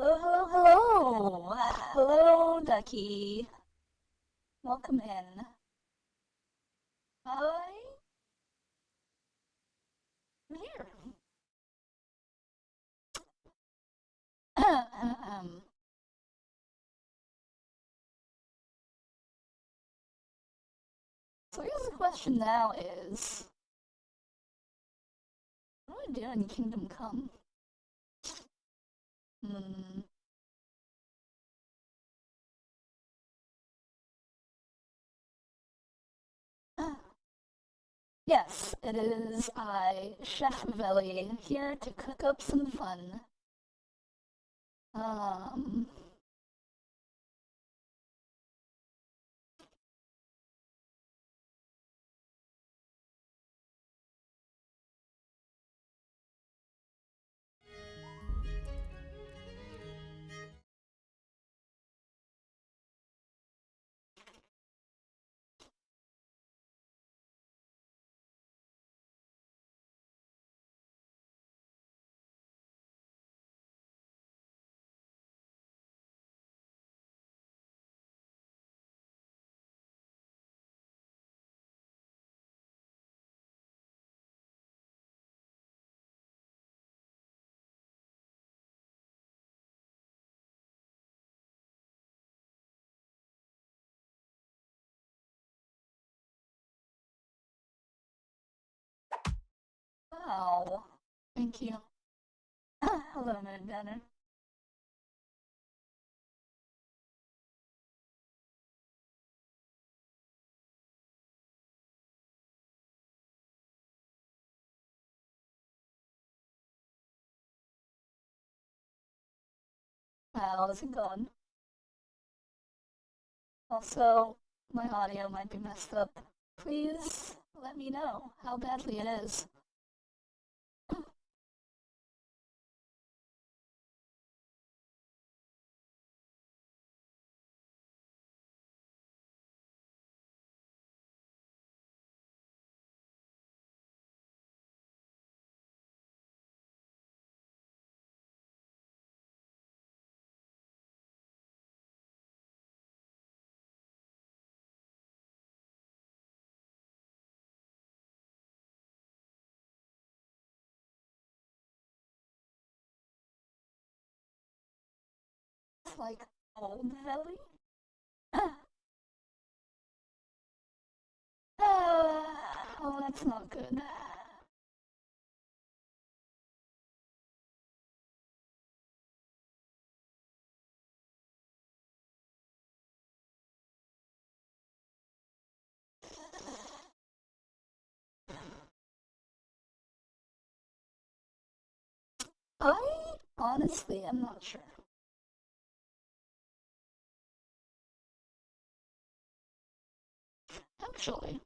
Hello, hello, hello! Hello, Ducky. Welcome in. Hi, I'm here. um, so I guess the question now is, what do I do in Kingdom Come? Hmm. Yes, it is I, Chef Veli, here to cook up some fun. Um, wow. Thank you. Hello, Moon Dinner. How's it going? Also, my audio might be messed up. Please let me know how badly it is. It's like old Velly. Oh, that's not good. I honestly am not sure. Actually,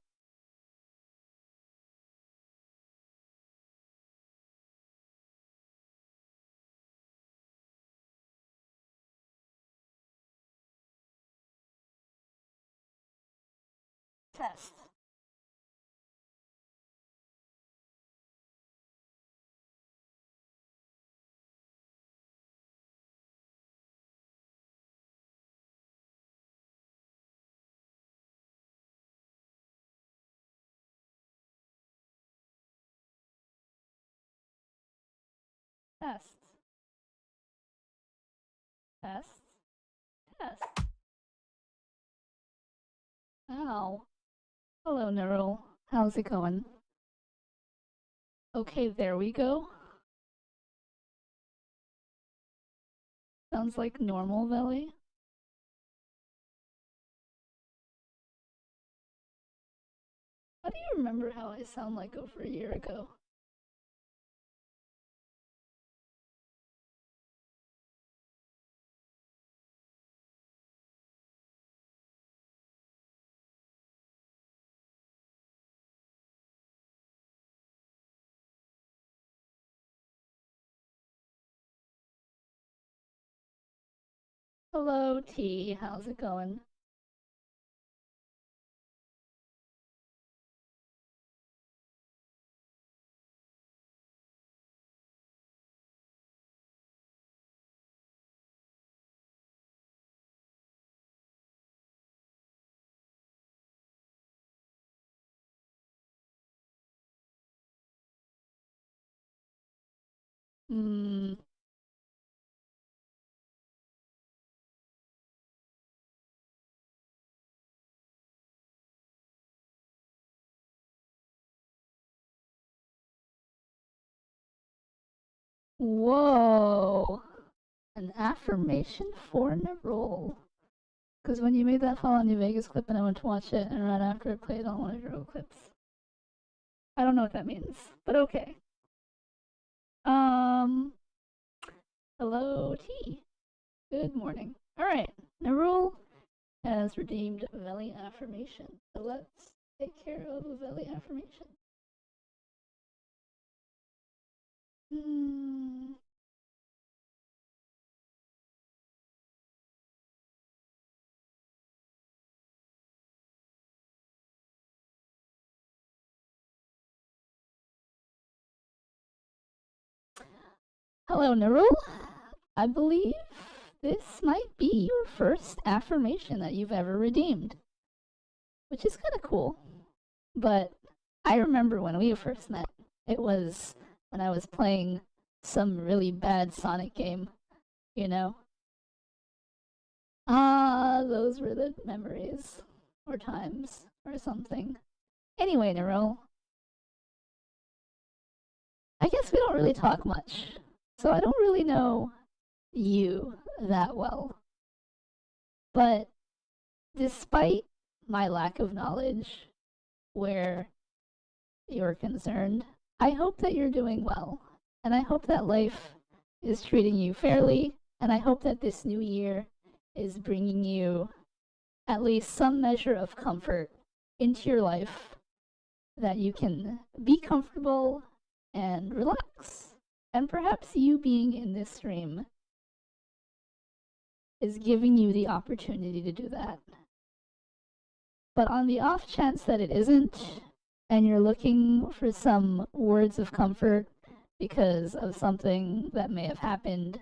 test. Test. Test. Test. Ow. Hello, Neural. How's it going? Okay, there we go. Sounds like normal Velly. How do you remember how I sound like over a year ago? Hello, T. How's it going? Hmm. Whoa. An affirmation for Nerul. Because when you made that Fallout New Vegas clip and I went to watch it, and right after it played on one of your old clips. I don't know what that means, but okay. Hello, T. Good morning. Alright, Nerul has redeemed Veli affirmation. So let's take care of a Veli affirmation. Hello, Nerul. I believe this might be your first affirmation that you've ever redeemed, which is kind of cool. But I remember when we first met, it was when I was playing some really bad Sonic game, you know? Ah, those were the memories, or times, or something. Anyway, Nerul, I guess we don't really talk much, so I don't really know you that well. But despite my lack of knowledge where you're concerned, I hope that you're doing well. And I hope that life is treating you fairly. And I hope that this new year is bringing you at least some measure of comfort into your life, that you can be comfortable and relax. And perhaps you being in this stream is giving you the opportunity to do that. But on the off chance that it isn't, and you're looking for some words of comfort because of something that may have happened,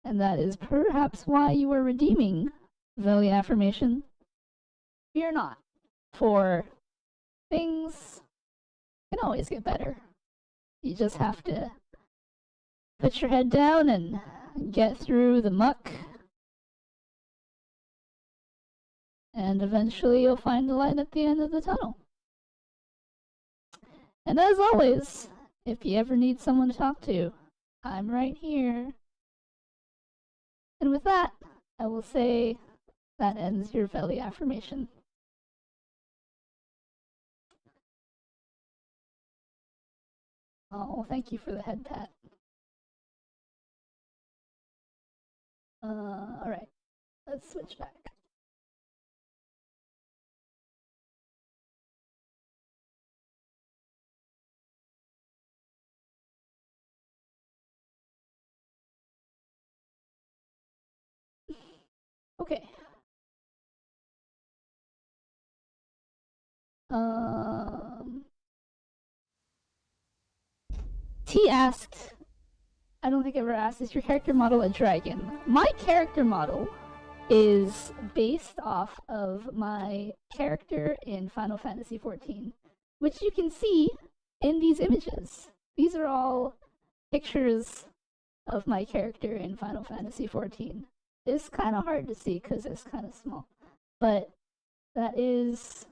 and that is perhaps why you are redeeming Veli affirmation, fear not, for things can always get better. You just have to put your head down and get through the muck, and eventually you'll find the light at the end of the tunnel. And as always, if you ever need someone to talk to, I'm right here. And with that, I will say that ends your Veli affirmation. Oh, thank you for the head pat. Alright, let's switch back. Okay. T asked, I don't think I ever asked, is your character model a dragon? My character model is based off of my character in Final Fantasy XIV, which you can see in these images. These are all pictures of my character in Final Fantasy XIV. It's kind of hard to see because it's kind of small, but that is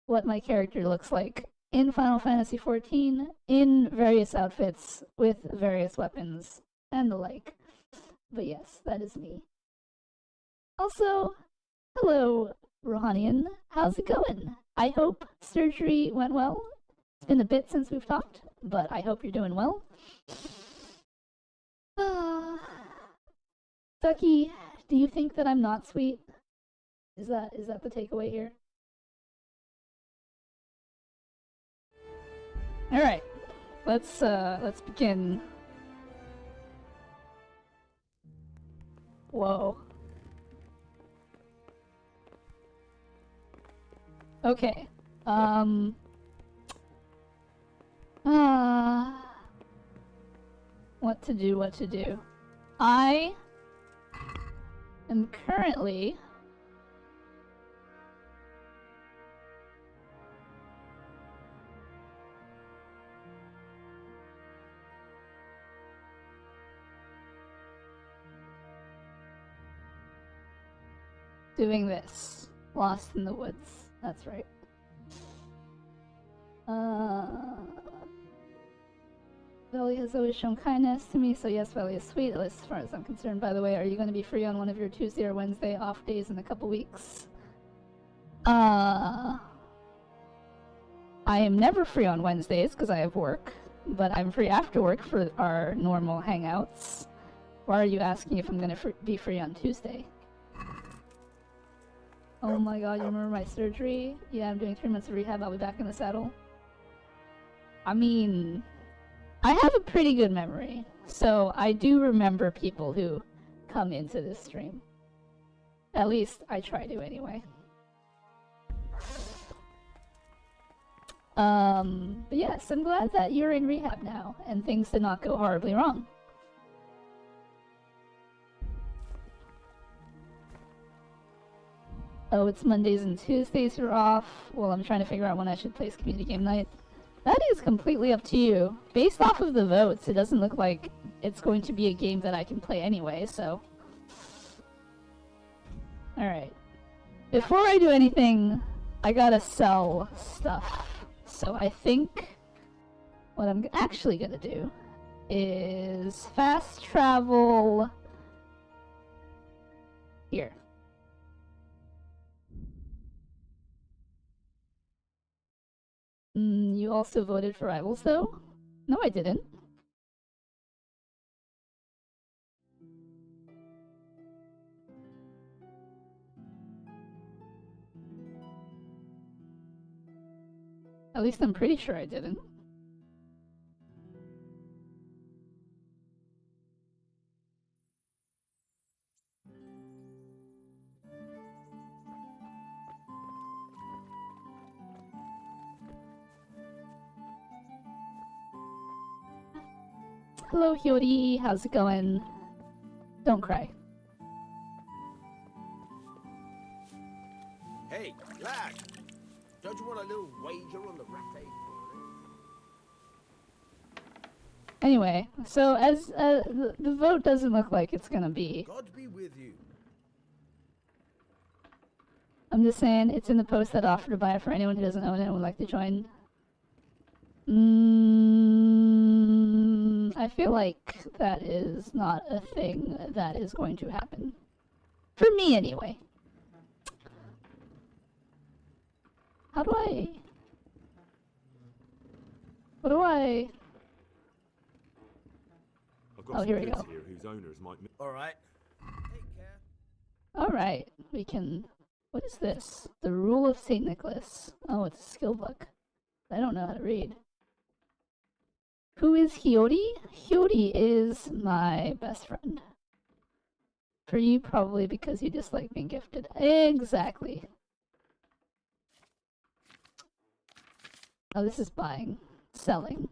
what my character looks like in Final Fantasy XIV, in various outfits with various weapons and the like. But yes, that is me. Also, hello, Rohanian. How's it going? I hope surgery went well. It's been a bit since we've talked, but I hope you're doing well. Ducky, do you think that I'm not sweet? Is that the takeaway here? All right, let's begin. Whoa. Okay. What to do? I am currently doing this. Lost in the woods. That's right. Veli has always shown kindness to me, so yes, Veli is sweet, at least as far as I'm concerned. By the way, are you going to be free on one of your Tuesday or Wednesday off days in a couple weeks? I am never free on Wednesdays because I have work, but I'm free after work for our normal hangouts. Why are you asking if I'm going to be free on Tuesday? Oh my god, you remember my surgery? Yeah, I'm doing 3 months of rehab. I'll be back in the saddle. I mean, I have a pretty good memory, so I do remember people who come into this stream. At least I try to anyway. But yes, I'm glad that you're in rehab now and things did not go horribly wrong. Oh, it's Mondays and Tuesdays you're off. Well, I'm trying to figure out when I should place community game night. That is completely up to you. Based off of the votes, it doesn't look like it's going to be a game that I can play anyway, so... Alright. Before I do anything, I gotta sell stuff. So I think what I'm actually gonna do is fast travel here. You also voted for rivals though? No, I didn't. At least I'm pretty sure I didn't. Hello, Hyori. How's it going? Don't cry. Hey, lad! Don't you want a little wager on the ratte? Anyway, so as the vote doesn't look like it's gonna be. God be with you. I'm just saying it's in the post that offer to buy it for anyone who doesn't own it and would like to join. I feel like that is not a thing that is going to happen. For me, anyway. How do I... What do I... Oh, here we go. Alright. Take care. Alright, we can... What is this? The Rule of St. Nicholas. Oh, it's a skill book. I don't know how to read. Who is Hyori? Hyori is my best friend. For you, probably because you dislike being gifted. Exactly. Oh, this is buying. Selling.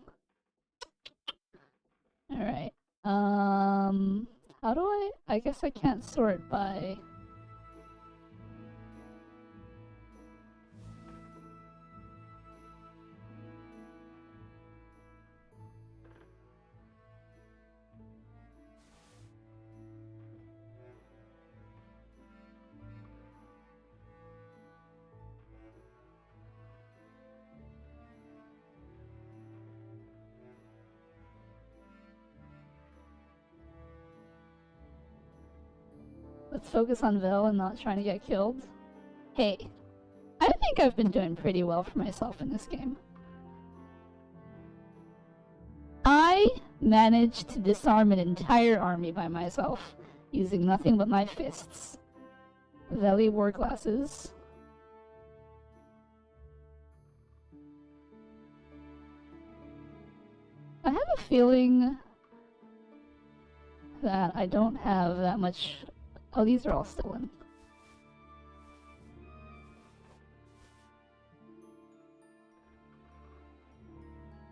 Alright. How do I guess I can't sort by... Let's focus on Vel and not trying to get killed. Hey, I think I've been doing pretty well for myself in this game. I managed to disarm an entire army by myself, using nothing but my fists. Veli wore glasses. I have a feeling that I don't have that much... Oh, these are all stolen.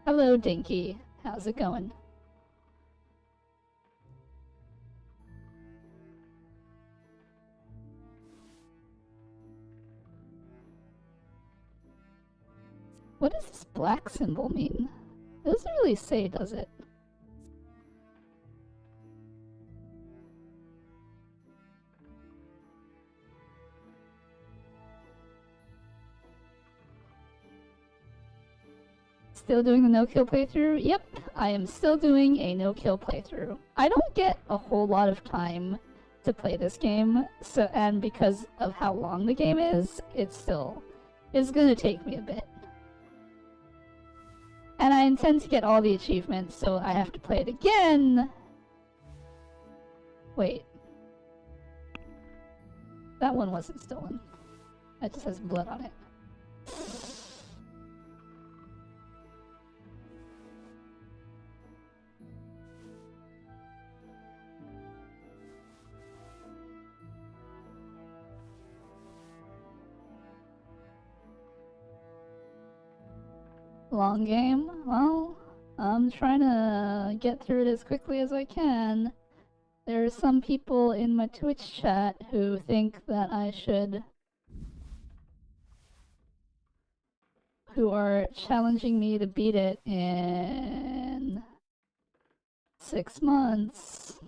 Hello, Dinky. How's it going? What does this black symbol mean? It doesn't really say, does it? Still doing the no-kill playthrough? Yep, I am still doing a no-kill playthrough. I don't get a whole lot of time to play this game, and because of how long the game is, it's gonna take me a bit. And I intend to get all the achievements, so I have to play it again. Wait. That one wasn't stolen. That just has blood on it. Long game? Well, I'm trying to get through it as quickly as I can. There are some people in my Twitch chat who think that I should... who are challenging me to beat it in 6 months.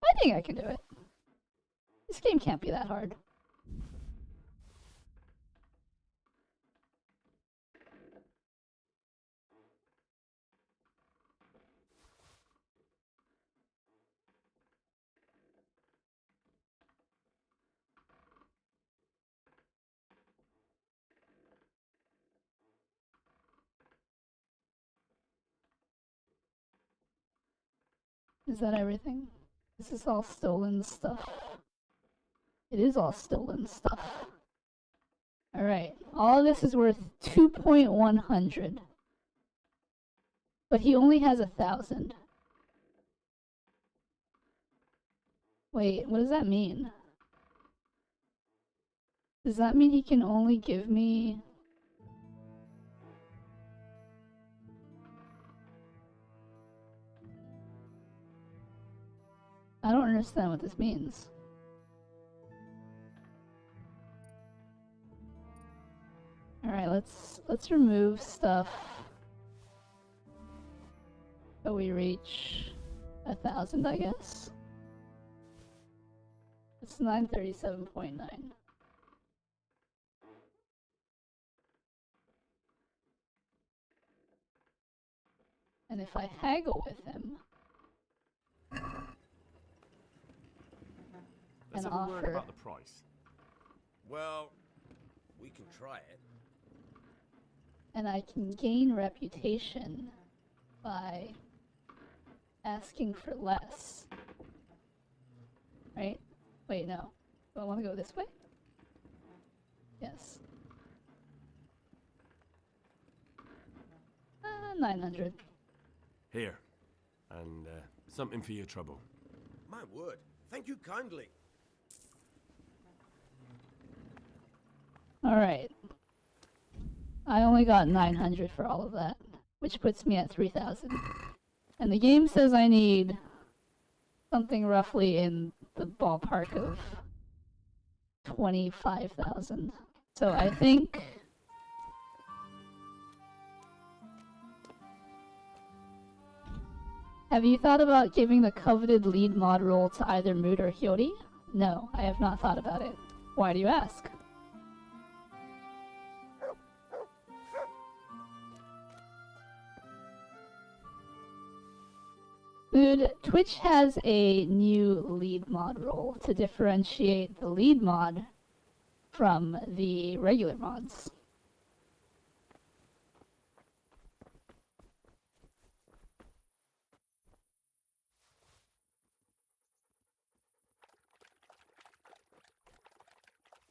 I think I can do it. This game can't be that hard. Is that everything? This is all stolen stuff. It is all stolen stuff. Alright, all of this is worth 2.100. But he only has 1,000. Wait, what does that mean? Does that mean he can only give me... I don't understand what this means. Alright, let's remove stuff so we reach 1,000, I guess. It's 937.9. And if I haggle with him Let's and have a word offer, about the price. Well, we can try it. and I can gain reputation by asking for less. Right? Wait, no. Do I want to go this way? Yes. 900. Here. And something for your trouble. My word. Thank you kindly. Alright. I only got 900 for all of that, which puts me at 3,000. And the game says I need something roughly in the ballpark of 25,000. So I think... Have you thought about giving the coveted lead mod role to either Mood or Hyori? No, I have not thought about it. Why do you ask? Mood, Twitch has a new lead mod role to differentiate the lead mod from the regular mods.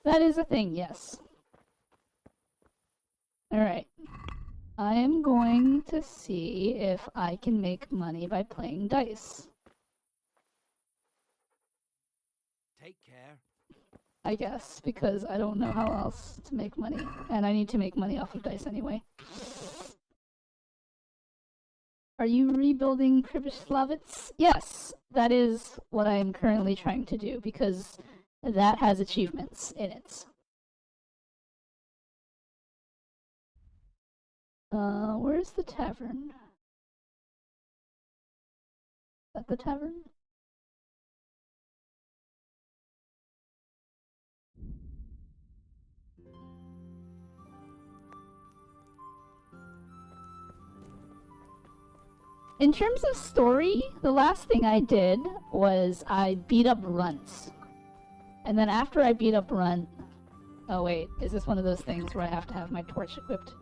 That is a thing, yes. Alright. I am going to see if I can make money by playing dice. Take care. I guess, because I don't know how else to make money. And I need to make money off of dice anyway. Are you rebuilding Kribislavitz? Yes, that is what I am currently trying to do, because that has achievements in it. Where's the tavern? Is that the tavern? In terms of story, the last thing I did was I beat up Runt. And then after I beat up Runt... Oh wait, is this one of those things where I have to have my torch equipped?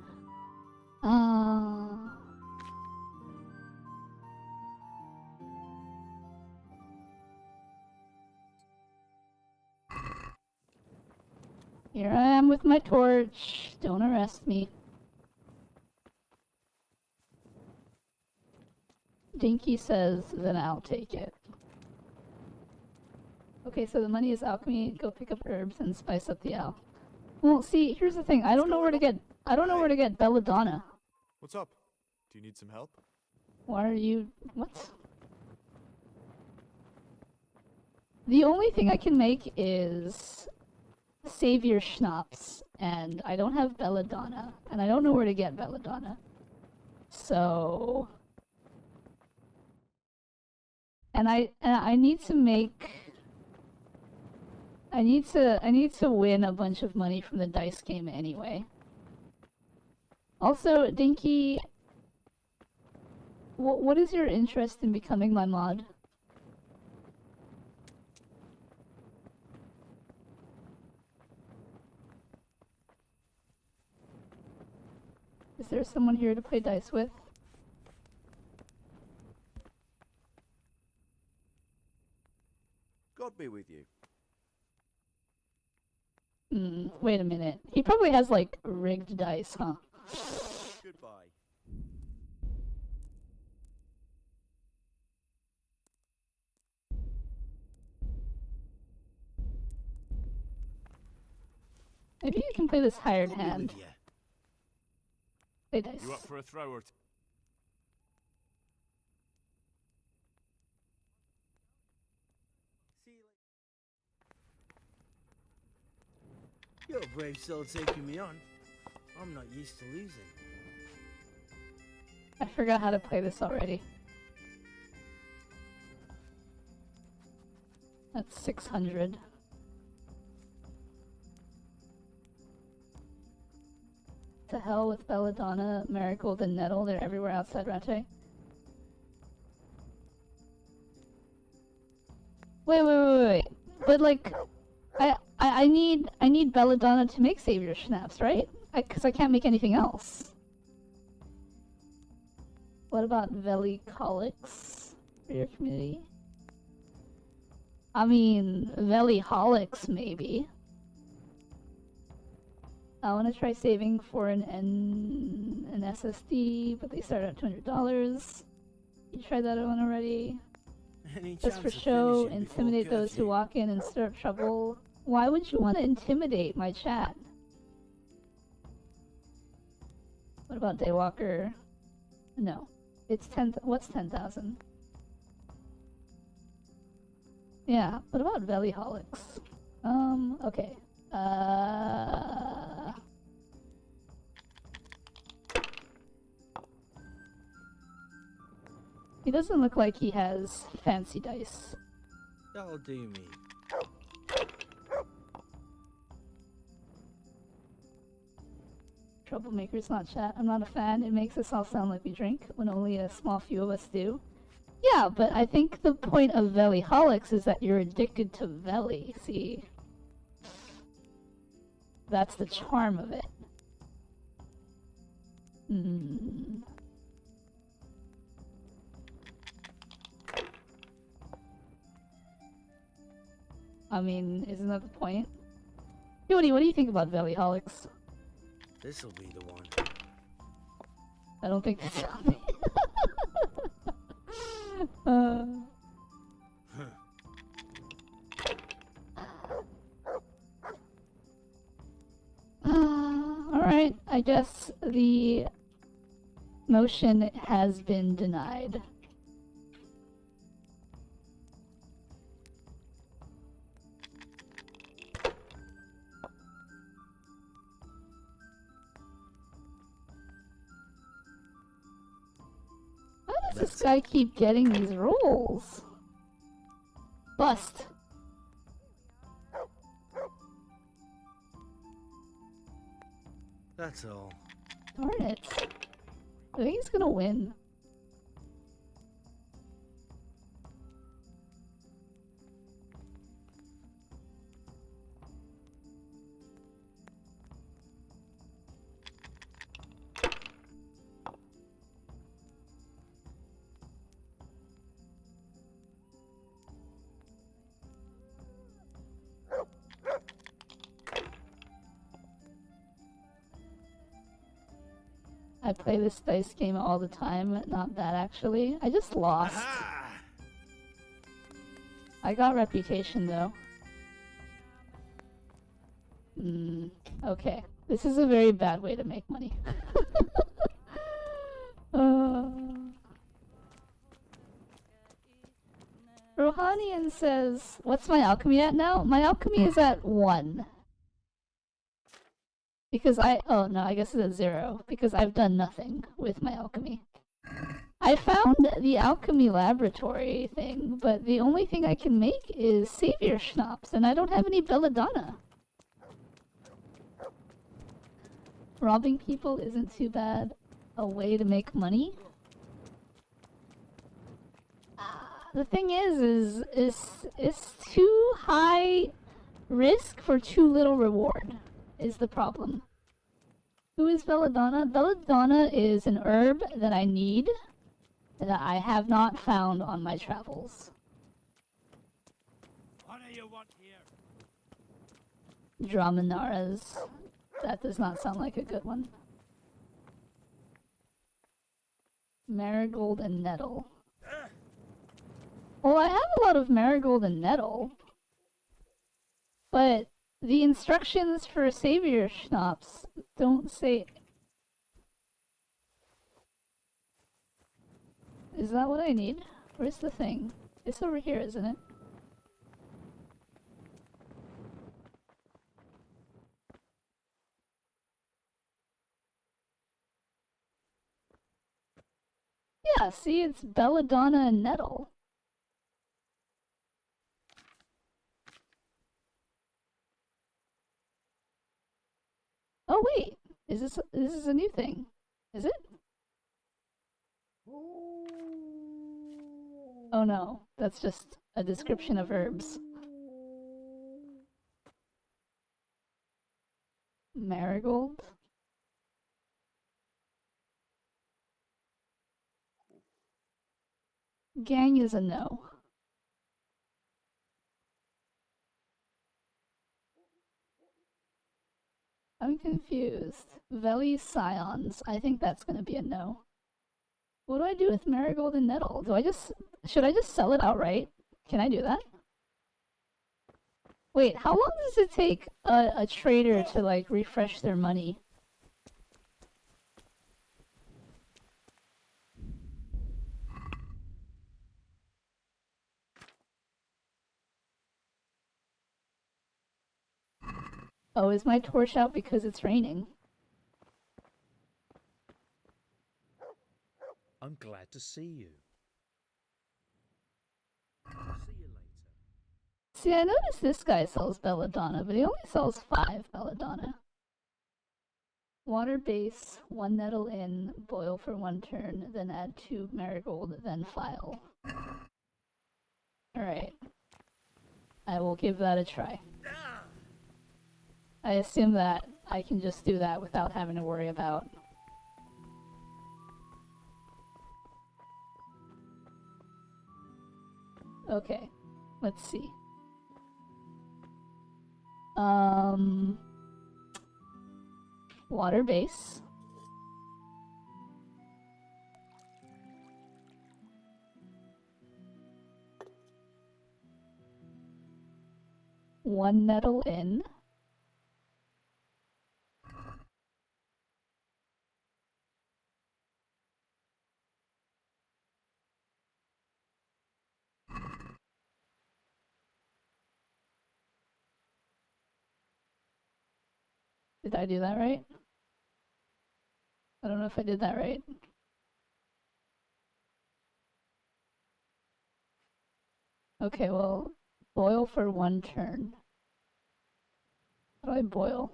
Here I am with my torch. Don't arrest me. Dinky says, then I'll take it. Okay, so the money is alchemy. Go pick up herbs and spice up the owl. Well, see, here's the thing. I don't know where to get belladonna. What's up? Do you need some help? Why are you... What? The only thing I can make is Savior Schnapps, and I don't have belladonna, and I don't know where to get belladonna. So... And I need to make... I need to win a bunch of money from the dice game anyway. Also, Dinky, what is your interest in becoming my mod? Is there someone here to play dice with? God be with you. Wait a minute. He probably has, like, rigged dice, huh? Goodbye. Maybe you can play this hired God be hand. with you. Play dice. You up for a throw or See you later. You're a brave soul taking me on. I'm not used to losing. I forgot how to play this already. That's 600. To hell with belladonna, marigold, and nettle. They're everywhere outside Rache. Wait. But like, I need belladonna to make Savior Schnapps, right? Because I can't make anything else. What about velyncholics for your community? I mean, velyncholics maybe. I want to try saving for an SSD, but they start at $200. You tried that one already? Any Just chance for of show, finishing before intimidate those who curfew? walk in and stir up trouble. Why would you want to intimidate my chat? What about Daywalker? No. It's 10. What's 10,000? Yeah, what about velyncholics? Okay. He doesn't look like he has fancy dice. That'll do me. Troublemakers, not chat. I'm not a fan. It makes us all sound like we drink when only a small few of us do. Yeah, but I think the point of velyncholics is that you're addicted to veli. See? That's the charm of it. I mean, isn't that the point? Yodi, what do you think about velyncholics? This'll be the one. I don't think that's on me. Alright, I guess the motion has been denied. How does this guy keep getting these rolls? Bust. That's all. Darn it. I think he's gonna win. I play this dice game all the time. Not that, actually. I just lost. Aha! I got reputation, though. Okay. This is a very bad way to make money. Rohanian says, what's my alchemy at now? My alchemy is at 1. Because oh no, I guess it's at 0. Because I've done nothing with my alchemy. I found the alchemy laboratory thing, but the only thing I can make is savior schnapps, and I don't have any belladonna. Robbing people isn't too bad a way to make money. The thing is it's too high risk for too little reward, is the problem. Who is belladonna? Belladonna is an herb that I need, that I have not found on my travels. What do you want here? Velynara's. That does not sound like a good one. Marigold and nettle. Well, I have a lot of marigold and nettle, but the instructions for savior schnapps don't say... Is that what I need? Where's the thing? It's over here, isn't it? Yeah, see, it's belladonna and nettle. Oh wait, this is a new thing, is it? Oh no, that's just a description of herbs. Marigold? Gang is a no. I'm confused. Veli Scions. I think that's gonna be a no. What do I do with marigold and nettle? Should I just sell it outright? Can I do that? Wait, how long does it take a trader to, like, refresh their money? Oh, is my torch out because it's raining? I'm glad to see you. See you later. See, I noticed this guy sells belladonna, but he only sells 5 belladonna. Water base, 1 nettle in, boil for 1 turn, then add 2 marigold, then file. Alright. I will give that a try. I assume that I can just do that without having to worry about... Okay, let's see. Water base. One nettle in. Did I do that right? I don't know if I did that right. Okay, well, boil for 1 turn. How do I boil?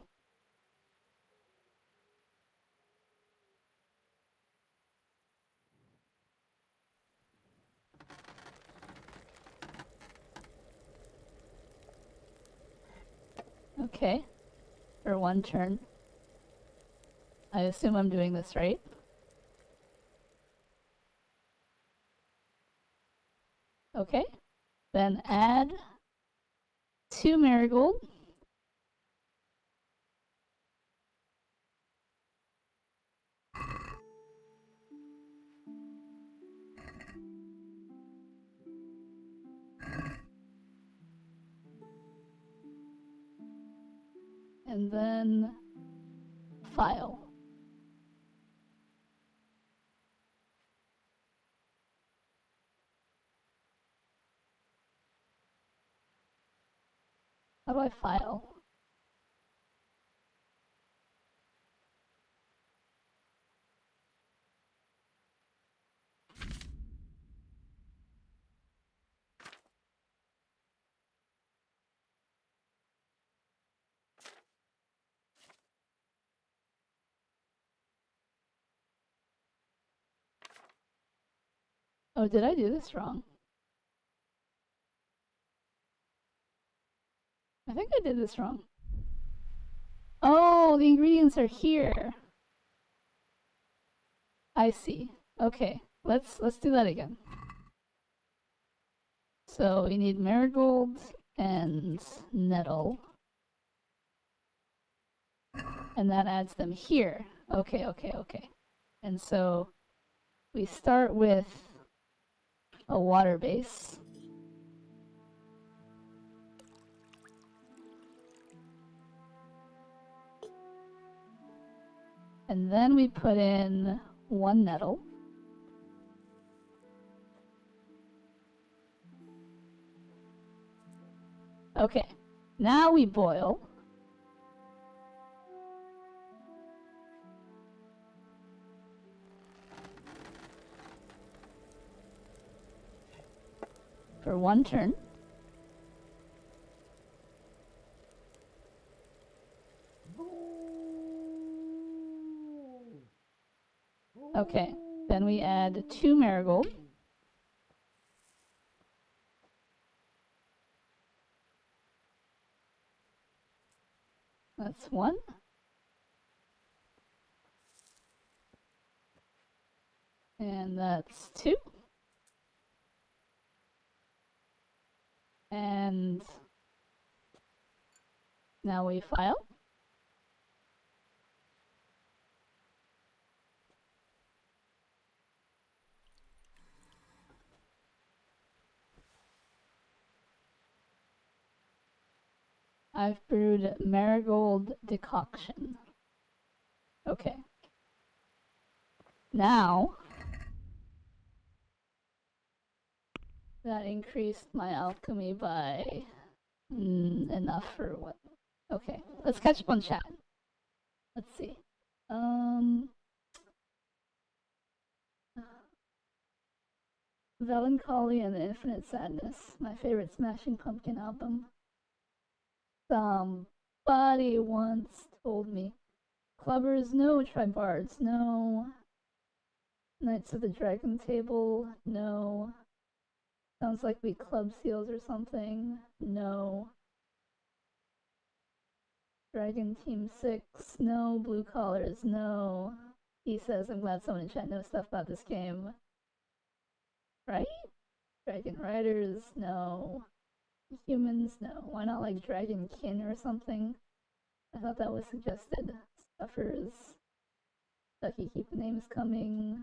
Okay, for 1 turn. I assume I'm doing this right. Okay, then add 2 marigold. and then file. How do I file? Oh, did I do this wrong? I think I did this wrong. Oh, the ingredients are here. I see. Okay, let's do that again. So we need marigold and nettle. And that adds them here. Okay. And so we start with a water base. And then we put in one nettle. Okay, now we boil. For one turn. Okay, then we add 2 marigold. That's 1. And that's 2. And now we file. I've brewed marigold decoction. Okay. Now, that increased my alchemy by enough for what? Okay, let's catch up on chat. Let's see. Velyncholy and the Infinite Sadness, my favorite Smashing Pumpkin album. Somebody once told me. Clubbers, no. Tribards, no. Knights of the Dragon Table, no. Sounds like we club seals or something, no. Dragon Team 6, no. Blue Collars, no. He says, I'm glad someone in chat knows stuff about this game. Right? Dragon Riders, no. Humans, no. Why not like Dragon Kin or something? I thought that was suggested. Stuffers. Ducky, keep the names coming.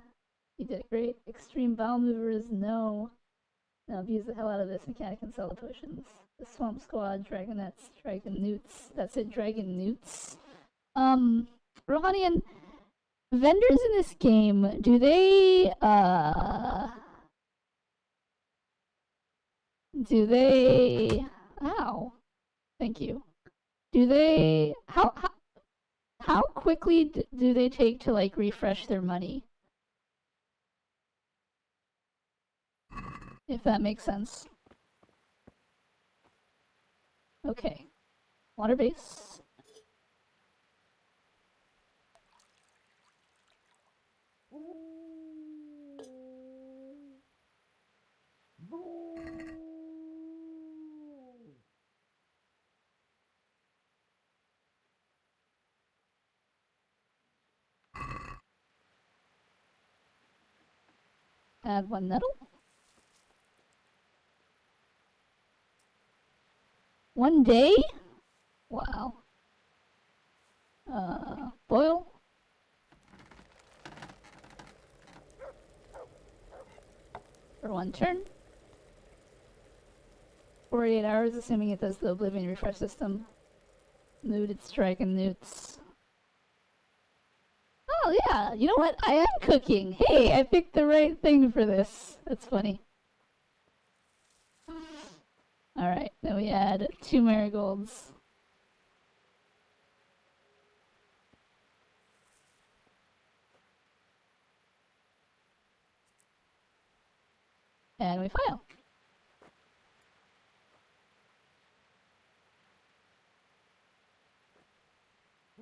You did great. Extreme Bowel Movers, no. Now abuse the hell out of this mechanic and sell the potions. The Swamp Squad, Dragonettes, Dragon Newts. That's it, Dragon Newts. Rohanian, vendors in this game, do they, ow, thank you. Do they, how quickly do they take to, like, refresh their money? If that makes sense. Okay. Water base. Add 1 nettle. 1 day? Wow. Boil. For 1 turn. 48 hours, assuming it does the Oblivion refresh system. Mooted striking newts. Oh yeah, you know what? I am cooking. Hey, I picked the right thing for this. That's funny. Alright, then we add 2 marigolds. And we file.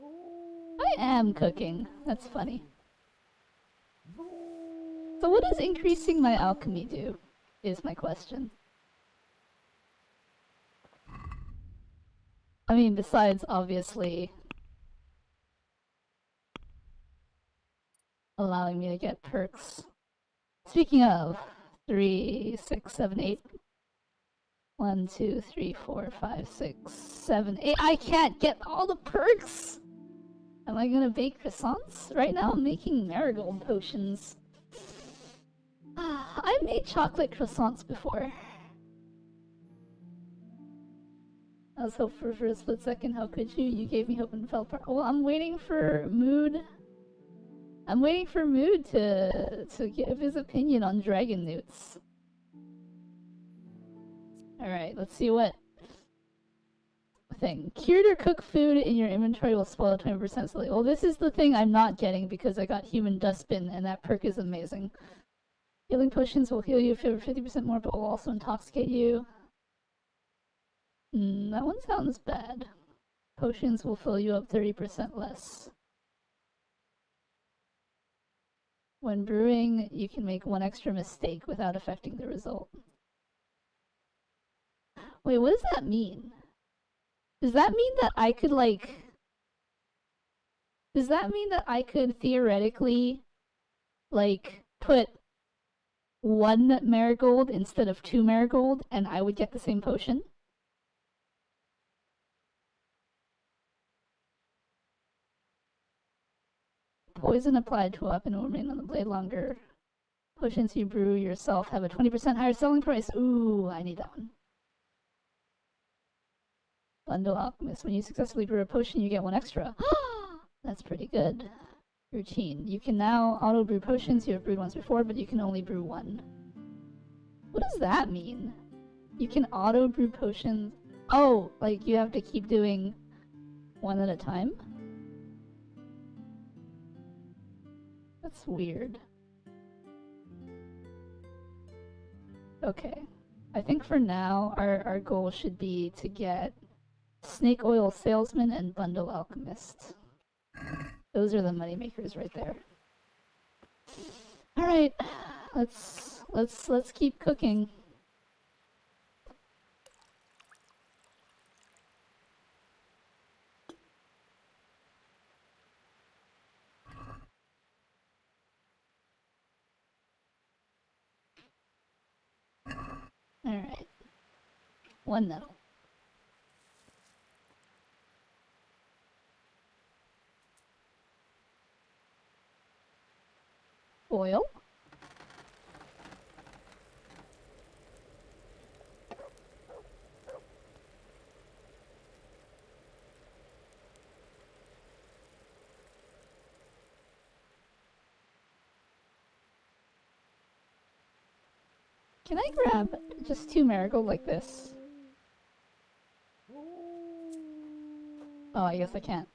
I am cooking. That's funny. So what does increasing my alchemy do, is my question. I mean, besides, obviously, allowing me to get perks. Speaking of, 3, 6, 7, 8. 1, 2, 3, 4, 5, 6, 7, 8. I can't get all the perks! Am I gonna bake croissants? Right now I'm making marigold potions. I've made chocolate croissants before. I was hopeful for a split second. How could you? You gave me hope and fell apart. Well, I'm waiting for Mood. I'm waiting for Mood to give his opinion on dragon newts. Alright, let's see what thing. Cured or cooked food in your inventory will spoil 20% slowly. Well, this is the thing I'm not getting because I got human dustbin and that perk is amazing. Healing potions will heal you 50% more, but will also intoxicate you. That one sounds bad. Potions will fill you up 30% less. When brewing, you can make 1 extra mistake without affecting the result. Wait, what does that mean? Does that mean that I could, like... Does that mean that I could theoretically, like, put 1 marigold instead of 2 marigold and I would get the same potion? Poison applied to a weapon will remain on the blade longer. Potions you brew yourself have a 20% higher selling price. Ooh, I need that one. Bundle Alchemist. When you successfully brew a potion, you get 1 extra. That's pretty good. Routine. You can now auto-brew potions you have brewed once before, but you can only brew 1. What does that mean? You can auto-brew potions... Oh, like you have to keep doing 1 at a time? That's weird. Okay. I think for now, our goal should be to get Snake Oil Salesman and Bundle Alchemist. Those are the moneymakers right there. Alright, let's keep cooking. Alright. 1 nettle. Oil. Can I grab just 2 marigold like this? Oh, I guess I can't.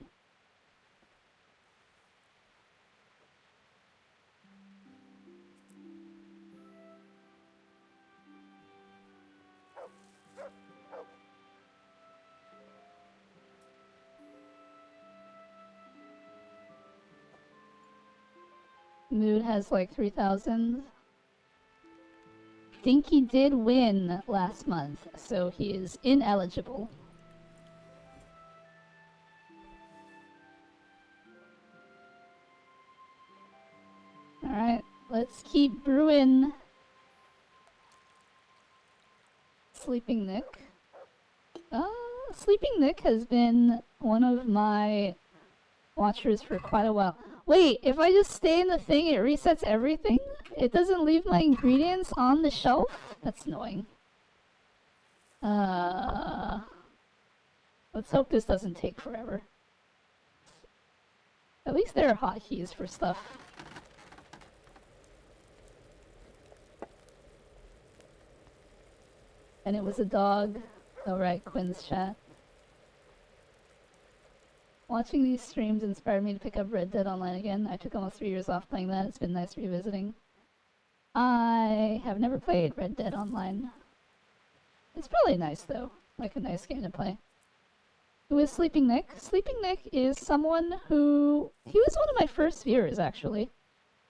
Mood has like 3,000. Think he did win last month, so he is ineligible. Alright, let's keep brewing. Sleeping Nick. Sleeping Nick has been one of my watchers for quite a while. Wait, if I just stay in the thing, it resets everything? It doesn't leave my ingredients on the shelf? That's annoying. Let's hope this doesn't take forever. At least there are hotkeys for stuff. And it was a dog. Alright, Quinn's chat. Watching these streams inspired me to pick up Red Dead Online again. I took almost 3 years off playing that. It's been nice revisiting. I have never played Red Dead Online. It's probably nice though. Like a nice game to play. Who is Sleeping Nick? Sleeping Nick is someone who... He was one of my first viewers actually.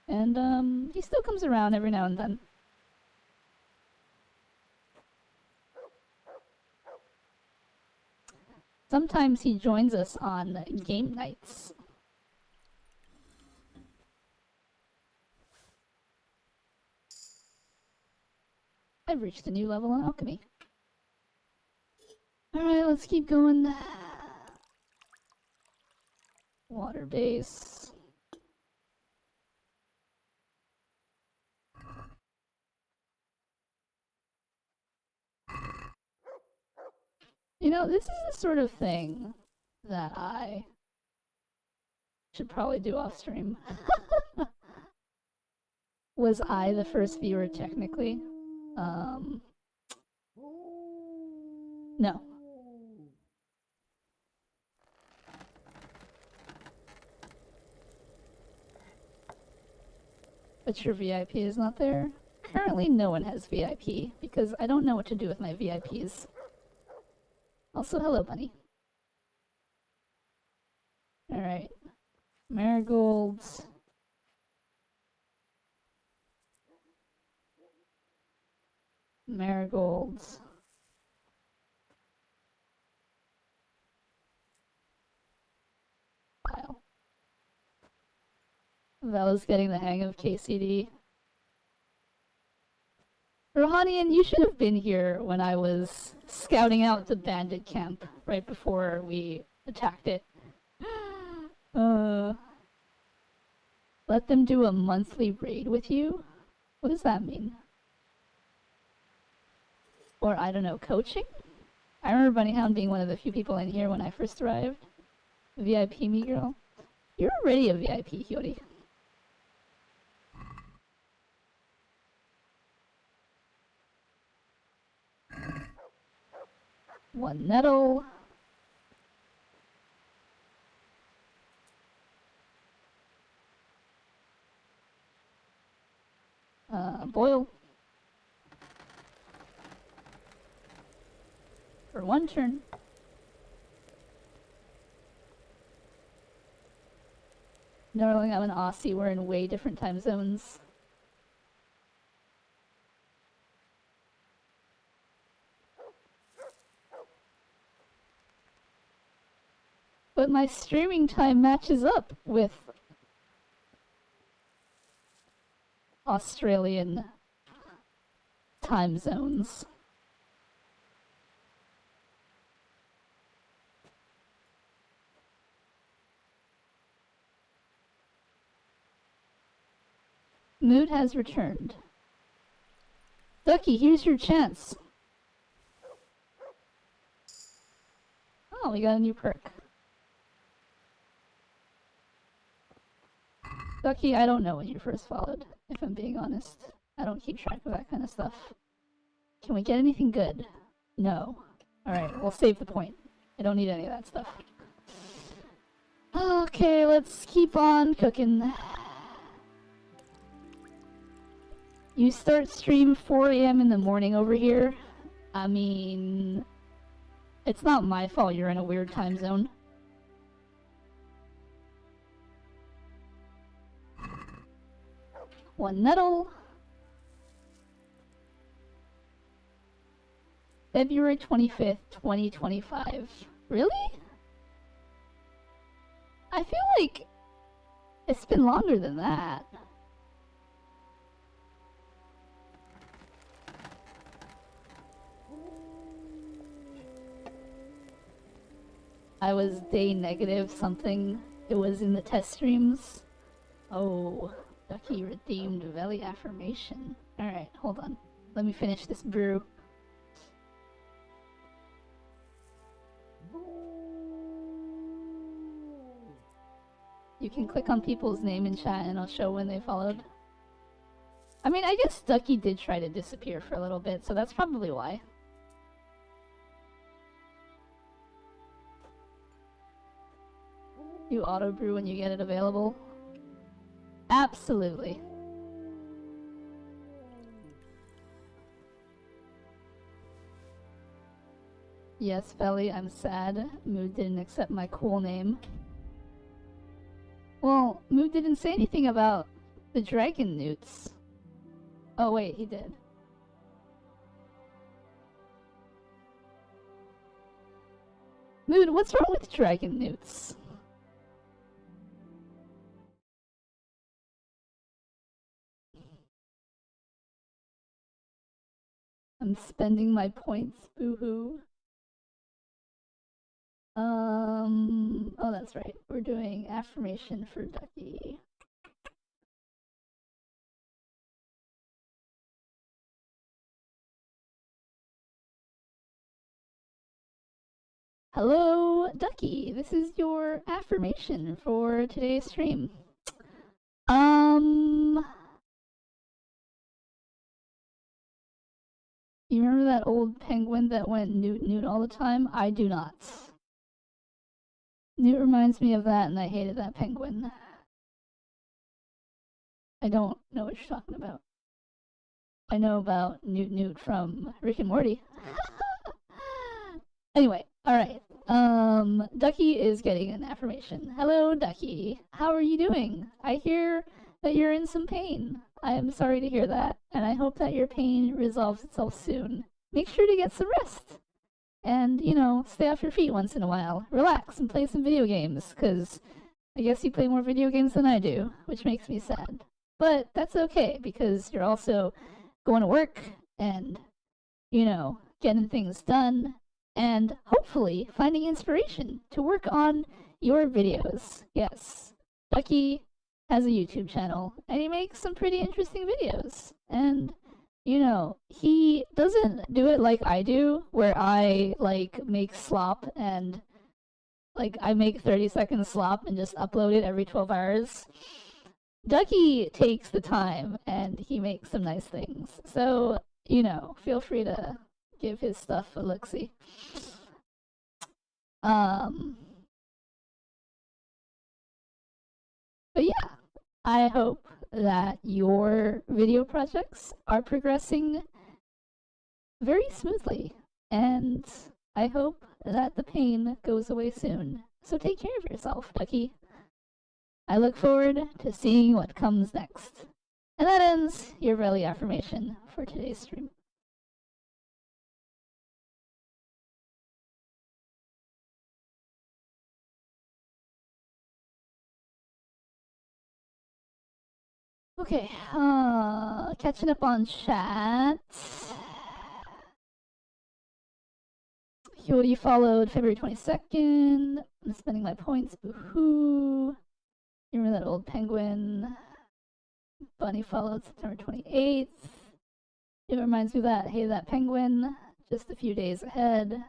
And he still comes around every now and then. Sometimes he joins us on game nights. I've reached a new level in alchemy. Alright, let's keep going. Water base. You know, this is the sort of thing that I should probably do off stream. Was I the first viewer technically? No. But your VIP is not there? Currently no one has VIP, because I don't know what to do with my VIPs. Also, hello, bunny. Alright. Marigolds. Marigolds. Pile. Vala's getting the hang of KCD. Rohanian, you should have been here when I was scouting out the bandit camp right before we attacked it. Let them do a monthly raid with you? What does that mean? Or, I don't know, coaching? I remember Bunnyhound being one of the few people in here when I first arrived. VIP me girl. You're already a VIP, Hyori. One nettle. Boil. For one turn. Darling, I'm an Aussie. We're in way different time zones. But my streaming time matches up with Australian time zones. Mood has returned. Ducky, here's your chance. Oh, we got a new perk. Ducky, I don't know when you first followed, if I'm being honest. I don't keep track of that kind of stuff. Can we get anything good? No. Alright, we'll save the point. I don't need any of that stuff. Okay, let's keep on cooking. You start stream 4 AM in the morning over here. I mean, it's not my fault you're in a weird time zone. One nettle. February 25th, 2025. Really? I feel like it's been longer than that. I was day negative something. It was in the test streams. Oh, Ducky redeemed Veli affirmation. Alright, hold on. Let me finish this brew. You can click on people's name in chat and I'll show when they followed. I mean, I guess Ducky did try to disappear for a little bit, so that's probably why. You auto brew when you get it available? Absolutely. Yes, Veli, I'm sad. Mood didn't accept my cool name. Well, Mood didn't say anything about the dragon newts. Oh wait, he did. Mood, what's wrong with dragon newts? I'm spending my points, boo-hoo. Oh, that's right. We're doing affirmation for Ducky. Hello, Ducky. This is your affirmation for today's stream. You remember that old penguin that went newt all the time? I do not. Newt reminds me of that, and I hated that penguin. I don't know what you're talking about. I know about Newt from Rick and Morty. Anyway, alright. Ducky is getting an affirmation. Hello, Ducky. How are you doing? I hear that you're in some pain. I am sorry to hear that, and I hope that your pain resolves itself soon. Make sure to get some rest. And, you know, stay off your feet once in a while. Relax and play some video games, because I guess you play more video games than I do, which makes me sad. But that's okay, because you're also going to work and, you know, getting things done, and hopefully finding inspiration to work on your videos. Yes, Ducky has a YouTube channel, and he makes some pretty interesting videos. And, you know, he doesn't do it like I do, where I, like, make slop and, like, I make 30-second slop and just upload it every 12 hours. Ducky takes the time, and he makes some nice things. So, you know, feel free to give his stuff a look-see. But yeah, I hope that your video projects are progressing very smoothly, and I hope that the pain goes away soon. So take care of yourself, Ducky. I look forward to seeing what comes next. And that ends your Veli affirmation for today's stream. Okay, catching up on chat. Hyori followed February 22nd. I'm spending my points, boo-hoo. You remember that old penguin? Bunny followed September 28th. It reminds me of that, hey, that penguin, just a few days ahead.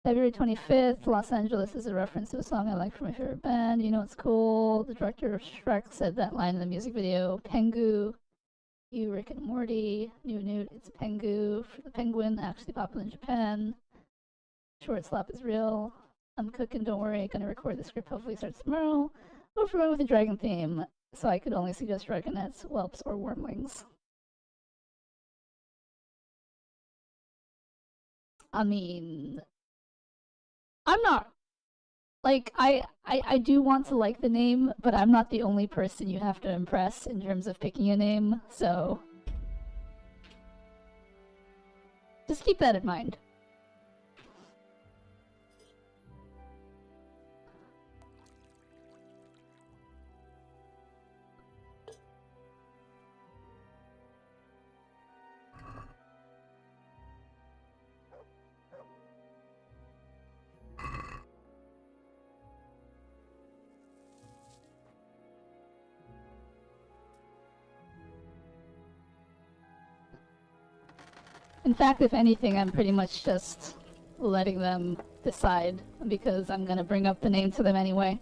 February 25th, Los Angeles is a reference to a song I like from my favorite band. You know it's cool. The director of Shrek said that line in the music video. Pengu, you Rick and Morty, Newt, it's Pengu. For the penguin, actually popular in Japan. Short slop is real. I'm cooking, don't worry. Gonna record the script, hopefully starts tomorrow. Hope for one with a dragon theme, so I could only suggest dragonettes, whelps, or wormlings. I mean, I'm not, like, I do want to like the name, but I'm not the only person you have to impress in terms of picking a name, so just keep that in mind. In fact, if anything, I'm pretty much just letting them decide, because I'm gonna bring up the name to them anyway.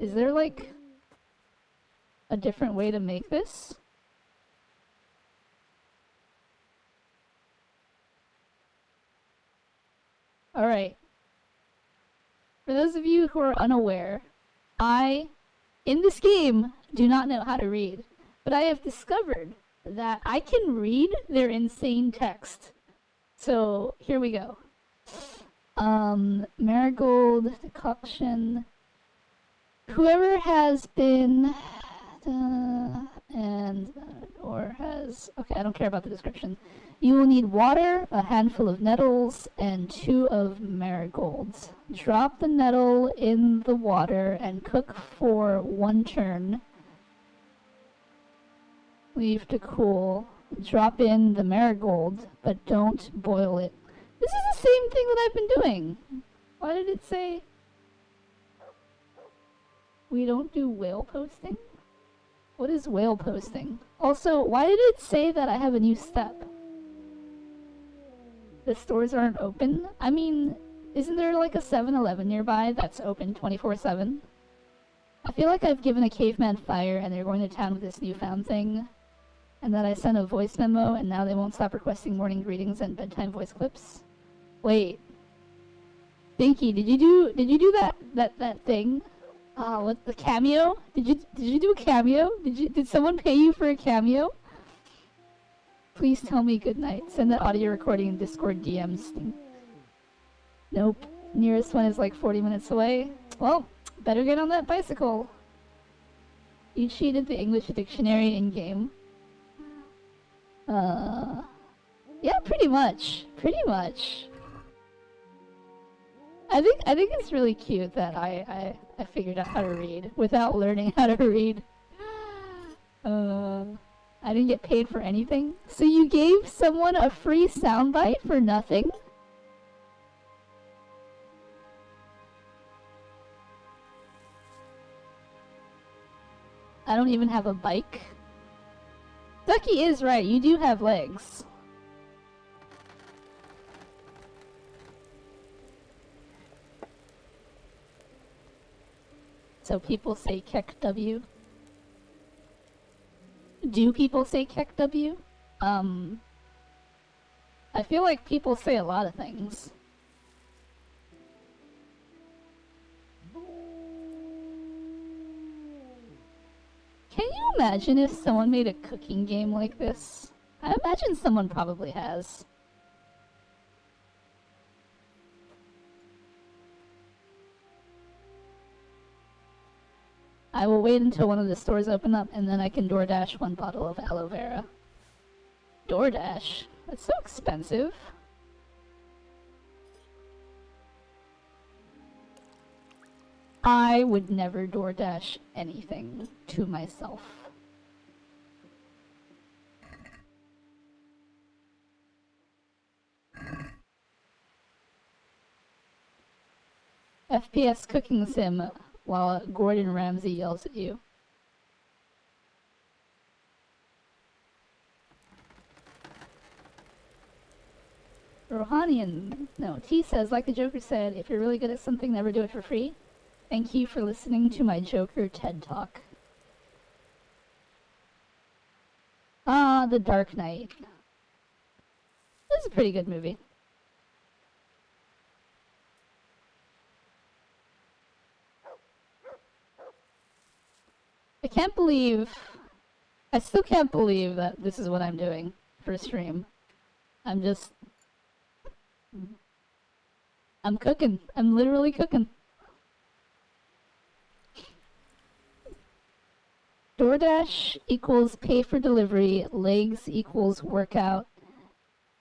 Is there like a different way to make this? Alright. For those of you who are unaware, I, in this game, do not know how to read. But I have discovered that I can read their insane text. So, here we go. Marigold, decoction. Whoever has been... or has... Okay, I don't care about the description. You will need water, a handful of nettles, and 2 of marigolds. Drop the nettle in the water and cook for 1 turn. Leave to cool. Drop in the marigold, but don't boil it. This is the same thing that I've been doing. Why did it say... We don't do whale posting? What is whale posting? Also, why did it say that I have a new step? The stores aren't open? I mean, isn't there like a 7-Eleven nearby that's open 24/7? I feel like I've given a caveman fire and they're going to town with this newfound thing. And that I sent a voice memo and now they won't stop requesting morning greetings and bedtime voice clips. Wait. Binky, did you do that thing? What, the cameo? Did you do a cameo? Did someone pay you for a cameo? Please tell me goodnight. Send that audio recording in Discord DMs. Nope. Nearest one is like 40 minutes away. Well, better get on that bicycle. You cheated the English dictionary in-game. Yeah, pretty much. Pretty much. I think it's really cute that I figured out how to read without learning how to read. I didn't get paid for anything. So you gave someone a free soundbite for nothing? I don't even have a bike. Ducky is right, you do have legs. So people say Kek W. Do people say Kek W? I feel like people say a lot of things. Can you imagine if someone made a cooking game like this? I imagine someone probably has. I will wait until one of the stores open up and then I can DoorDash 1 bottle of aloe vera. DoorDash? That's so expensive. I would never DoorDash anything to myself. FPS cooking sim while Gordon Ramsay yells at you. Rohanian, no, T says, like the Joker said, if you're really good at something, never do it for free. Thank you for listening to my Joker TED Talk. Ah, The Dark Knight. This is a pretty good movie. I still can't believe that this is what I'm doing for stream. I'm cooking. I'm literally cooking. DoorDash equals pay for delivery, legs equals workout,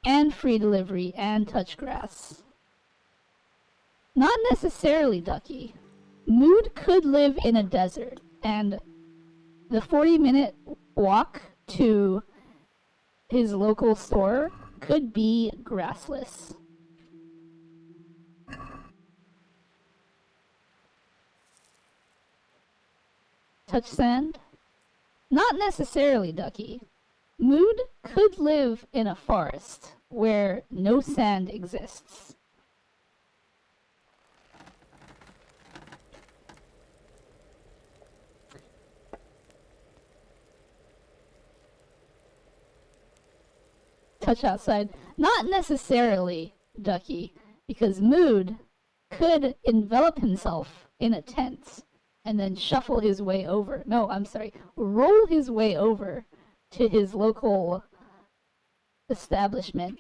and free delivery, and touch grass. Not necessarily, Ducky. Mood could live in a desert, and the 40-minute walk to his local store could be grassless. Touch sand? Not necessarily, Ducky. Mood could live in a forest where no sand exists. touch outside. Not necessarily, Ducky, because Mood could envelop himself in a tent and then shuffle his way over. No, I'm sorry, roll his way over to his local establishment.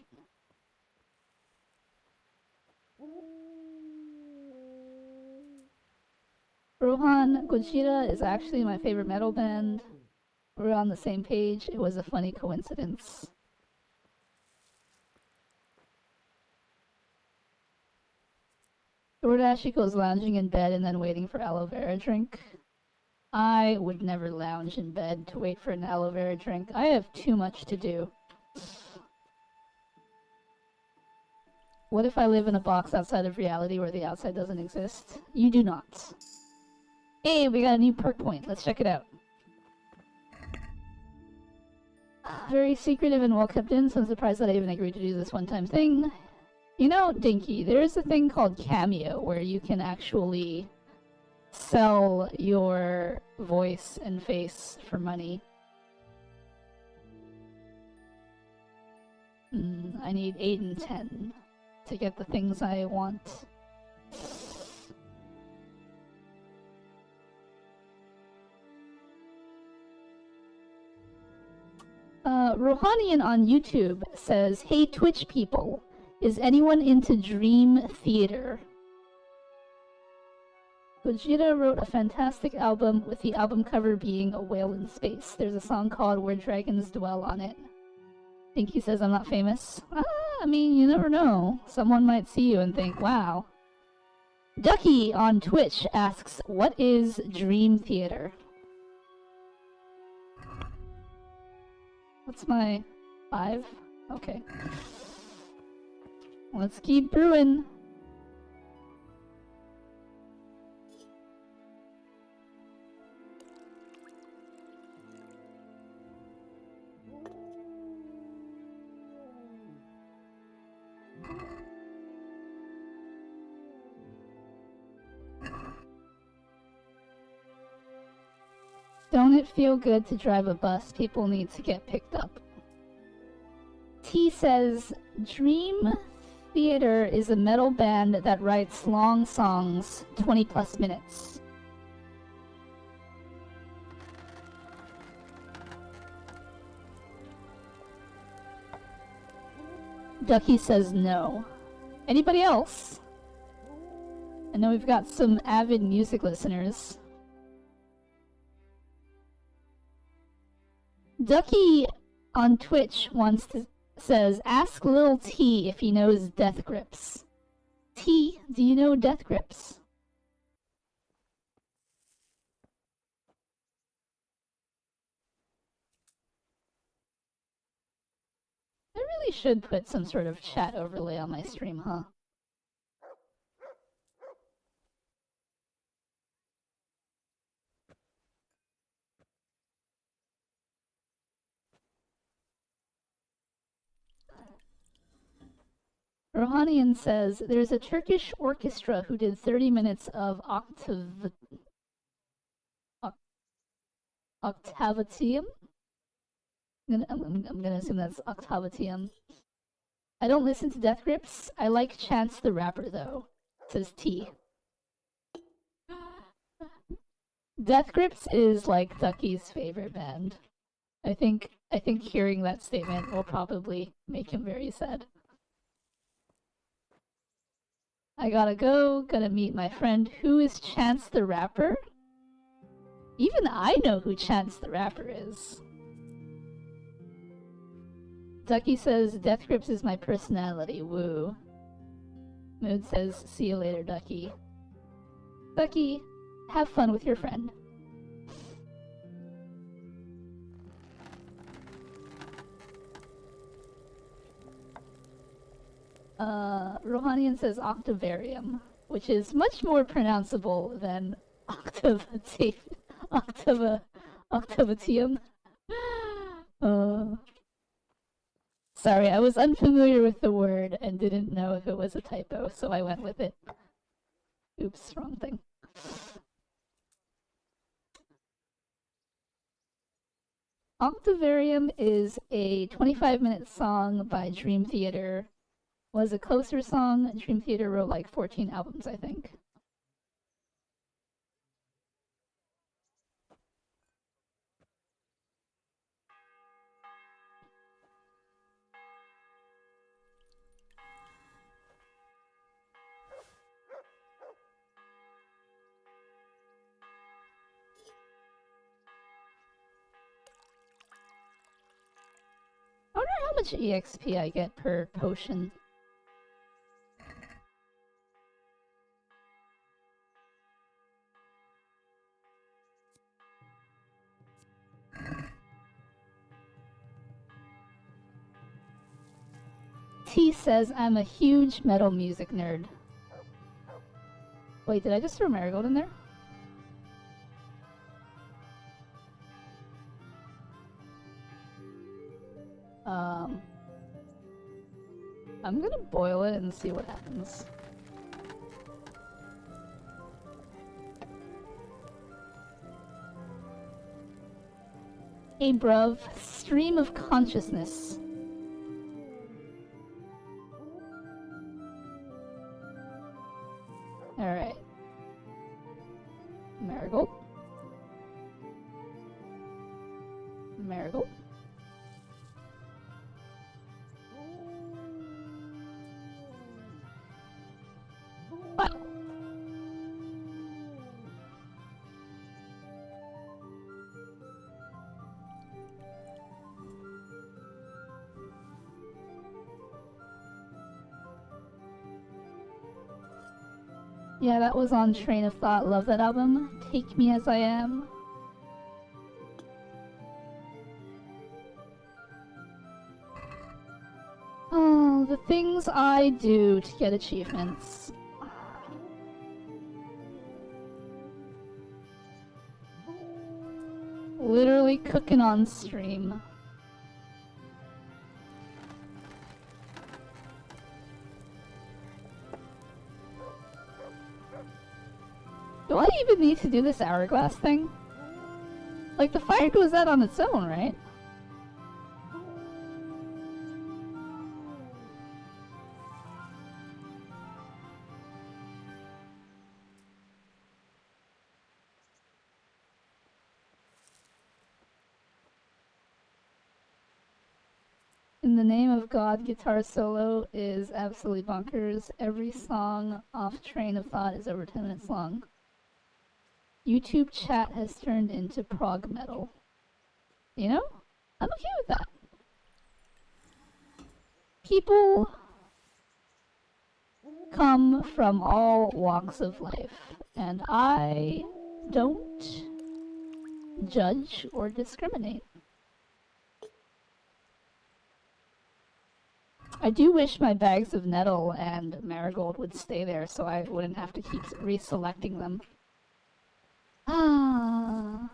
Rohan Gojira is actually my favorite metal band. We're on the same page. It was a funny coincidence. DoorDash equals lounging in bed and then waiting for aloe vera drink. I would never lounge in bed to wait for an aloe vera drink. I have too much to do. What if I live in a box outside of reality where the outside doesn't exist? You do not. Hey, we got a new perk point. Let's check it out. Very secretive and well kept in, so I'm surprised that I even agreed to do this one-time thing. You know, Dinky, there is a thing called Cameo where you can actually sell your voice and face for money. I need 8 and 10 to get the things I want. Rohanian on YouTube says, "Hey Twitch people, is anyone into Dream Theater?" Gojira wrote a fantastic album with the album cover being a whale in space. There's a song called Where Dragons Dwell on it. Think he says I'm not famous? I mean, you never know. Someone might see you and think, wow. Ducky on Twitch asks, what is Dream Theater? What's my 5? Okay. Let's keep brewing. Don't it feel good to drive a bus? People need to get picked up. T says, Dream Theater is a metal band that writes long songs, 20 plus minutes. Ducky says no. Anybody else? I know we've got some avid music listeners. Ducky on Twitch says, ask Lil T if he knows Death Grips. T, do you know Death Grips? I really should put some sort of chat overlay on my stream, huh? Rohanian says, there's a Turkish orchestra who did 30 minutes of Octavitium? I'm gonna assume that's Octavitium. I don't listen to Death Grips. I like Chance the Rapper, though, says T. Death Grips is like Ducky's favorite band. I think hearing that statement will probably make him very sad. I gotta go, gotta meet my friend. Who is Chance the Rapper? Even I know who Chance the Rapper is. Ducky says, Death Grips is my personality, woo. Mood says, see you later, Ducky. Ducky, have fun with your friend. Rohanian says Octavarium, which is much more pronounceable than Octavitium. Sorry, I was unfamiliar with the word and didn't know if it was a typo, so I went with it. Oops, wrong thing. Octavarium is a 25-minute song by Dream Theater. Was a closer song. Dream Theater wrote like 14 albums, I think. I wonder how much EXP I get per potion. T says I'm a huge metal music nerd. Wait, did I just throw Marigold in there? I'm gonna boil it and see what happens. Hey bruv, stream of consciousness. Alright. Marigold. Marigold. Wow. Yeah, that was on Train of Thought. Love that album. Take Me As I Am. Oh, the things I do to get achievements. Literally cooking on stream. Do I even need to do this hourglass thing? Like, the fire goes out on its own, right? In the Name of God guitar solo is absolutely bonkers. Every song off Train of Thought is over 10 minutes long. YouTube chat has turned into prog metal. You know? I'm okay with that. People come from all walks of life, and I don't judge or discriminate. I do wish my bags of nettle and marigold would stay there so I wouldn't have to keep reselecting them. Ah.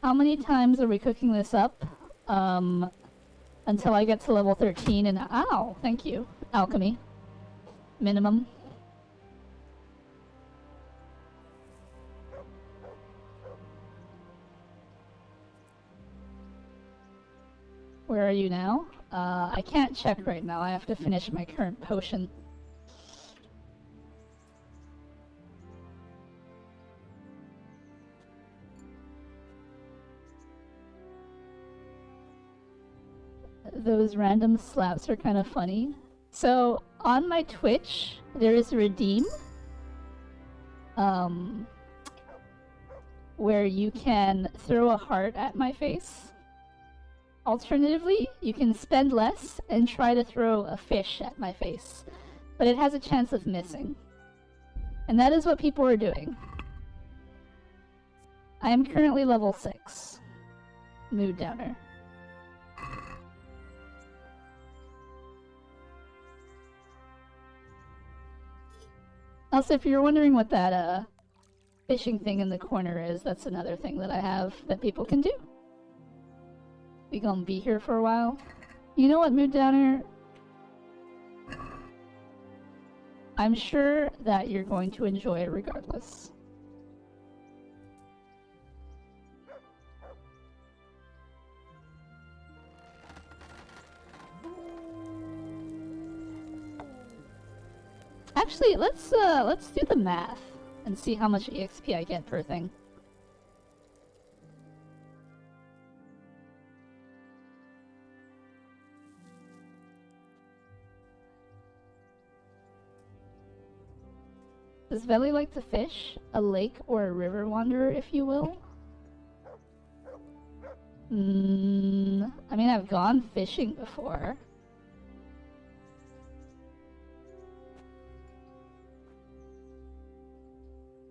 How many times are we cooking this up? Until I get to level 13 and ow, thank you. Alchemy. Minimum. Where are you now? I can't check right now. I have to finish my current potion. Those random slaps are kind of funny. So, on my Twitch, there is a redeem. Where you can throw a heart at my face. Alternatively, you can spend less and try to throw a fish at my face, but it has a chance of missing. And that is what people are doing. I am currently level 6. Mood downer. Also, if you're wondering what that fishing thing in the corner is, that's another thing that I have that people can do. We gonna be here for a while. You know what, Mood Downer? I'm sure that you're going to enjoy it regardless. Actually, let's do the math and see how much EXP I get per thing. Does Veli like to fish? A lake or a river wanderer, if you will? I mean, I've gone fishing before.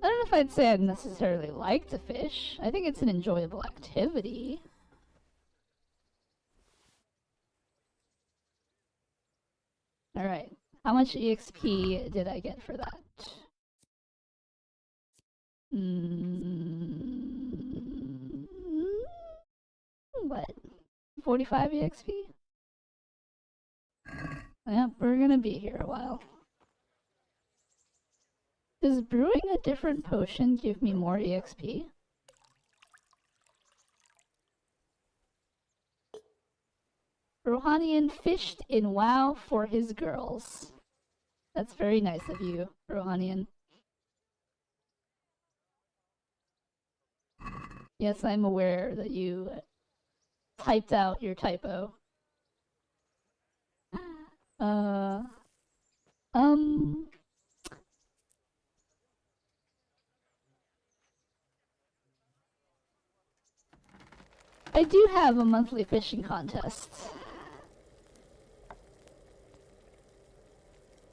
I don't know if I'd say I'd necessarily like to fish. I think it's an enjoyable activity. Alright, how much EXP did I get for that? What? 45 EXP? Yep, we're gonna be here a while. Does brewing a different potion give me more EXP? Rohanian fished in WoW for his girls. That's very nice of you, Rohanian. Yes, I'm aware that you typed out your typo. I do have a monthly fishing contest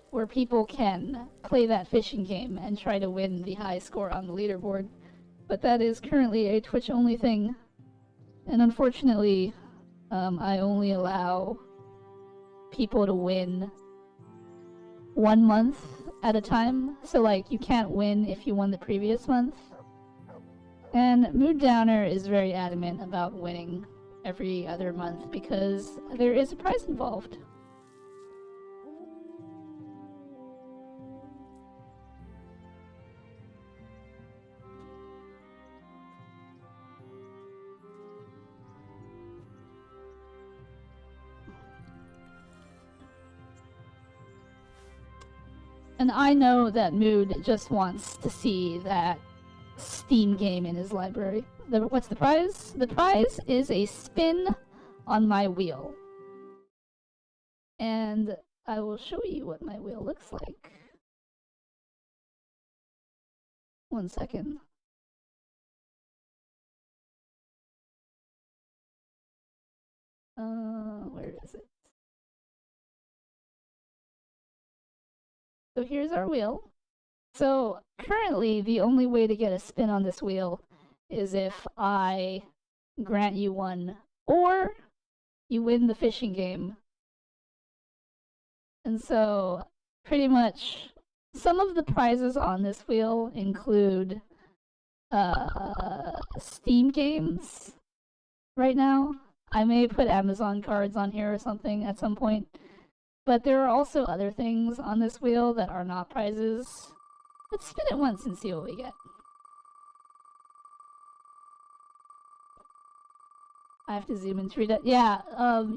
where people can play that fishing game and try to win the high score on the leaderboard. But that is currently a Twitch-only thing. And unfortunately, I only allow people to win 1 month at a time. So, like, you can't win if you won the previous month. And Mood Downer is very adamant about winning every other month because there is a prize involved. And I know that Mood just wants to see that Steam game in his library. What's the prize? The prize is a spin on my wheel. And I will show you what my wheel looks like. 1 second. Where is it? So here's our wheel. So currently the only way to get a spin on this wheel is if I grant you one or you win the fishing game. And so pretty much some of the prizes on this wheel include Steam games right now. I may put Amazon cards on here or something at some point. But there are also other things on this wheel that are not prizes. Let's spin it once and see what we get. I have to zoom in to read it. Yeah,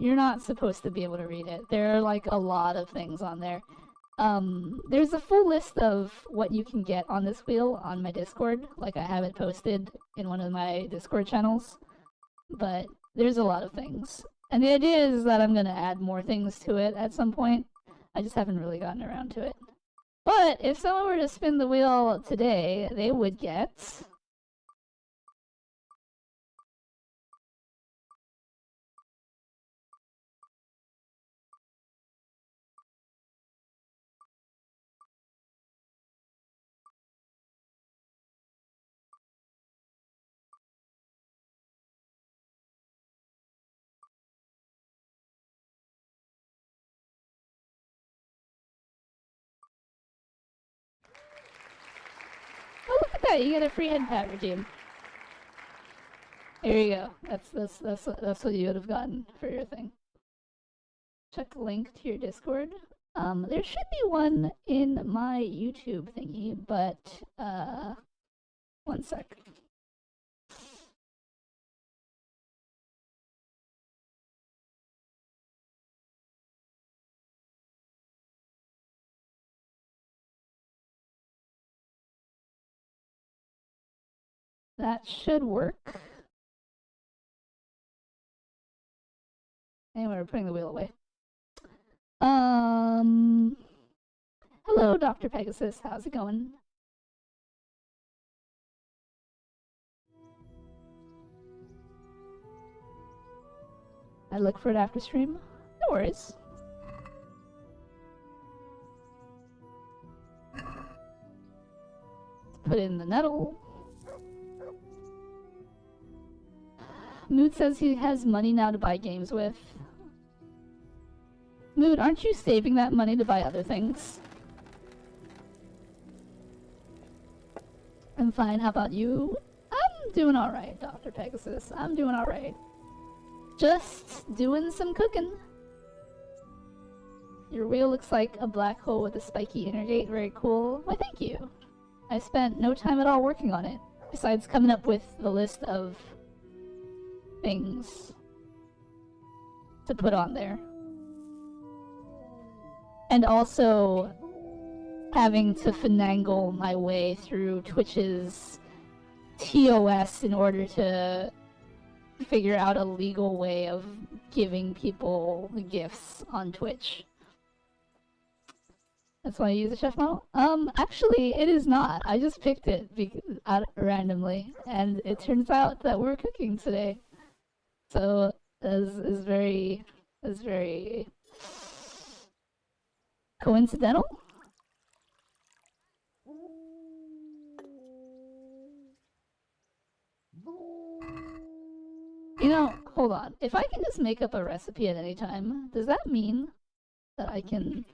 you're not supposed to be able to read it. There are like a lot of things on there. There's a full list of what you can get on this wheel on my Discord. Like I have it posted in one of my Discord channels. But there's a lot of things. And the idea is that I'm going to add more things to it at some point. I just haven't really gotten around to it. But if someone were to spin the wheel today, they would get... Oh, look at that! You get a free head pat redeem. Here you go. That's what you would have gotten for your thing. check the link to your Discord. There should be one in my YouTube thingy, but one sec. That should work. Anyway, we're putting the wheel away. Hello, Dr. Pegasus. How's it going? I look for it after stream. No worries. Put it in the nettle. Mood says he has money now to buy games with. Mood, aren't you saving that money to buy other things? I'm fine, how about you? I'm doing alright, Dr. Pegasus. I'm doing alright. Just doing some cooking. Your wheel looks like a black hole with a spiky inner gate. Very cool. Why, thank you. I spent no time at all working on it, besides coming up with the list of things to put on there. And also having to finagle my way through Twitch's TOS in order to figure out a legal way of giving people gifts on Twitch. That's why I use a chef model? Actually, it is not. I just picked it randomly, and it turns out that we're cooking today. So, is very coincidental? You know, hold on. If I can just make up a recipe at any time, does that mean that I can...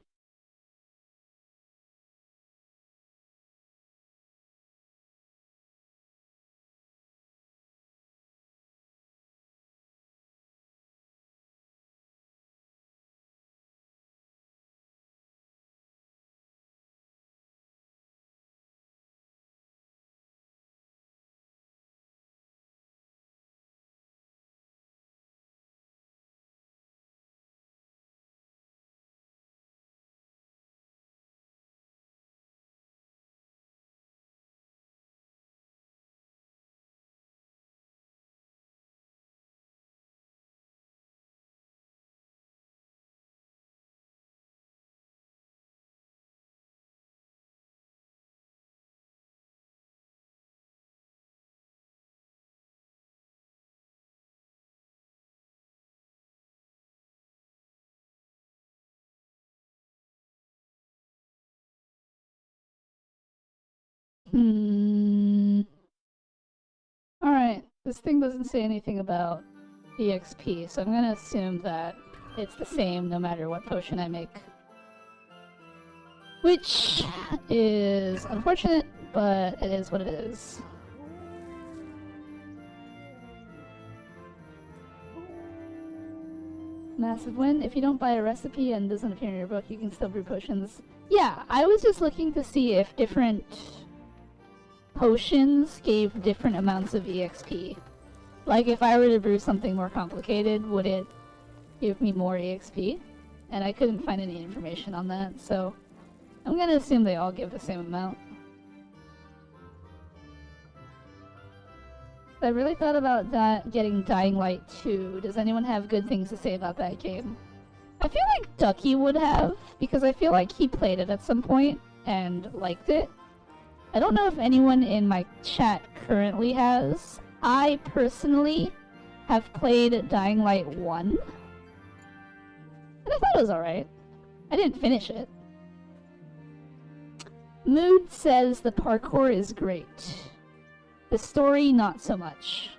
Alright, this thing doesn't say anything about EXP, so I'm gonna assume that it's the same no matter what potion I make. Which is unfortunate, but it is what it is. Massive win. If you don't buy a recipe and doesn't appear in your book, you can still brew potions. Yeah, I was just looking to see if different potions gave different amounts of EXP. Like, if I were to brew something more complicated, would it give me more EXP? And I couldn't find any information on that, so I'm gonna assume they all give the same amount. I really thought about getting Dying Light 2. Does anyone have good things to say about that game? I feel like Ducky would have, because I feel like he played it at some point and liked it. I don't know if anyone in my chat currently has. I personally have played Dying Light 1. And I thought it was alright. I didn't finish it. Mood says the parkour is great. The story, not so much.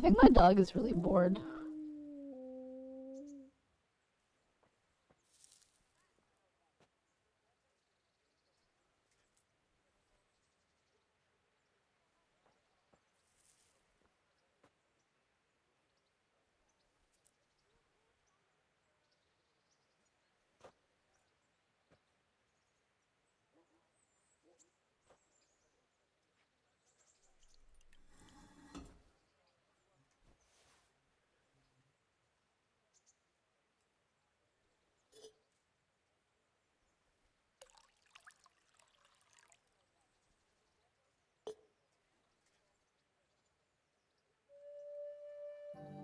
think my dog is really bored.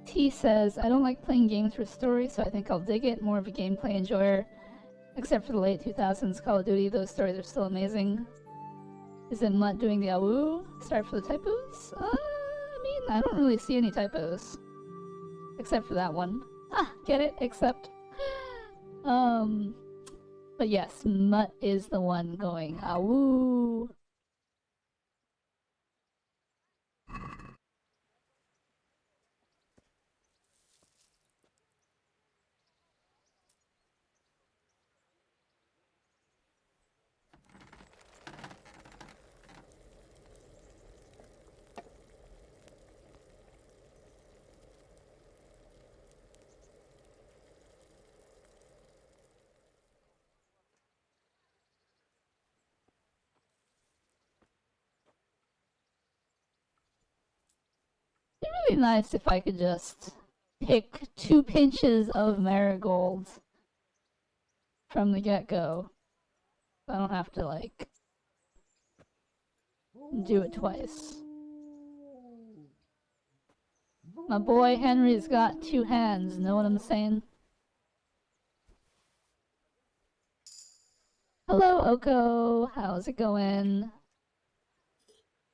T says, I don't like playing games with story, so I think I'll dig it. More of a gameplay enjoyer. Except for the late 2000s Call of Duty, those stories are still amazing. Is it Mutt doing the awoo? Sorry for the typos? I mean, I don't really see any typos. Except for that one. Ah, get it? Except. But yes, Mutt is the one going awoo. It'd be really nice if I could just pick 2 pinches of marigold from the get-go. I don't have to, like, do it twice. My boy Henry's got 2 hands, know what I'm saying? Hello, Oko. How's it going?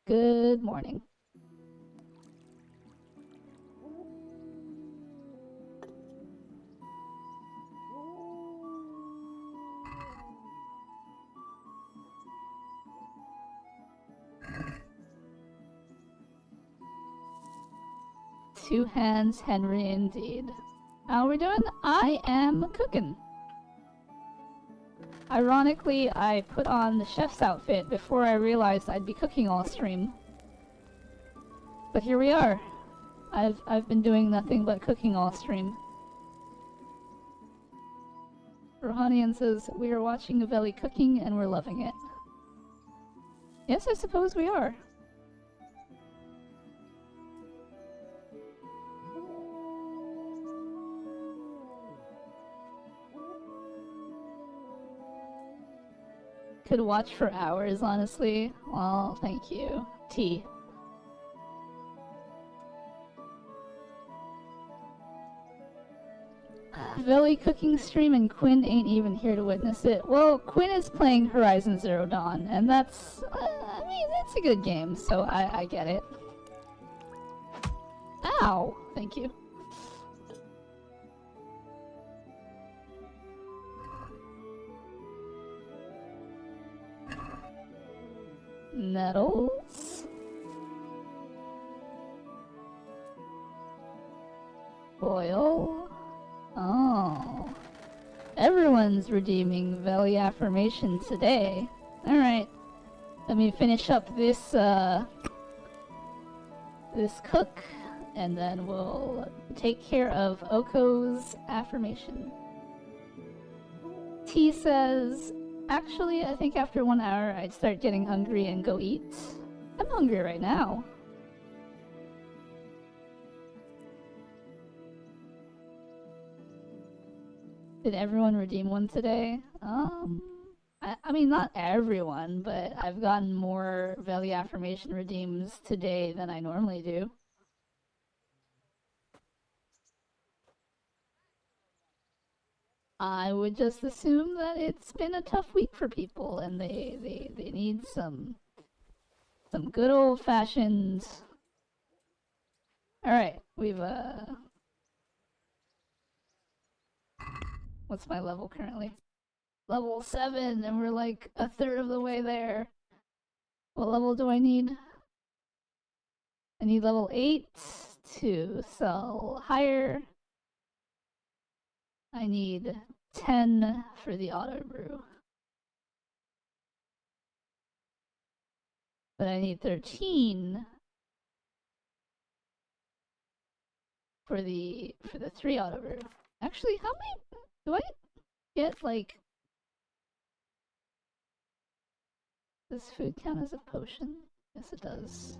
Good morning. Two hands, Henry, indeed. How are we doing? I am cooking. Ironically, I put on the chef's outfit before I realized I'd be cooking all stream. But here we are. I've been doing nothing but cooking all stream. Rohanian says, we are watching Veli cooking and we're loving it. Yes, I suppose we are. Could watch for hours, honestly. Well, thank you. T. Veli cooking stream and Quinn ain't even here to witness it. Well, Quinn is playing Horizon Zero Dawn, and that's... I mean, that's a good game, so I get it. Ow! Thank you. Nettles. Boil. Oh. Everyone's redeeming Veli affirmation today. Alright. Let me finish up this, this cook, and then we'll take care of Oko's affirmation. T says, actually, I think after 1 hour I'd start getting hungry and go eat. I'm hungry right now. Did everyone redeem one today? I mean, not everyone, but I've gotten more Veli affirmation redeems today than I normally do. I would just assume that it's been a tough week for people and they need some good old-fashioned... Alright, we've, what's my level currently? Level 7, and we're like a third of the way there. What level do I need? I need level 8 2. So higher. I need 10 for the auto brew. But I need 13 for the 3 auto brew. Actually, how many do I get? Like, does food count as a potion? Yes, it does.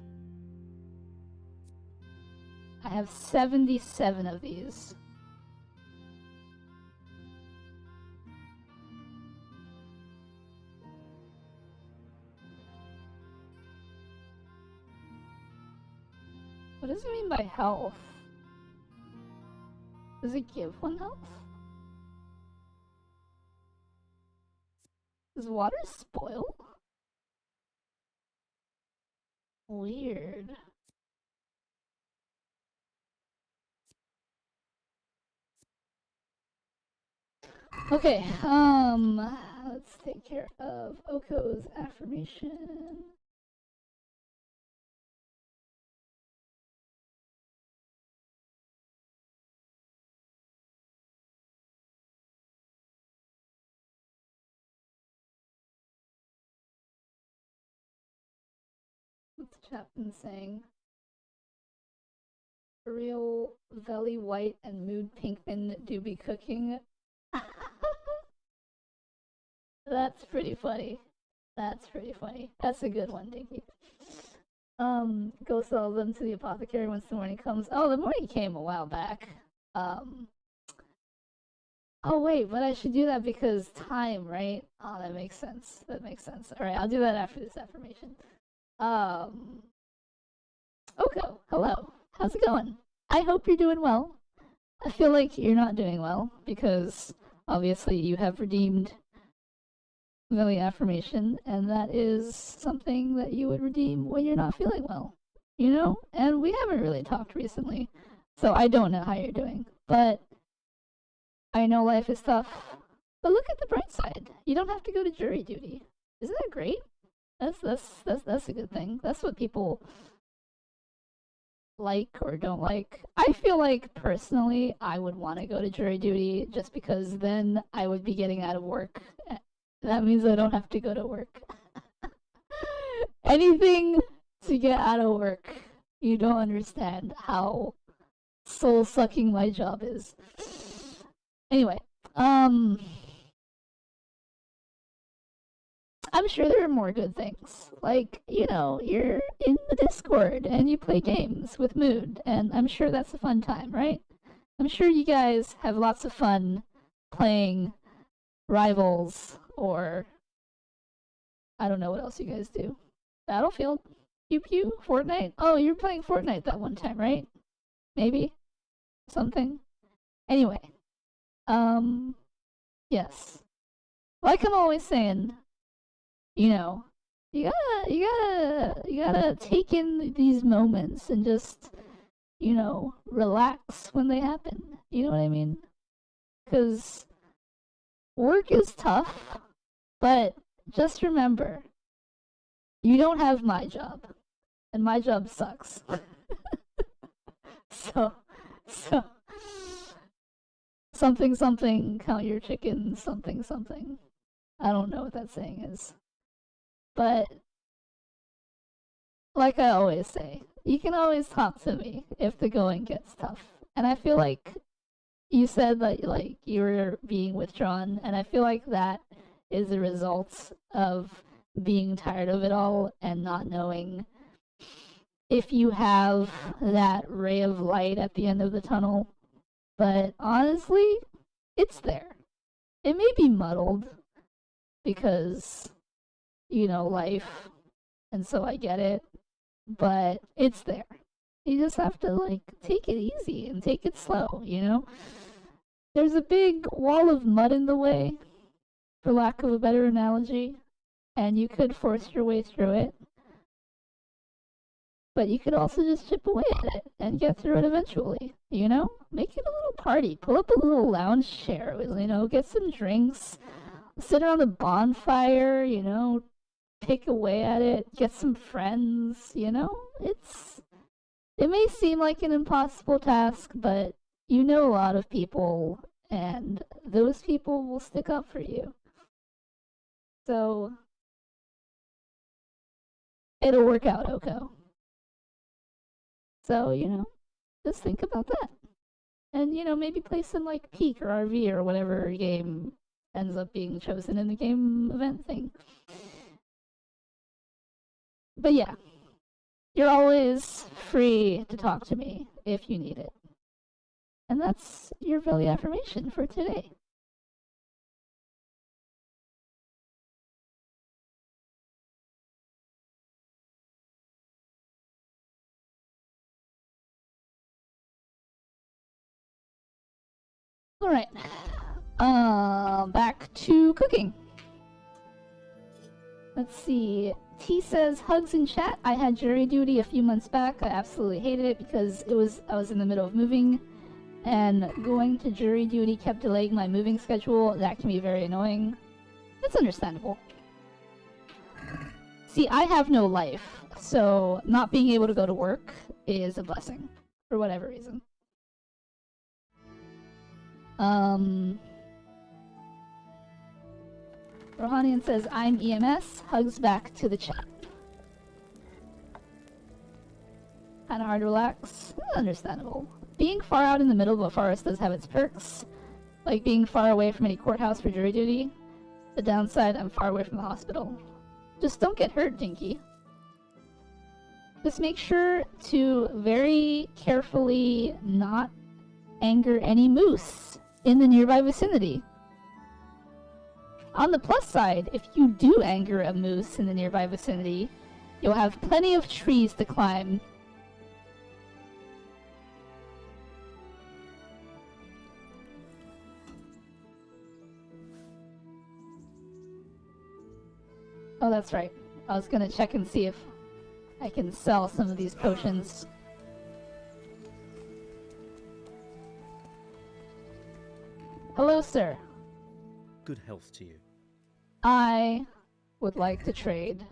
I have 77 of these. What does it mean by health? Does it give 1 health? Does water spoil? Weird. Okay, let's take care of Oko's affirmation. What's the chat been saying? Real Veli White and Mood Pinkman do be cooking. That's pretty funny. That's pretty funny. That's a good one, Dinky. Go sell them to the apothecary once the morning comes. Oh, the morning came a while back. Oh wait, but I should do that because time, right? Oh, that makes sense. That makes sense. Alright, I'll do that after this affirmation. Oko, hello. How's it going? I hope you're doing well. I feel like you're not doing well because obviously you have redeemed Veli affirmation, and that is something that you would redeem when you're not feeling well, you know? And we haven't really talked recently, so I don't know how you're doing, but I know life is tough. But look at the bright side. You don't have to go to jury duty. Isn't that great? That's a good thing. That's what people like or don't like. I feel like personally I would want to go to jury duty just because then I would be getting out of work. That means I don't have to go to work. Anything to get out of work. You don't understand how soul-sucking my job is. Anyway, I'm sure there are more good things. Like, you know, you're in the Discord and you play games with Mood, and I'm sure that's a fun time, right? I'm sure you guys have lots of fun playing Rivals, or I don't know what else you guys do. Battlefield? Pew Pew? Fortnite? Oh, you were playing Fortnite that one time, right? Maybe? Something? Anyway. Yes. Like I'm always saying, you know, you gotta take in these moments and just, you know, relax when they happen. You know what I mean? Because work is tough, but just remember, you don't have my job, and my job sucks. so, something, count your chickens, something. I don't know what that saying is. But, like I always say, you can always talk to me if the going gets tough. And I feel like you said that, like, you were being withdrawn, and I feel like that is a result of being tired of it all and not knowing if you have that ray of light at the end of the tunnel. But honestly, it's there. It may be muddled because, you know, life, and so I get it, but it's there. You just have to, like, take it easy and take it slow, you know? There's a big wall of mud in the way, for lack of a better analogy, and you could force your way through it. But you could also just chip away at it and get through it eventually, you know? Make it a little party. Pull up a little lounge chair, you know, get some drinks, sit around the bonfire, you know, pick away at it, get some friends, you know? It's It may seem like an impossible task, but you know a lot of people, and those people will stick up for you. So, it'll work out, Oko. So, you know, just think about that. And, you know, maybe play some, like, Peak or RV or whatever game ends up being chosen in the game event thing. But yeah, you're always free to talk to me if you need it. And that's your Veli affirmation for today. Alright. Back to cooking. Let's see. T says, hugs in chat. I had jury duty a few months back. I absolutely hated it because I was in the middle of moving, and going to jury duty kept delaying my moving schedule. That can be very annoying. It's understandable. See, I have no life, so not being able to go to work is a blessing, for whatever reason. Rohanian says, I'm EMS. Hugs back to the chat. Kinda hard to relax. Understandable. Being far out in the middle of a forest does have its perks, like being far away from any courthouse for jury duty. The downside, I'm far away from the hospital. Just don't get hurt, Dinky. Just make sure to very carefully not anger any moose in the nearby vicinity. On the plus side, if you do anger a moose in the nearby vicinity, you'll have plenty of trees to climb. Oh, that's right. I was gonna check and see if I can sell some of these potions. Hello, sir. Good health to you. I would like to trade.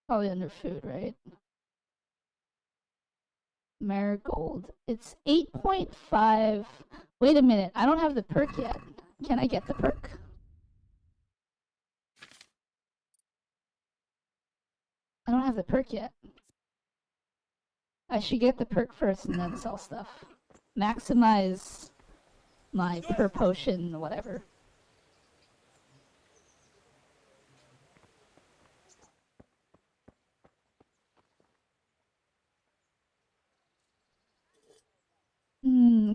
Probably under food, right? Marigold. It's 8.5. Wait a minute, I don't have the perk yet. Can I get the perk? I don't have the perk yet. I should get the perk first and then sell stuff. Maximize my per potion, whatever.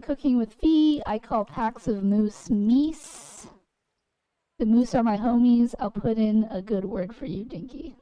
Cooking with Fee. I call packs of moose meese. The moose are my homies. I'll put in a good word for you, Dinky.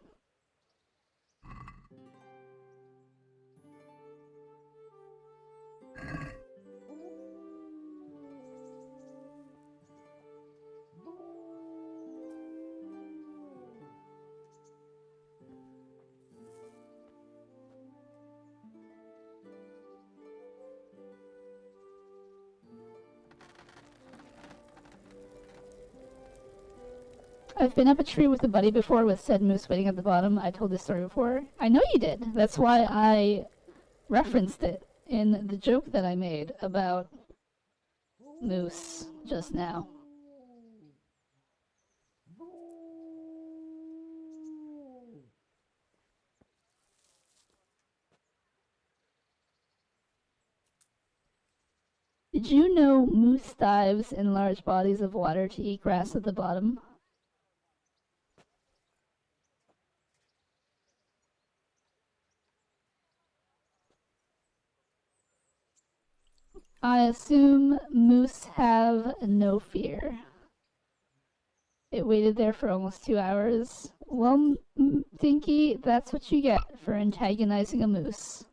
I've been up a tree with a buddy before with said moose waiting at the bottom. I told this story before. I know you did. That's why I referenced it in the joke that I made about moose just now. Did you know moose dives in large bodies of water to eat grass at the bottom? I assume moose have no fear. It waited there for almost 2 hours. Well, Dinky, that's what you get for antagonizing a moose.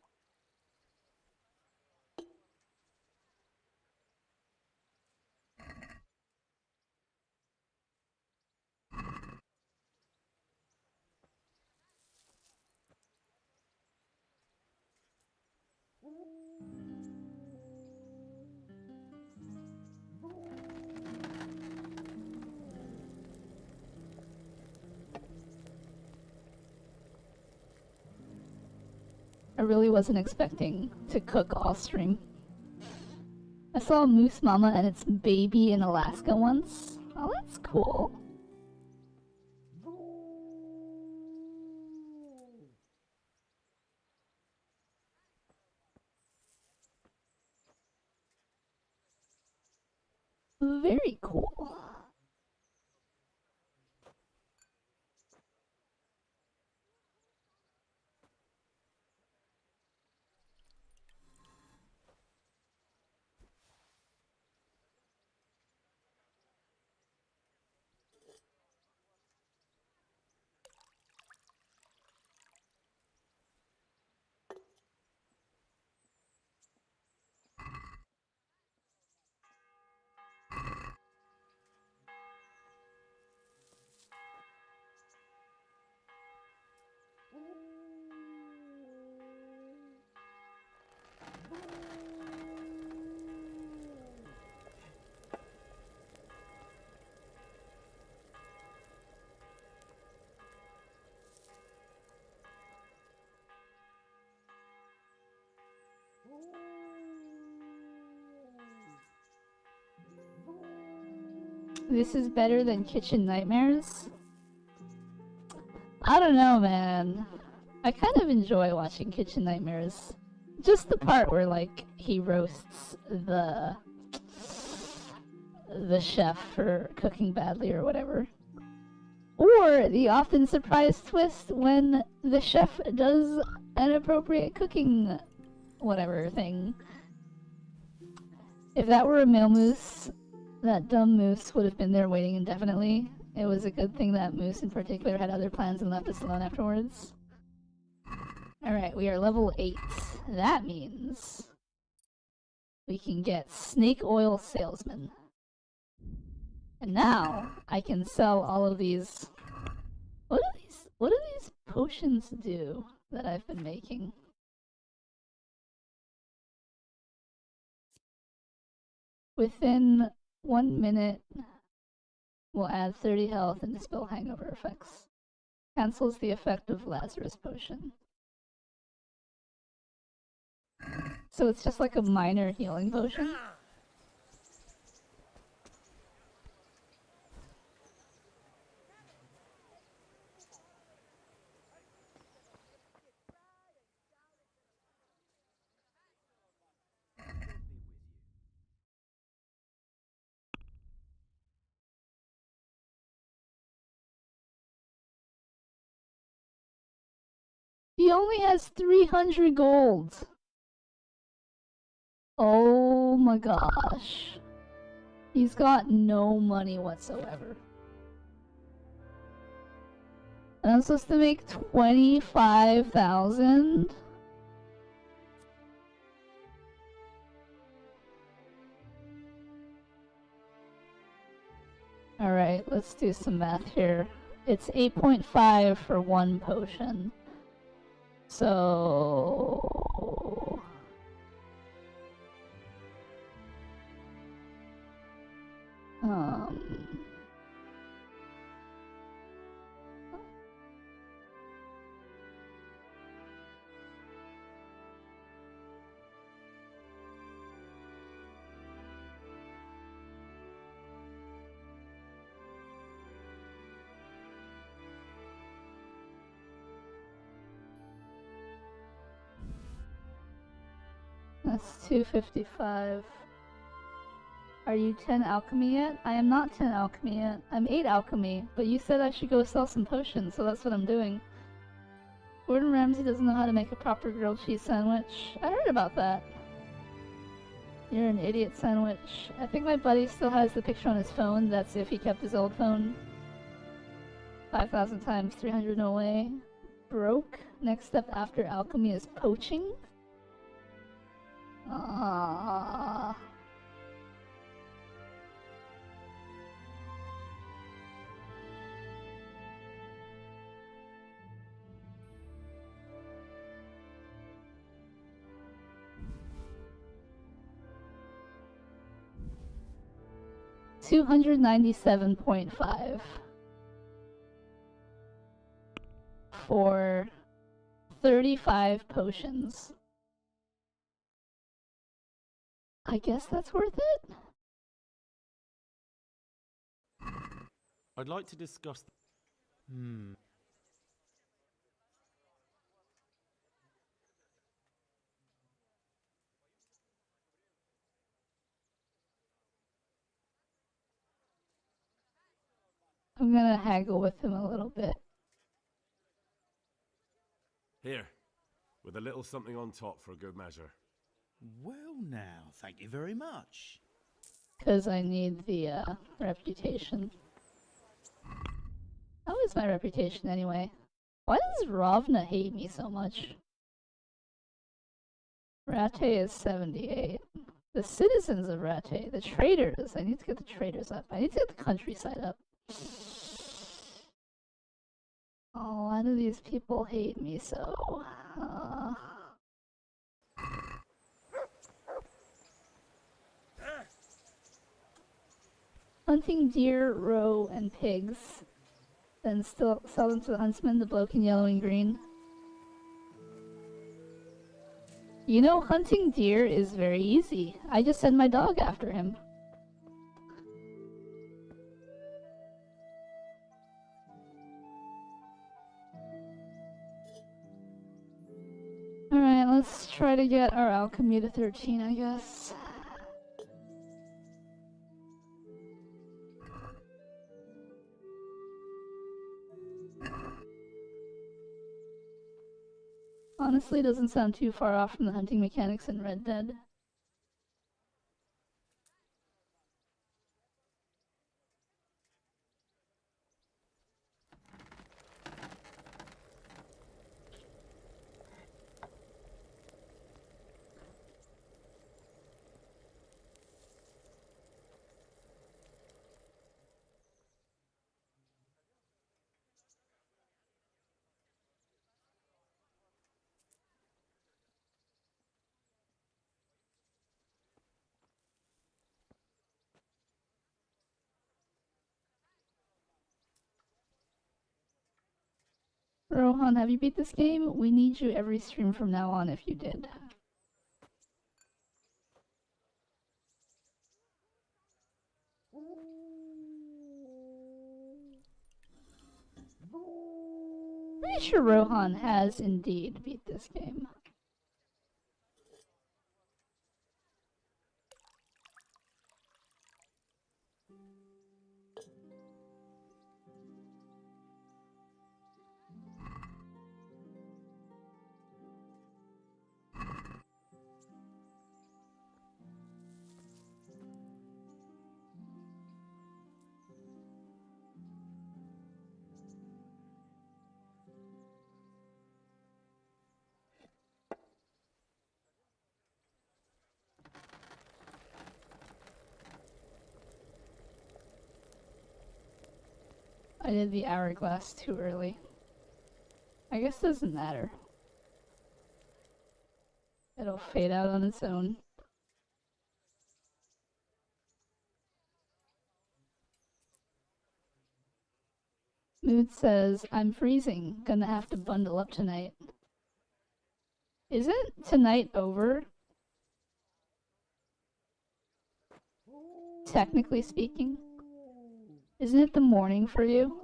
I really wasn't expecting to cook off stream. I saw a moose mama and its baby in Alaska once. Oh, that's cool. Very cool. This is better than Kitchen Nightmares? I don't know, man. I kind of enjoy watching Kitchen Nightmares. Just the part where, like, he roasts the chef for cooking badly or whatever. Or the often surprise twist when the chef does an appropriate cooking whatever thing. If that were a male moose, that dumb moose would have been there waiting indefinitely. It was a good thing that moose in particular had other plans and left us alone afterwards. Alright, we are level 8. That means we can get snake oil salesman. And now I can sell all of these. What do these potions do that I've been making? Within 1 minute, will add 30 health and dispel hangover effects. Cancels the effect of Lazarus potion. So it's just like a minor healing potion? He only has 300 gold. Oh my gosh. He's got no money whatsoever. And I'm supposed to make 25,000? Alright, let's do some math here. It's 8.5 for one potion. So... That's 255. Are you 10 alchemy yet? I am not 10 alchemy yet. I'm 8 alchemy, but you said I should go sell some potions, so that's what I'm doing. Gordon Ramsay doesn't know how to make a proper grilled cheese sandwich. I heard about that. You're an idiot sandwich. I think my buddy still has the picture on his phone. That's if he kept his old phone. 5,000 times 300 no way. Broke. Next step after alchemy is poaching. Ah. $297.5 for 35 potions. I guess that's worth it? I'd like to discuss... I'm gonna haggle with him a little bit. Here, with a little something on top for good measure. Well now, thank you very much. Because I need the reputation. How is my reputation anyway? Why does Ravna hate me so much? Rate is 78. The citizens of Rate, the traders. I need to get the traders up. I need to get the countryside up. Oh, why do these people hate me so? Hunting deer, roe, and pigs. Then still sell them to the huntsman, the bloke in yellow and green. You know, hunting deer is very easy. I just send my dog after him. Alright, let's try to get our alchemy to 13, I guess. Honestly, doesn't sound too far off from the hunting mechanics in Red Dead. Rohan, have you beat this game? We need you every stream from now on if you did. Pretty sure Rohan has indeed beat this game. I did the hourglass too early. I guess it doesn't matter. It'll fade out on its own. Mood says, I'm freezing. Gonna have to bundle up tonight. Isn't tonight over? Technically speaking. Isn't it the morning for you?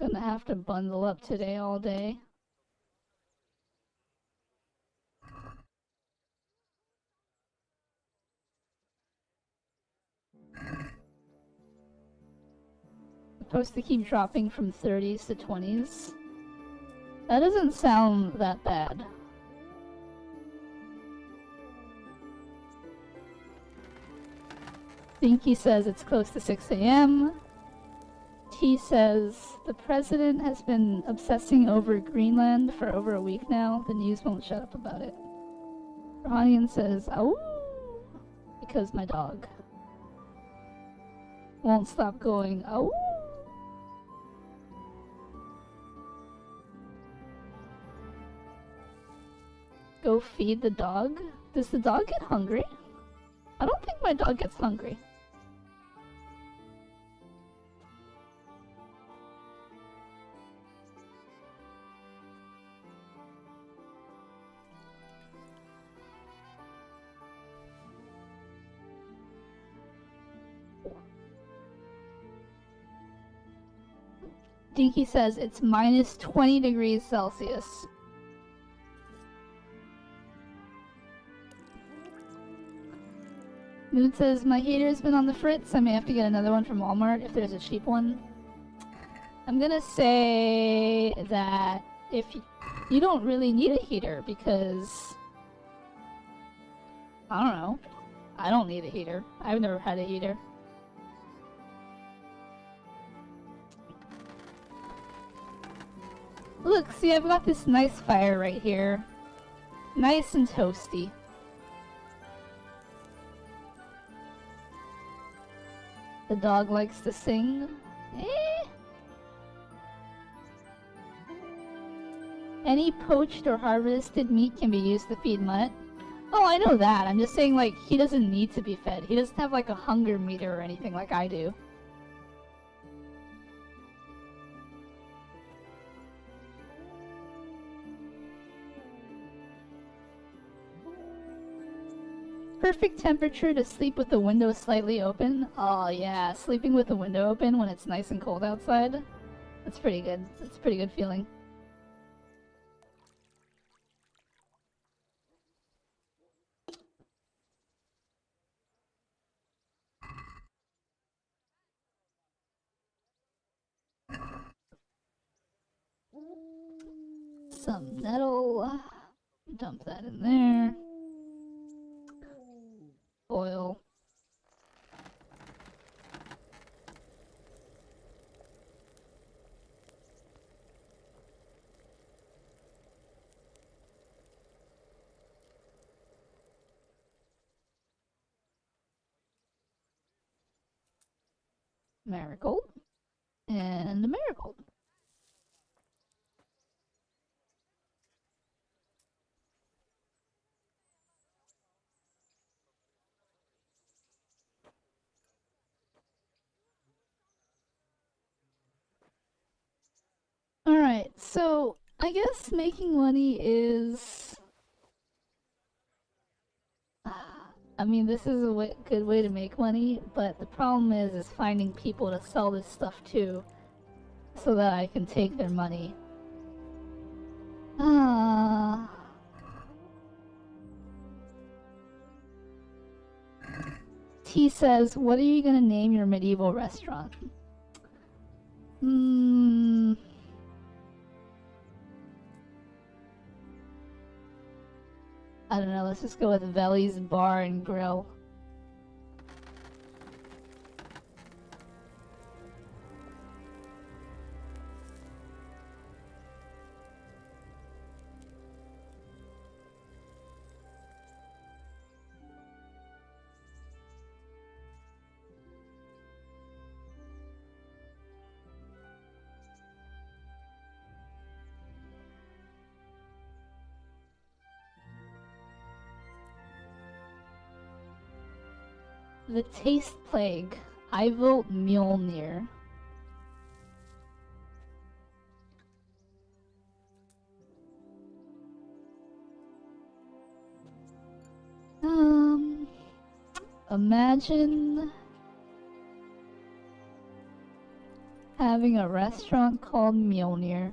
Gonna have to bundle up today all day. Supposed to keep dropping from 30s to 20s. That doesn't sound that bad. Dinky says it's close to 6 a.m. T says the president has been obsessing over Greenland for over a week now. The news won't shut up about it. Rahanian says, "Oh," because my dog won't stop going, "Oh." Go feed the dog? Does the dog get hungry? I don't think my dog gets hungry. Dinky says it's minus 20 degrees Celsius. Mood says my heater's been on the fritz. I may have to get another one from Walmart if there's a cheap one. I'm gonna say that if you don't really need a heater because I don't know. I don't need a heater. I've never had a heater. Look, see, I've got this nice fire right here. Nice and toasty. The dog likes to sing. Any poached or harvested meat can be used to feed Mutt. Oh, I know that. I'm just saying, like, he doesn't need to be fed. He doesn't have, like, a hunger meter or anything like I do. Perfect temperature to sleep with the window slightly open. Oh yeah, sleeping with the window open when it's nice and cold outside. That's pretty good. That's a pretty good feeling. Some nettle. Dump that in there. Oil. Marigold. And a marigold. Alright, so I guess making money is... I mean, this is a good way to make money, but the problem is finding people to sell this stuff to so that I can take their money. T says, what are you gonna name your medieval restaurant? I don't know, let's just go with Vely's Bar and Grill. The Taste Plague. I vote Mjolnir. Imagine having a restaurant called Mjolnir.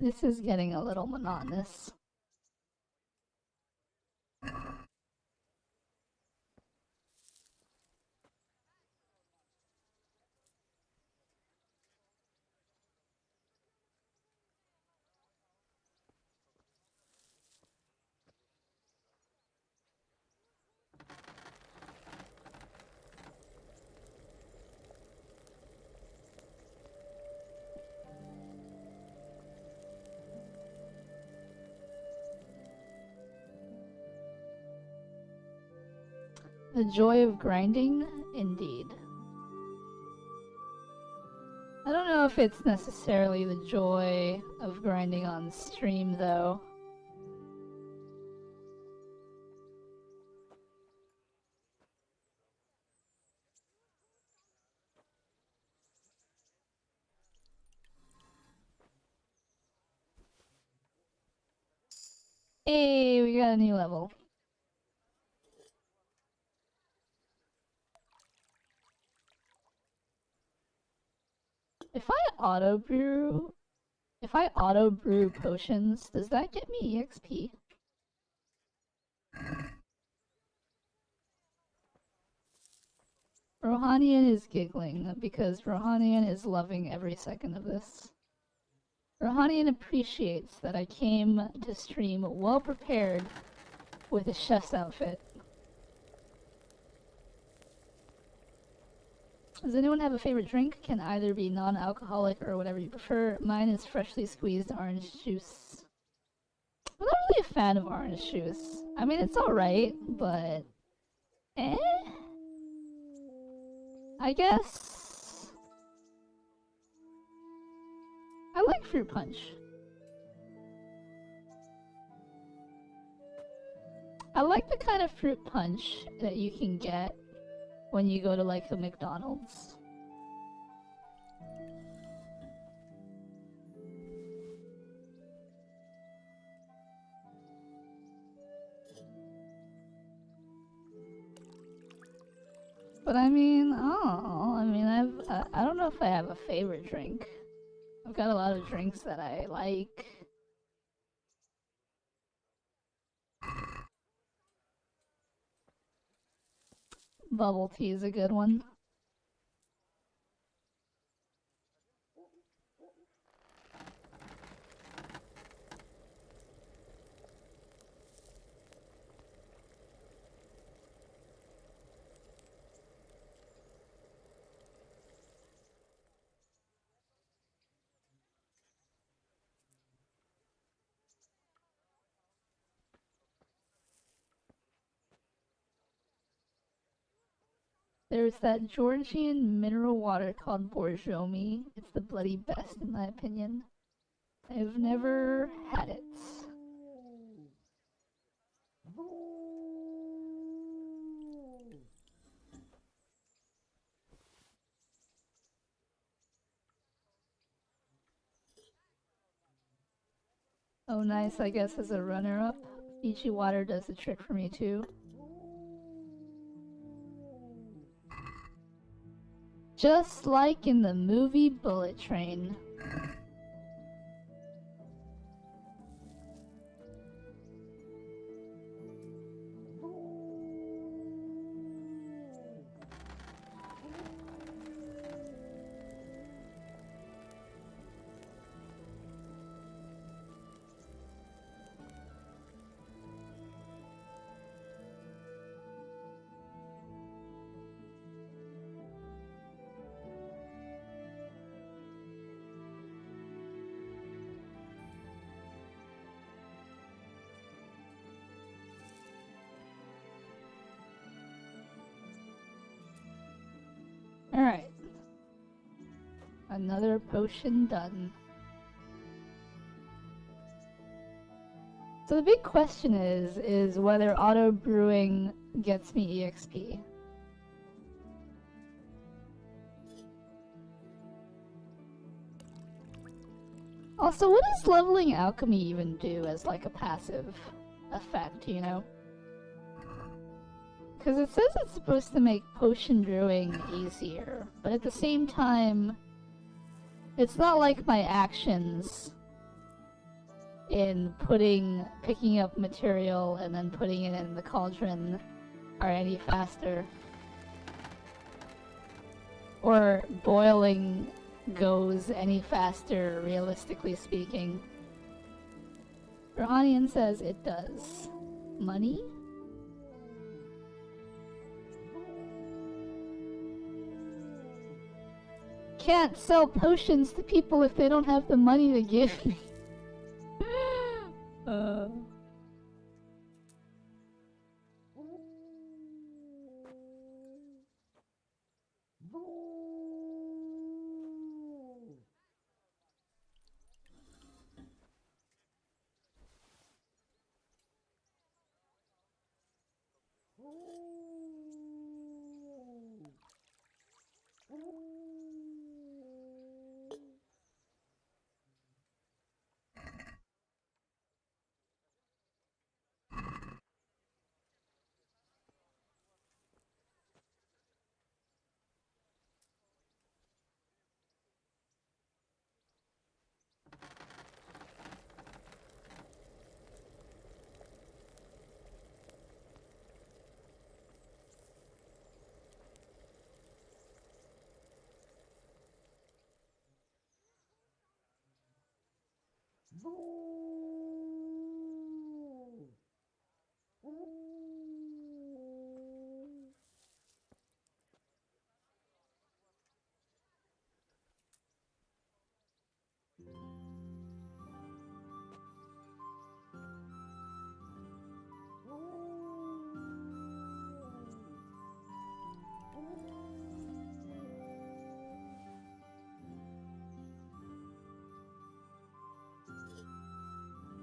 This is getting a little monotonous. The joy of grinding? Indeed. I don't know if it's necessarily the joy of grinding on stream, though. Hey, we got a new level. If I auto brew potions, does that get me EXP? Rohanian is giggling because Rohanian is loving every second of this. Rohanian appreciates that I came to stream well prepared with a chef's outfit. Does anyone have a favorite drink? Can either be non-alcoholic or whatever you prefer. Mine is freshly squeezed orange juice. I'm not really a fan of orange juice. I mean, it's alright, but... eh? I guess... I like fruit punch. I like the kind of fruit punch that you can get when you go to like a McDonald's. But I mean, I don't know if I have a favorite drink. I've got a lot of drinks that I like. Bubble tea is a good one. There's that Georgian mineral water called Borjomi. It's the bloody best in my opinion. I've never had it. Oh nice, I guess as a runner-up. Fiji water does the trick for me too. Just like in the movie Bullet Train. Alright. Another potion done. So the big question is whether auto brewing gets me EXP. Also, what does leveling alchemy even do as like a passive effect, you know? Because it says it's supposed to make potion brewing easier, but at the same time, it's not like my actions in picking up material and then putting it in the cauldron are any faster. Or boiling goes any faster, realistically speaking. Onion says it does. Money? Can't sell potions to people if they don't have the money to give me.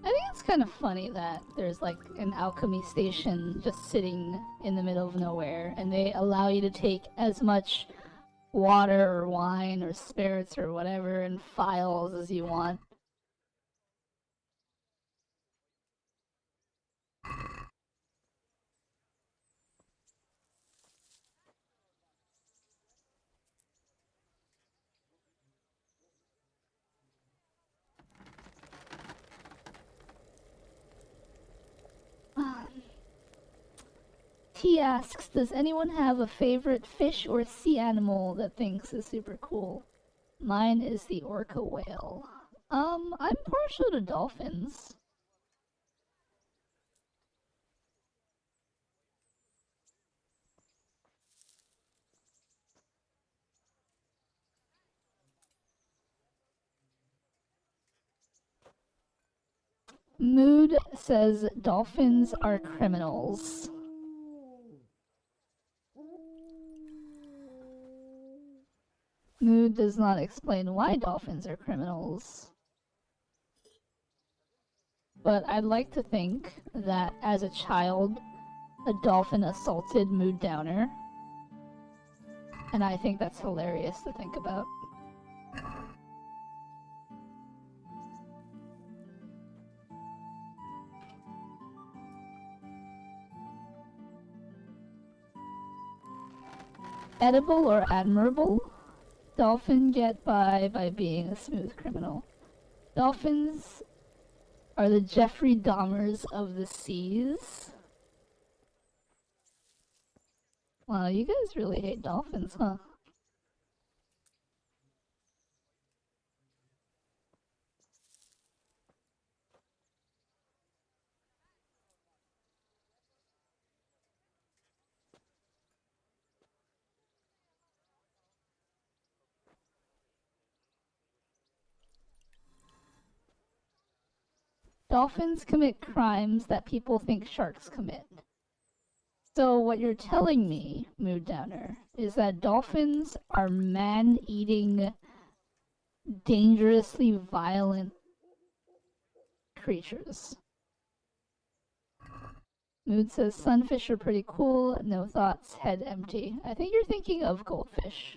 I think it's kind of funny that there's like an alchemy station just sitting in the middle of nowhere, and they allow you to take as much water or wine or spirits or whatever in phials as you want. He asks, does anyone have a favorite fish or sea animal that thinks is super cool? Mine is the orca whale. I'm partial to dolphins. Mood says dolphins are criminals. Mood does not explain why dolphins are criminals. But I'd like to think that as a child, a dolphin assaulted Mood Downer. And I think that's hilarious to think about. Edible or admirable? Dolphin get by being a smooth criminal. Dolphins are the Jeffrey Dahmers of the seas. Wow, you guys really hate dolphins, huh? Dolphins commit crimes that people think sharks commit. So what you're telling me, Mood Downer, is that dolphins are man-eating, dangerously violent creatures. Mood says sunfish are pretty cool, no thoughts, head empty. I think you're thinking of goldfish.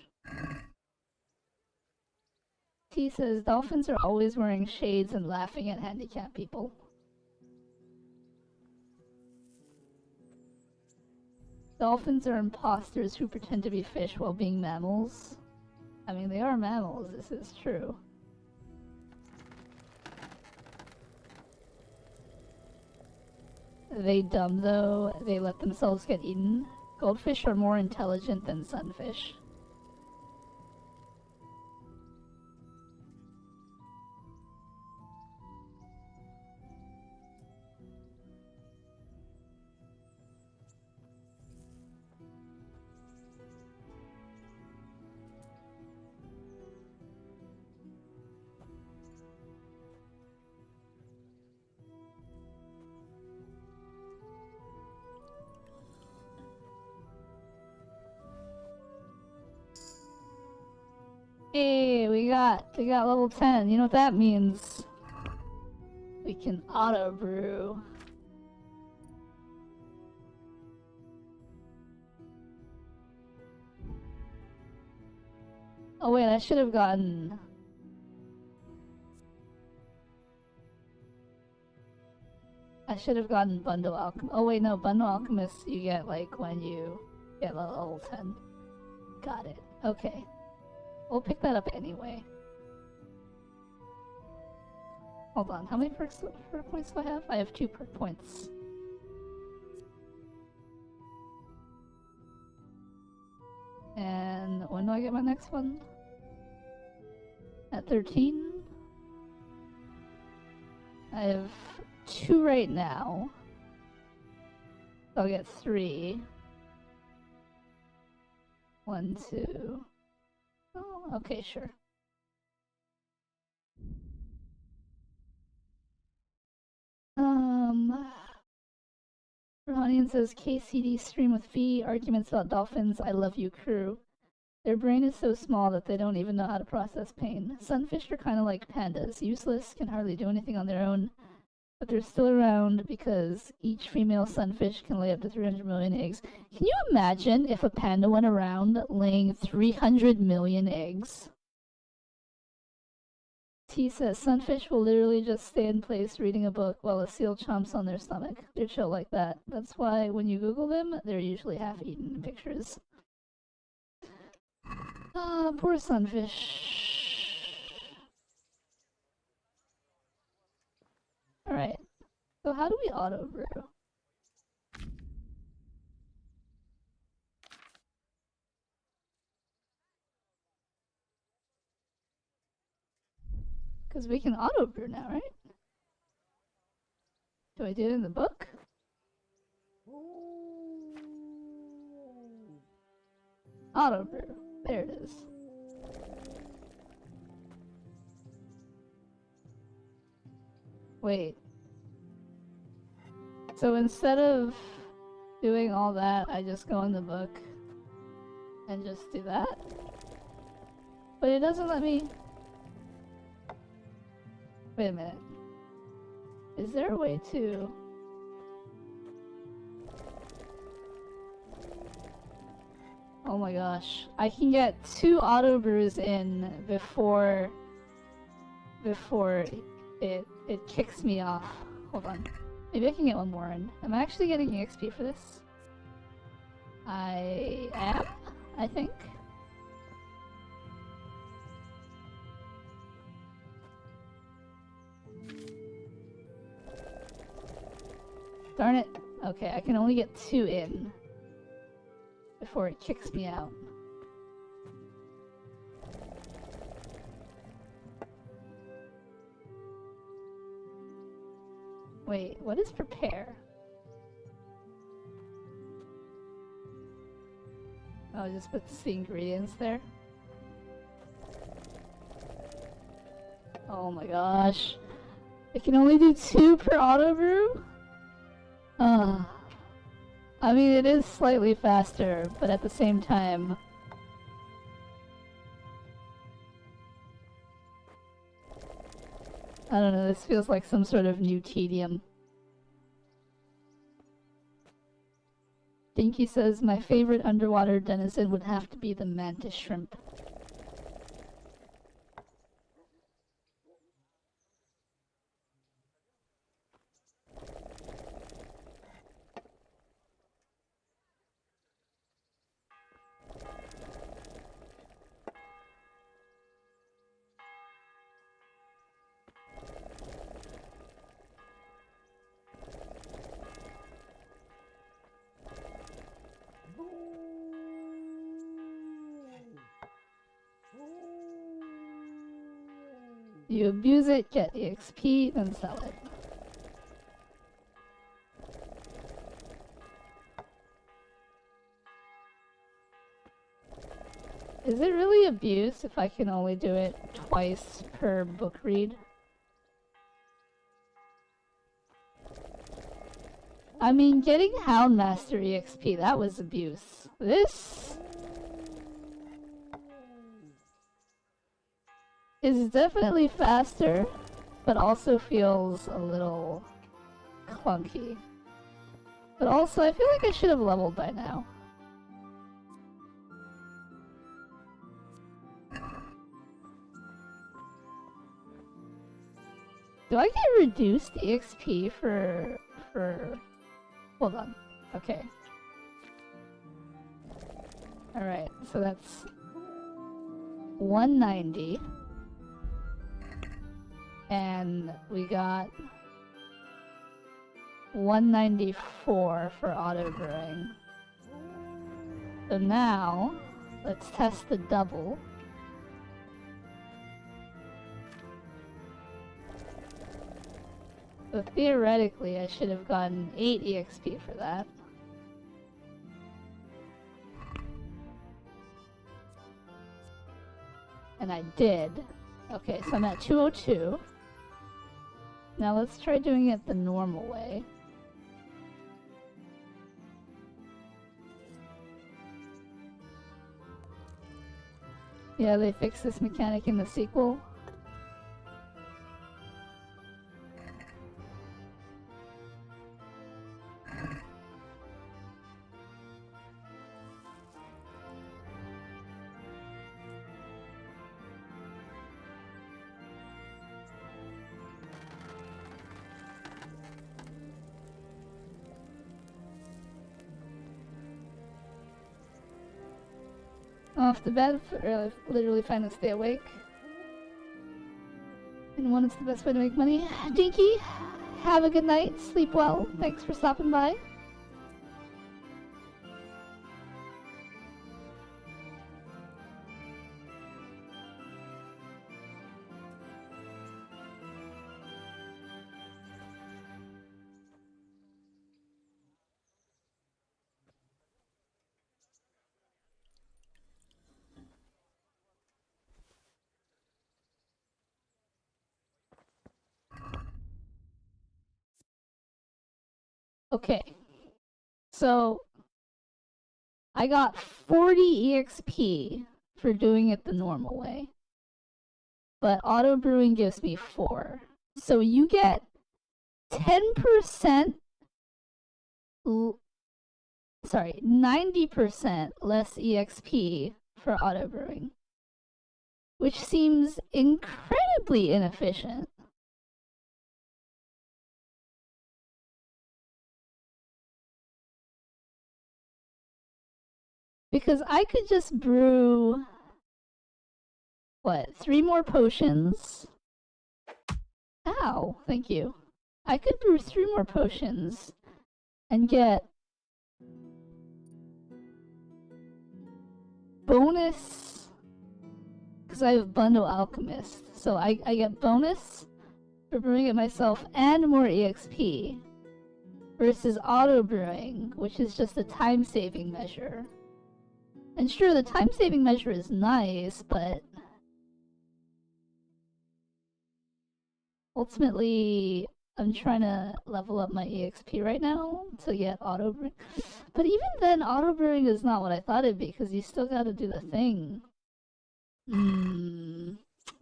T says dolphins are always wearing shades and laughing at handicapped people. Dolphins are imposters who pretend to be fish while being mammals. I mean, they are mammals, this is true. they dumb though? They let themselves get eaten? Goldfish are more intelligent than sunfish. Hey, we got level 10. You know what that means? We can auto brew. Oh wait, I should have gotten... Bundle Alchemist. Oh wait, no, Bundle Alchemist you get like when you get level 10. Got it. Okay. We'll pick that up anyway. Hold on, how many perk points do I have? I have 2 perk points. And when do I get my next one? At 13? I have 2 right now. So I'll get 3. 1, 2. Oh, okay, sure. Ronnie says KCD stream with V, arguments about dolphins, I love you crew. Their brain is so small that they don't even know how to process pain. Sunfish are kind of like pandas, useless, can hardly do anything on their own, but they're still around because each female sunfish can lay up to 300 million eggs. Can you imagine if a panda went around laying 300 million eggs? T says, sunfish will literally just stay in place reading a book while a seal chomps on their stomach. They're chill like that. That's why when you Google them, they're usually half-eaten pictures. Ah, poor sunfish. Alright. So how do we auto-brew? Because we can auto-brew now, right? Do I do it in the book? Auto-brew. There it is. Wait. So instead of doing all that, I just go in the book and just do that? But it doesn't let me... Wait a minute. Is there a way to... Oh my gosh. I can get 2 auto brews in before it kicks me off. Hold on. Maybe I can get 1 more in. Am I actually getting XP for this? I am, I think. Darn it. Okay, I can only get 2 in before it kicks me out. Wait, what is prepare? Oh, just put the ingredients there. Oh my gosh. I can only do 2 per auto brew? I mean, it is slightly faster, but at the same time... I don't know, this feels like some sort of new tedium. Dinky says, my favorite underwater denizen would have to be the mantis shrimp. You abuse it, get EXP, then sell it. Is it really abuse if I can only do it twice per book read? I mean, getting Hound Master EXP, that was abuse. This is definitely faster, but also feels a little clunky. But also, I feel like I should have leveled by now. Do I get reduced EXP for... Hold on. Okay. Alright, so that's 190. And we got 194 for auto brewing. So now, let's test the double. So theoretically, I should have gotten 8 EXP for that. And I did. Okay, so I'm at 202. Now let's try doing it the normal way. Yeah, they fixed this mechanic in the sequel. Off the bed for literally trying to stay awake. And one is the best way to make money. Dinky, have a good night, sleep well. Thanks for stopping by. Okay, so I got 40 EXP for doing it the normal way, but auto brewing gives me 4. So you get 10%, 90% less EXP for auto brewing, which seems incredibly inefficient. Because I could just brew, what, 3 more potions? Ow, thank you. I could brew 3 more potions and get bonus, because I have Bundle Alchemist. So I get bonus for brewing it myself and more EXP versus auto brewing, which is just a time-saving measure. And sure, the time-saving measure is nice, but ultimately, I'm trying to level up my EXP right now to get auto brewing. But even then, auto brewing is not what I thought it'd be, because you still gotta do the thing.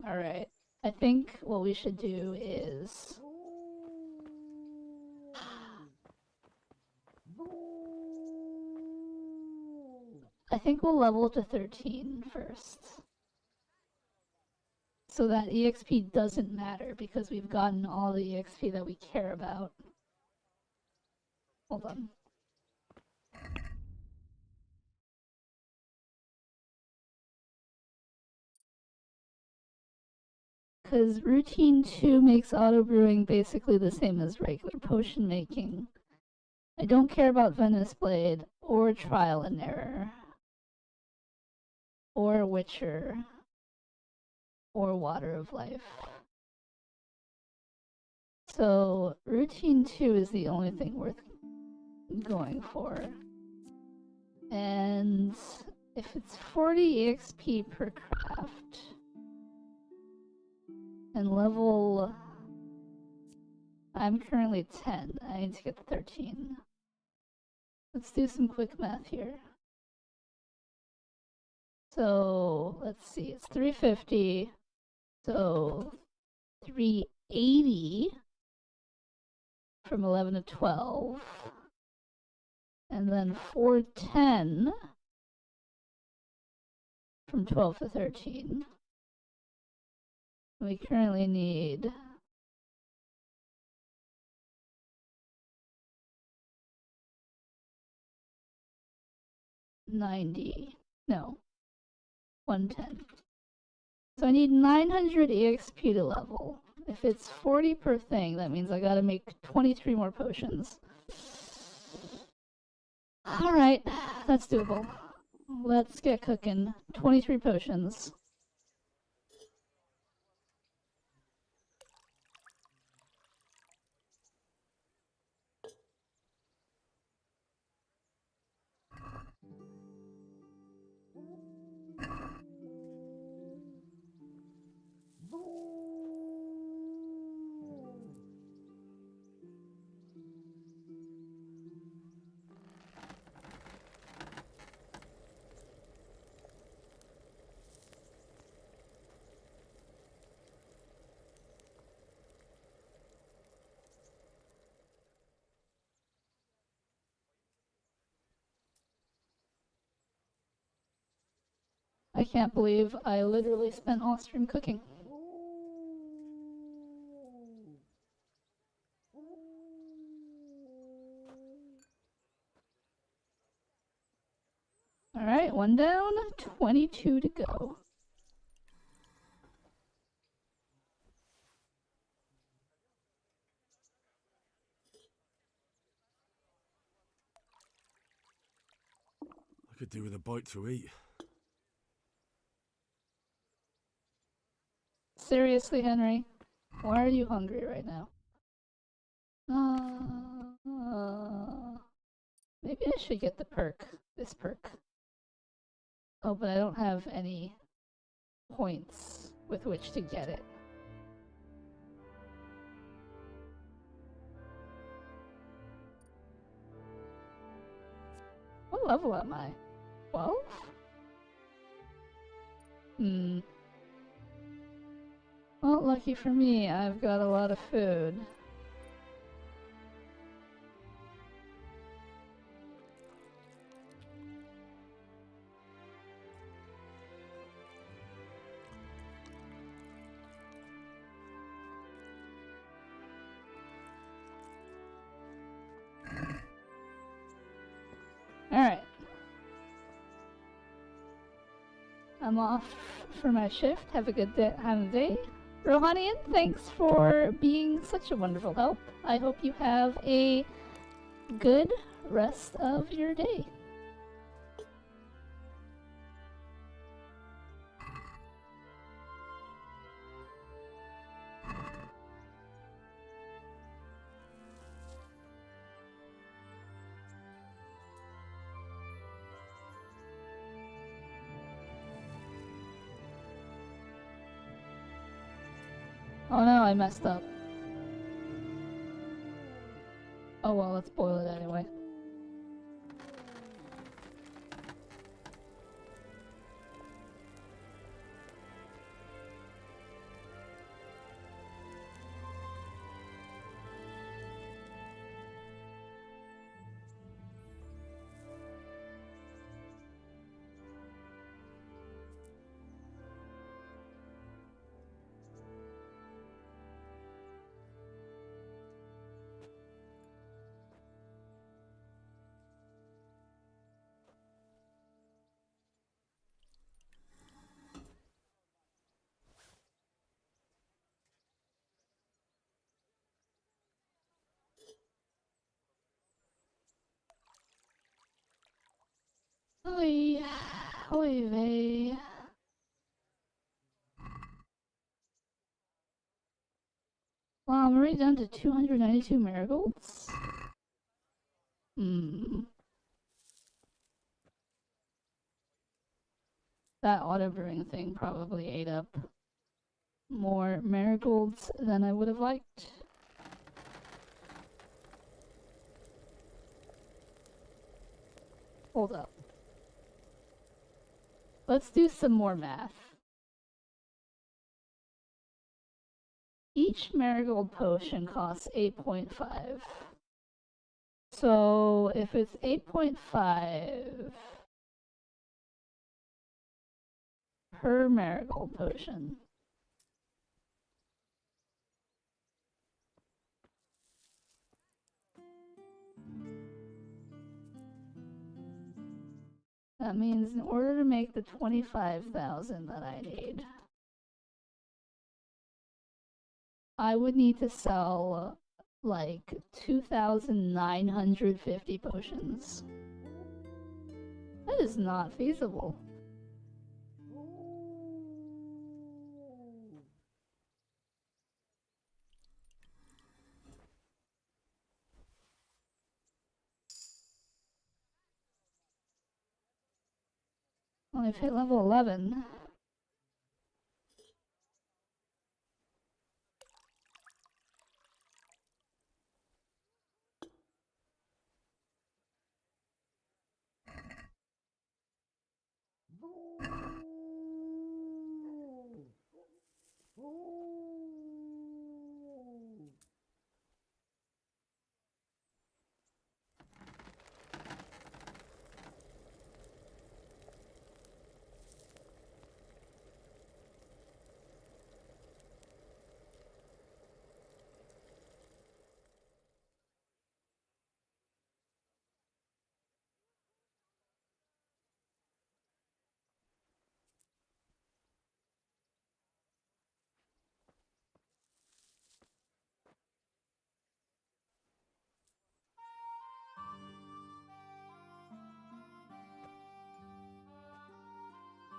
Alright. I think what we should do is... I think we'll level to 13 first. So that EXP doesn't matter because we've gotten all the EXP that we care about. Hold on. Because Routine 2 makes auto brewing basically the same as regular potion making. I don't care about Venice Blade, or Trial and Error, or Witcher, or Water of Life. So routine 2 is the only thing worth going for. And if it's 40 EXP per craft and level, I'm currently 10. I need to get 13. Let's do some quick math here. So let's see, it's 350. So 380 from 11 to 12. And then 410 from 12 to 13. We currently need 90. No, 110. So I need 900 EXP to level. If it's 40 per thing, that means I gotta make 23 more potions. Alright, that's doable. Let's get cooking. 23 potions. I can't believe I literally spent all stream cooking. Alright, one down, 22 to go. I could do with a bite to eat. Seriously, Henry? Why are you hungry right now? Maybe I should get the perk. This perk. Oh, but I don't have any points with which to get it. What level am I? 12? Well, lucky for me, I've got a lot of food. Alright. I'm off for my shift. Have a good day. Rohanian, thanks for being such a wonderful help. I hope you have a good rest of your day. Oh no, I messed up. Oh well, let's boil it anyway. Oy, oy vey. Wow, I'm already down to 292 marigolds. That auto brewing thing probably ate up more marigolds than I would have liked. Hold up. Let's do some more math. Each marigold potion costs 8.5. So if it's 8.5 per marigold potion, that means in order to make the 25,000 that I need, I would need to sell like 2,950 potions. That is not feasible. I've hit level 11.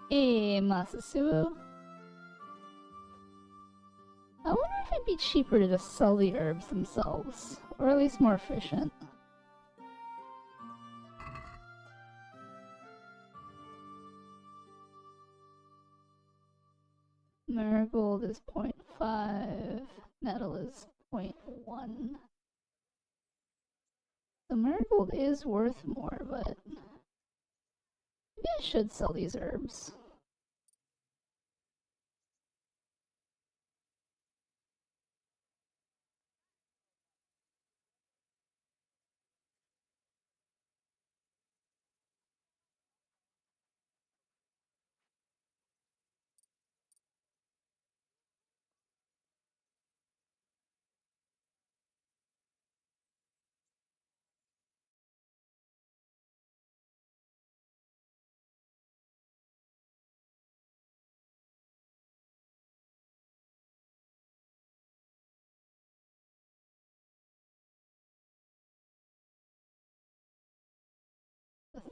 Hey, Masasuo. I wonder if it'd be cheaper to just sell the herbs themselves, or at least more efficient. Marigold is 0.5, nettle is 0.1. The marigold is worth more, but maybe I should sell these herbs.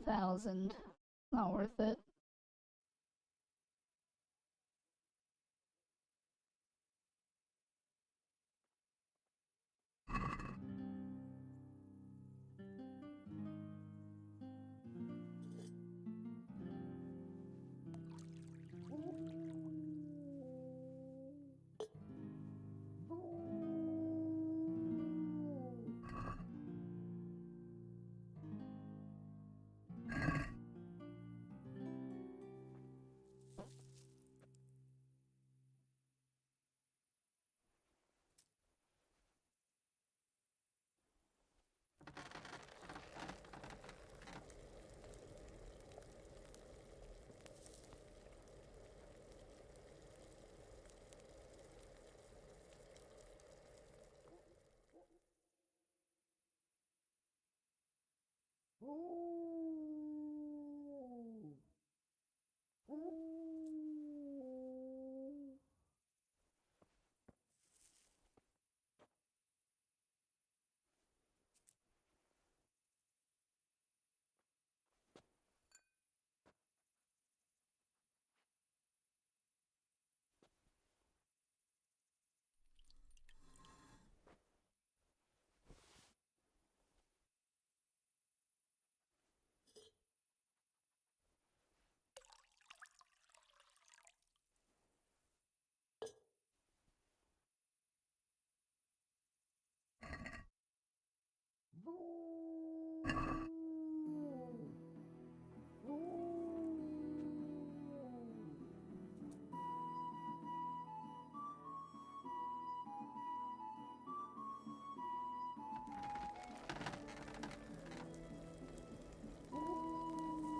$1,000. Not worth it.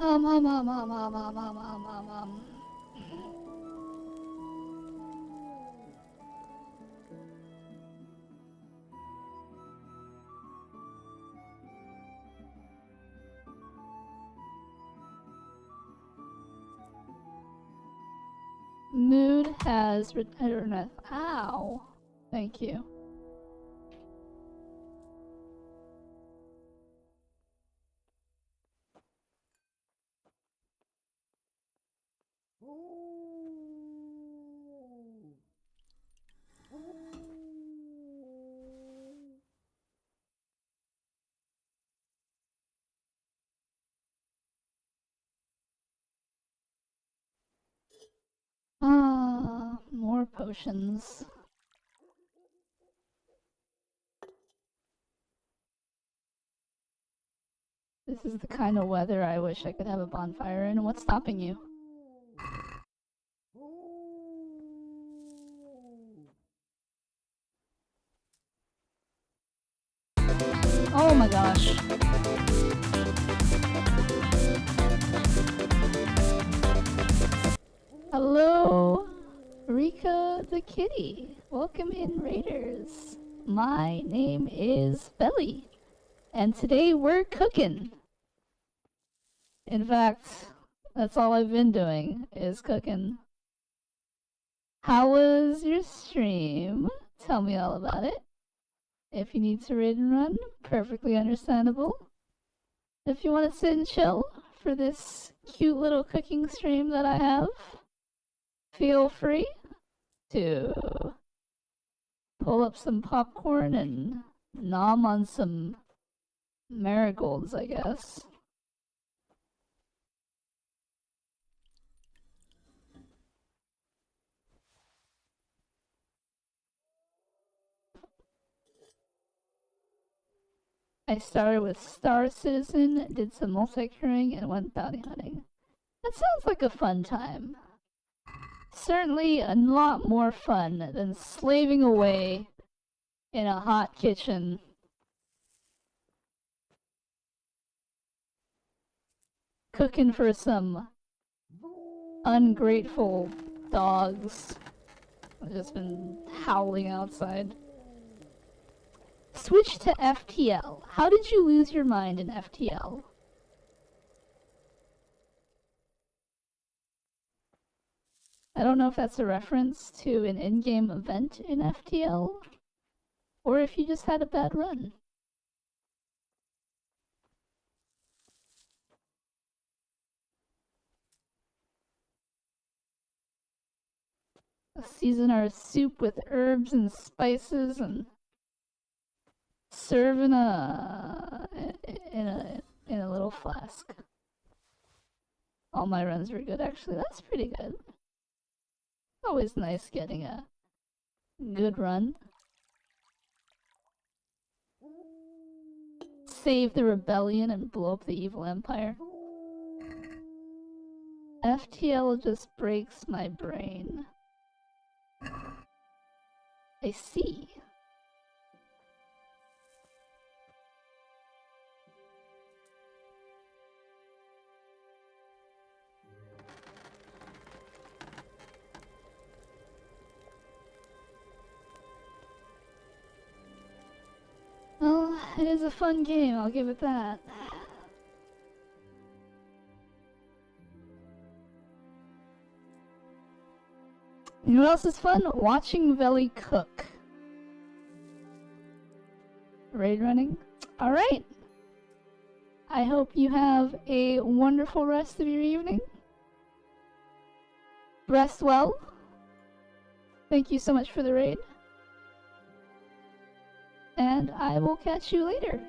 Um, um, um, um, um, um, um, um, um, um. Mood has returned. Ow. Thank you. Ah, more potions. This is the kind of weather I wish I could have a bonfire in. What's stopping you? Oh my gosh. Hello, Rika the kitty. Welcome in, Raiders. My name is Belly, and today we're cooking. In fact, that's all I've been doing, is cooking. How was your stream? Tell me all about it. If you need to raid and run, perfectly understandable. If you want to sit and chill for this cute little cooking stream that I have, feel free to pull up some popcorn and nom on some marigolds, I guess. I started with Star Citizen, did some multi-crewing, and went bounty hunting. That sounds like a fun time. Certainly a lot more fun than slaving away in a hot kitchen. Cooking for some ungrateful dogs. I've just been howling outside. Switch to FTL. How did you lose your mind in FTL? I don't know if that's a reference to an in-game event in FTL, or if you just had a bad run. Season our soup with herbs and spices and serve in a little flask. All my runs were good, actually. That's pretty good. Always nice getting a good run. Save the rebellion and blow up the evil empire. FTL just breaks my brain. I see. Well, it is a fun game, I'll give it that. You know what else is fun? Watching Veli cook. Raid running. Alright. I hope you have a wonderful rest of your evening. Rest well. Thank you so much for the raid. And I will catch you later.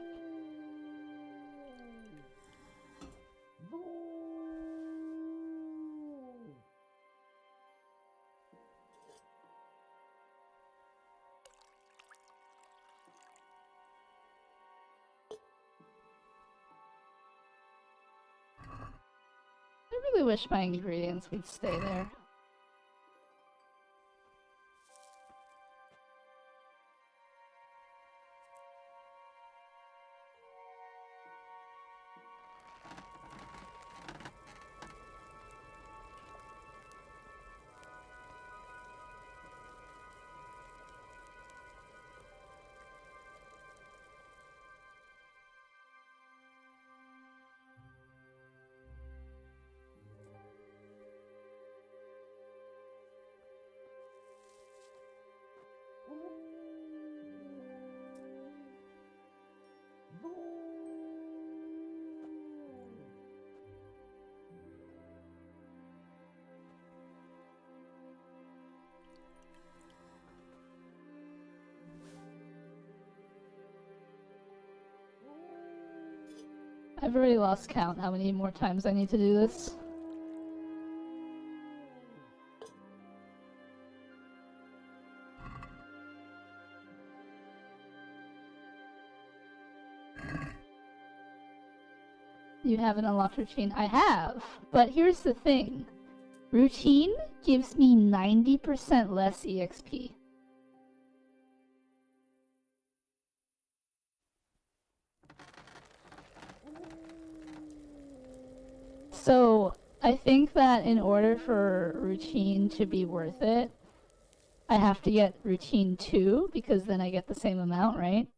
I really wish my ingredients would stay there. I've already lost count how many more times I need to do this. You haven't unlocked routine. I have, but here's the thing. Routine gives me 90% less EXP. So, I think that in order for routine to be worth it, I have to get routine 2, because then I get the same amount, right?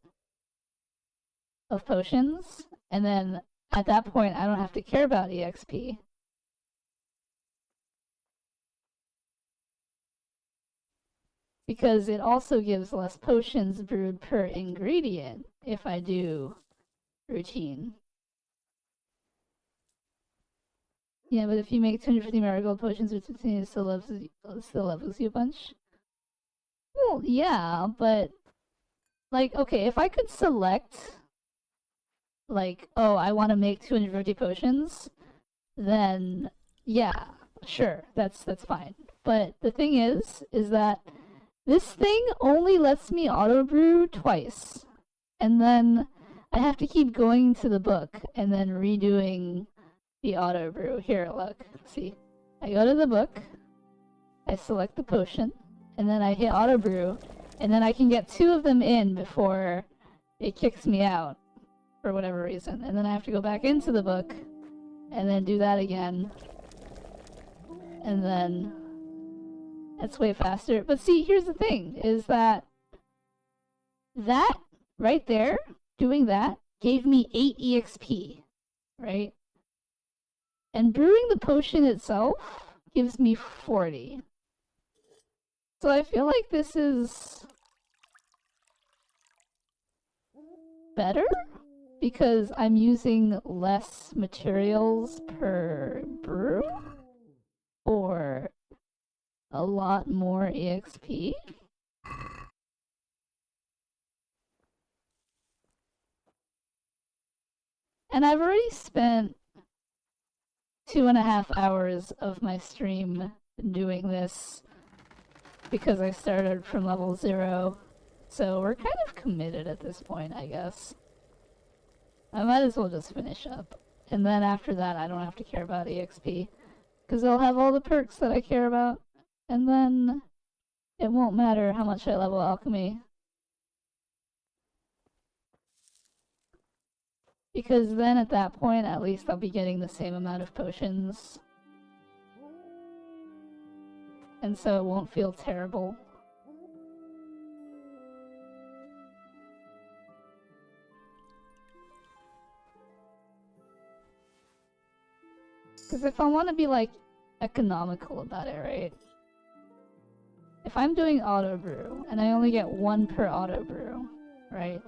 Of potions. And then at that point, I don't have to care about EXP. Because it also gives less potions brewed per ingredient if I do routine. Yeah, but if you make 250 marigold potions with routine, it still levels you a bunch. Well, yeah, but like, okay, if I could select, like, oh, I want to make 250 potions, then yeah, sure, that's fine. But the thing is that this thing only lets me auto brew twice, and then I have to keep going to the book and then redoing the auto brew. Here, look, see, I go to the book, I select the potion, and then I hit auto brew, and then I can get 2 of them in before it kicks me out for whatever reason, and then I have to go back into the book and then do that again, and then that's way faster. But see, here's the thing, is that right there, doing that, gave me 8 EXP, right? And brewing the potion itself gives me 40. So I feel like this is better because I'm using less materials per brew or a lot more EXP. And I've already spent 2.5 hours of my stream doing this because I started from level 0. So we're kind of committed at this point, I guess. I might as well just finish up. And then after that, I don't have to care about EXP. Because I'll have all the perks that I care about. And then it won't matter how much I level alchemy. Because then at that point, at least I'll be getting the same amount of potions. And so it won't feel terrible. Because if I want to be, like, economical about it, right? If I'm doing auto brew, and I only get 1 per auto brew, right?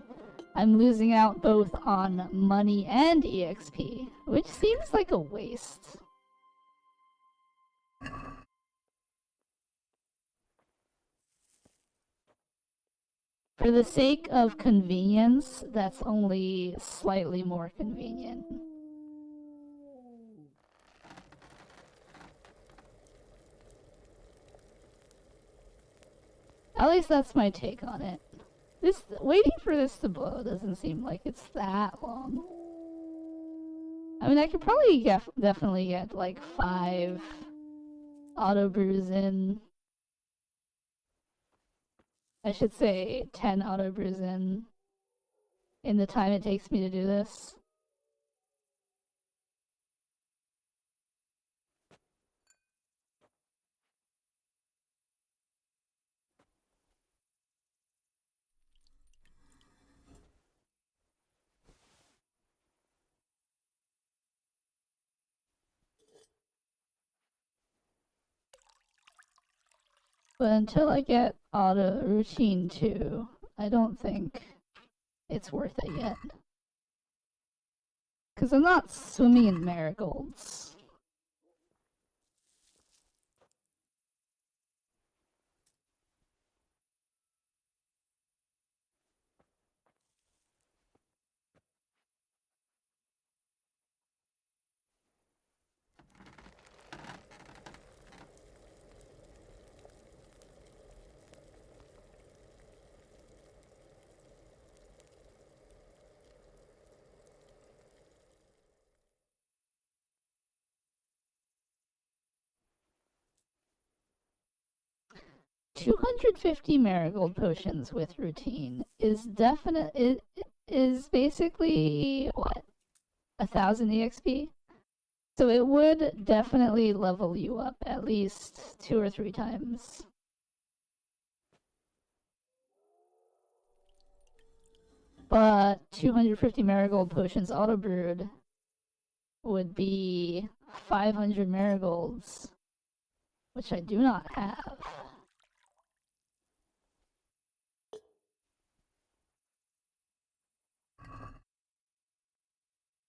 I'm losing out both on money and EXP, which seems like a waste. For the sake of convenience, that's only slightly more convenient. At least that's my take on it. Waiting for this to blow doesn't seem like it's that long. I mean, I could probably definitely get like 5 auto brews in. I should say 10 auto brews in the time it takes me to do this. But until I get auto routine 2, I don't think it's worth it yet. Because I'm not swimming in marigolds. 250 marigold potions with routine is is basically what, 1,000 EXP. So it would definitely level you up at least 2 or 3 times. But 250 marigold potions auto brewed would be 500 marigolds, which I do not have.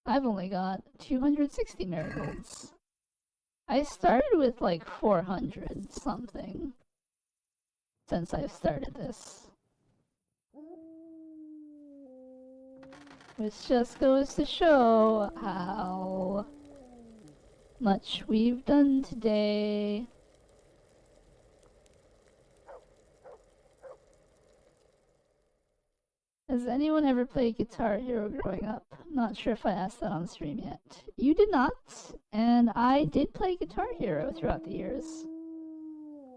I've only got 260 marigolds. I started with like 400 something since I've started this. Which just goes to show how much we've done today. Has anyone ever played Guitar Hero growing up? Not sure if I asked that on stream yet. You did not, and I did play Guitar Hero throughout the years.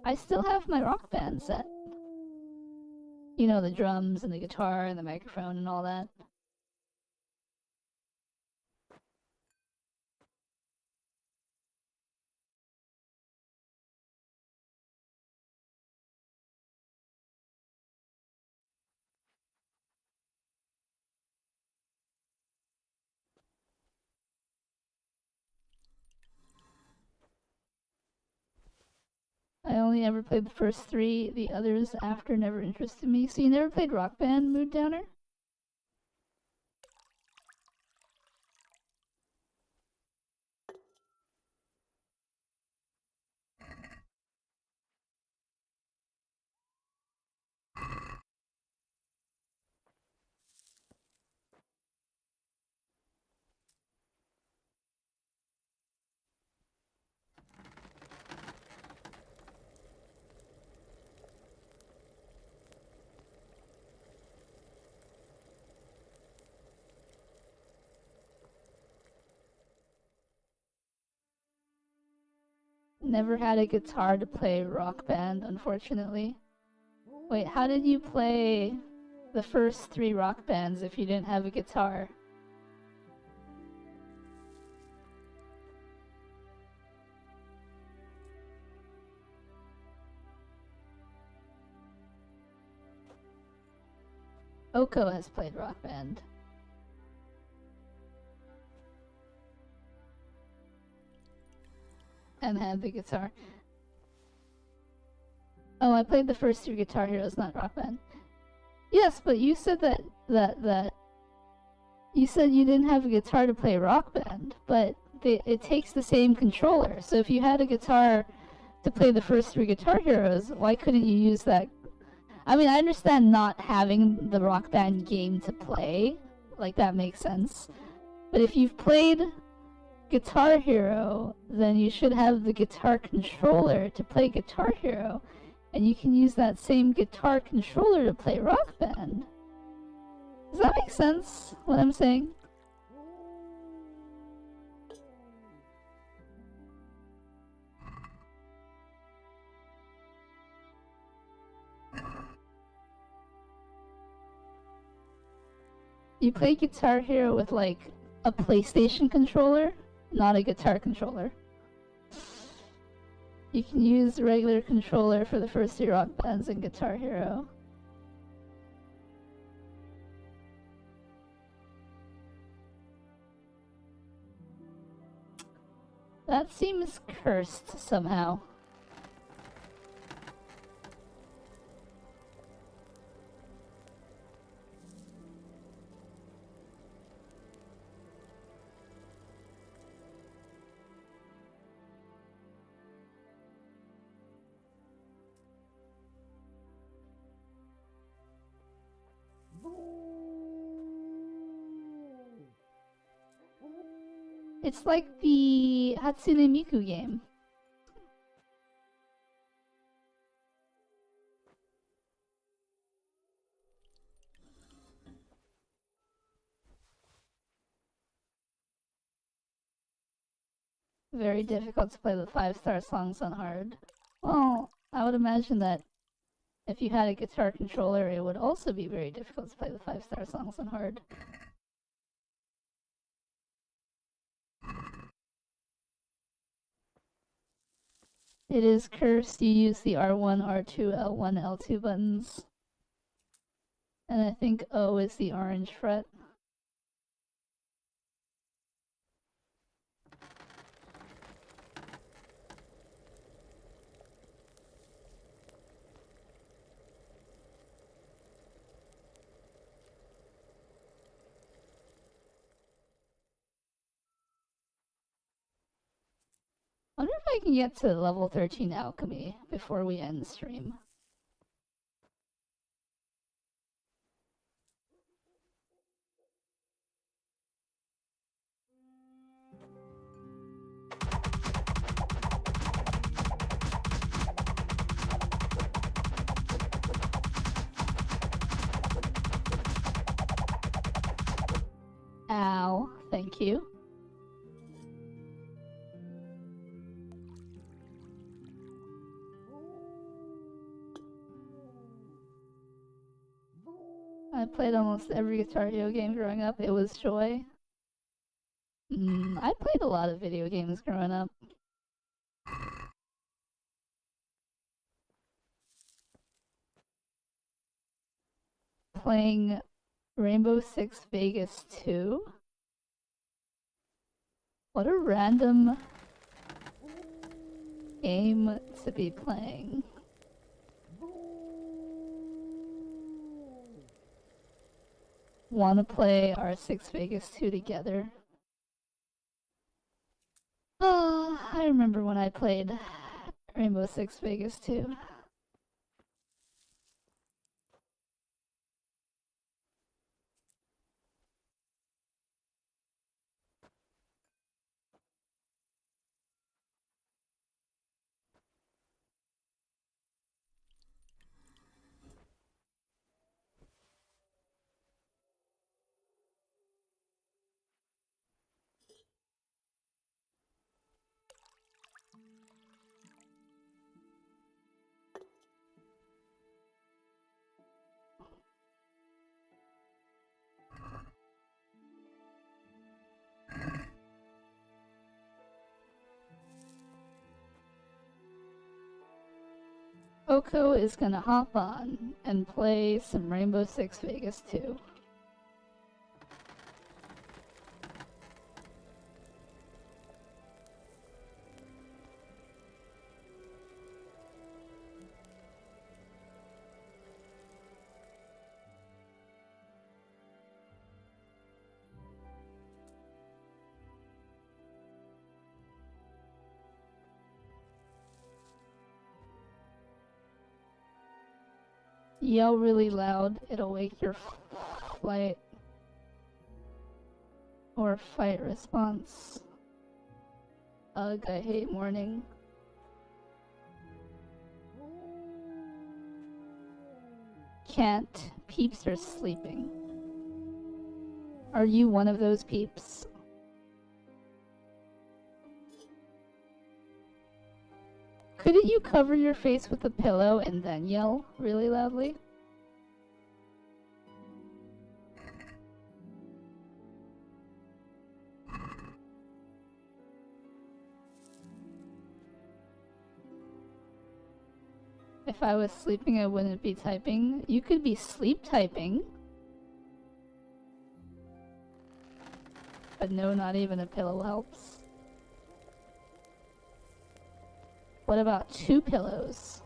I still have my Rock Band set. You know, the drums and the guitar and the microphone and all that. I only ever played the first 3, the others after never interested me. So you never played Rock Band Mood Downer? Never had a guitar to play Rock Band, unfortunately. Wait, how did you play the first 3 Rock Bands if you didn't have a guitar? Oko has played Rock Band. And had the guitar. Oh, I played the first 2 Guitar Heroes, not Rock Band. Yes, but you said that you said you didn't have a guitar to play Rock Band, but it takes the same controller. So if you had a guitar to play the first 3 Guitar Heroes, why couldn't you use that? I mean, I understand not having the Rock Band game to play, like that makes sense. But if you've played Guitar Hero, then you should have the guitar controller to play Guitar Hero, and you can use that same guitar controller to play Rock Band. Does that make sense, what I'm saying? You play Guitar Hero with, like, a PlayStation controller, not a guitar controller. You can use the regular controller for the first 3 Rock Bands in Guitar Hero. That seems cursed somehow. It's like the Hatsune Miku game. Very difficult to play the 5-star songs on hard. Well, I would imagine that If you had a guitar controller, it would also be very difficult to play the 5-star songs on hard. It is cursed. You use the R1, R2, L1, L2 buttons. And I think O is the orange fret. I wonder if I can get to level 13 alchemy before we end the stream. Ow, thank you. I played almost every Guitar Hero game growing up. It was joy. I played a lot of video games growing up. Playing Rainbow Six Vegas 2? What a random game to be playing. Wanna play R6 Vegas 2 together? Oh, I remember when I played Rainbow Six Vegas 2. Oko is gonna hop on and play some Rainbow Six Vegas 2. Yell really loud, it'll wake your flight or fight response. Ugh, I hate morning. Can't. Peeps are sleeping. Are you one of those peeps? Couldn't you cover your face with a pillow and then yell really loudly? If I was sleeping, I wouldn't be typing. You could be sleep typing. But no, not even a pillow helps. What about 2 pillows?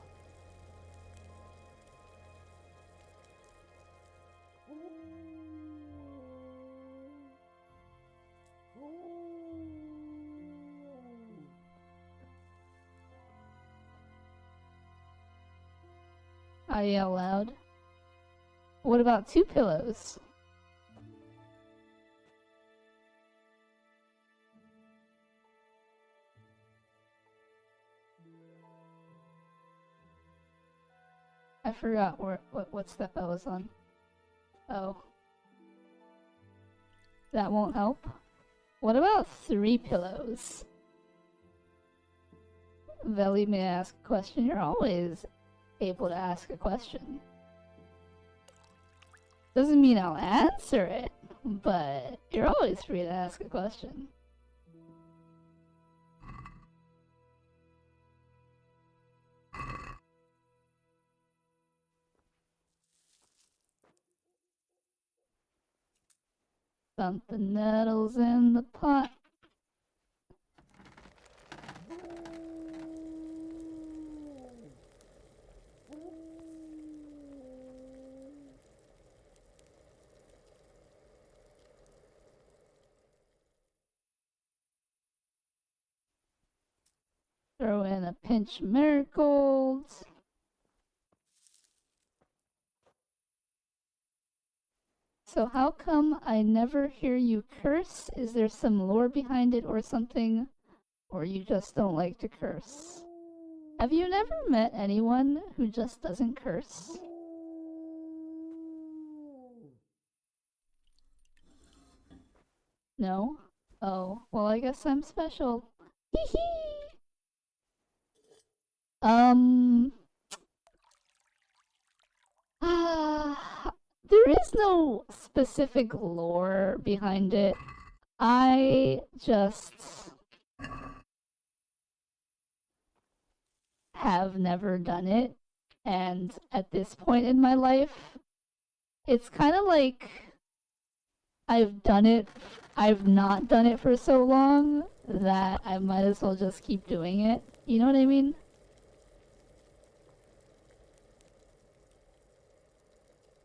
I yell loud. What about 2 pillows? I forgot what step I was on. Oh. That won't help. What about 3 pillows? Veli, may I ask a question? You're always able to ask a question. Doesn't mean I'll answer it, but you're always free to ask a question. Something nettles in the pot. Throw in a pinch of marigolds. So how come I never hear you curse? Is there some lore behind it or something? Or you just don't like to curse? Have you never met anyone who just doesn't curse? No? Oh, well I guess I'm special. Hee hee! There is no specific lore behind it. I just have never done it, and at this point in my life, it's kind of like I've not done it for so long that I might as well just keep doing it. You know what I mean?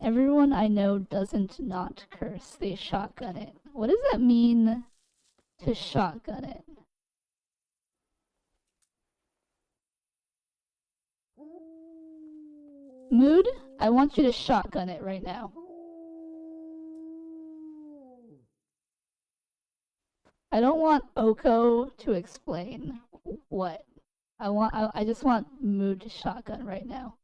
Everyone I know doesn't not curse. They shotgun it. What does that mean to shotgun it? Mood, I want you to shotgun it right now. I don't want Oko to explain what. I just want Mood to shotgun right now.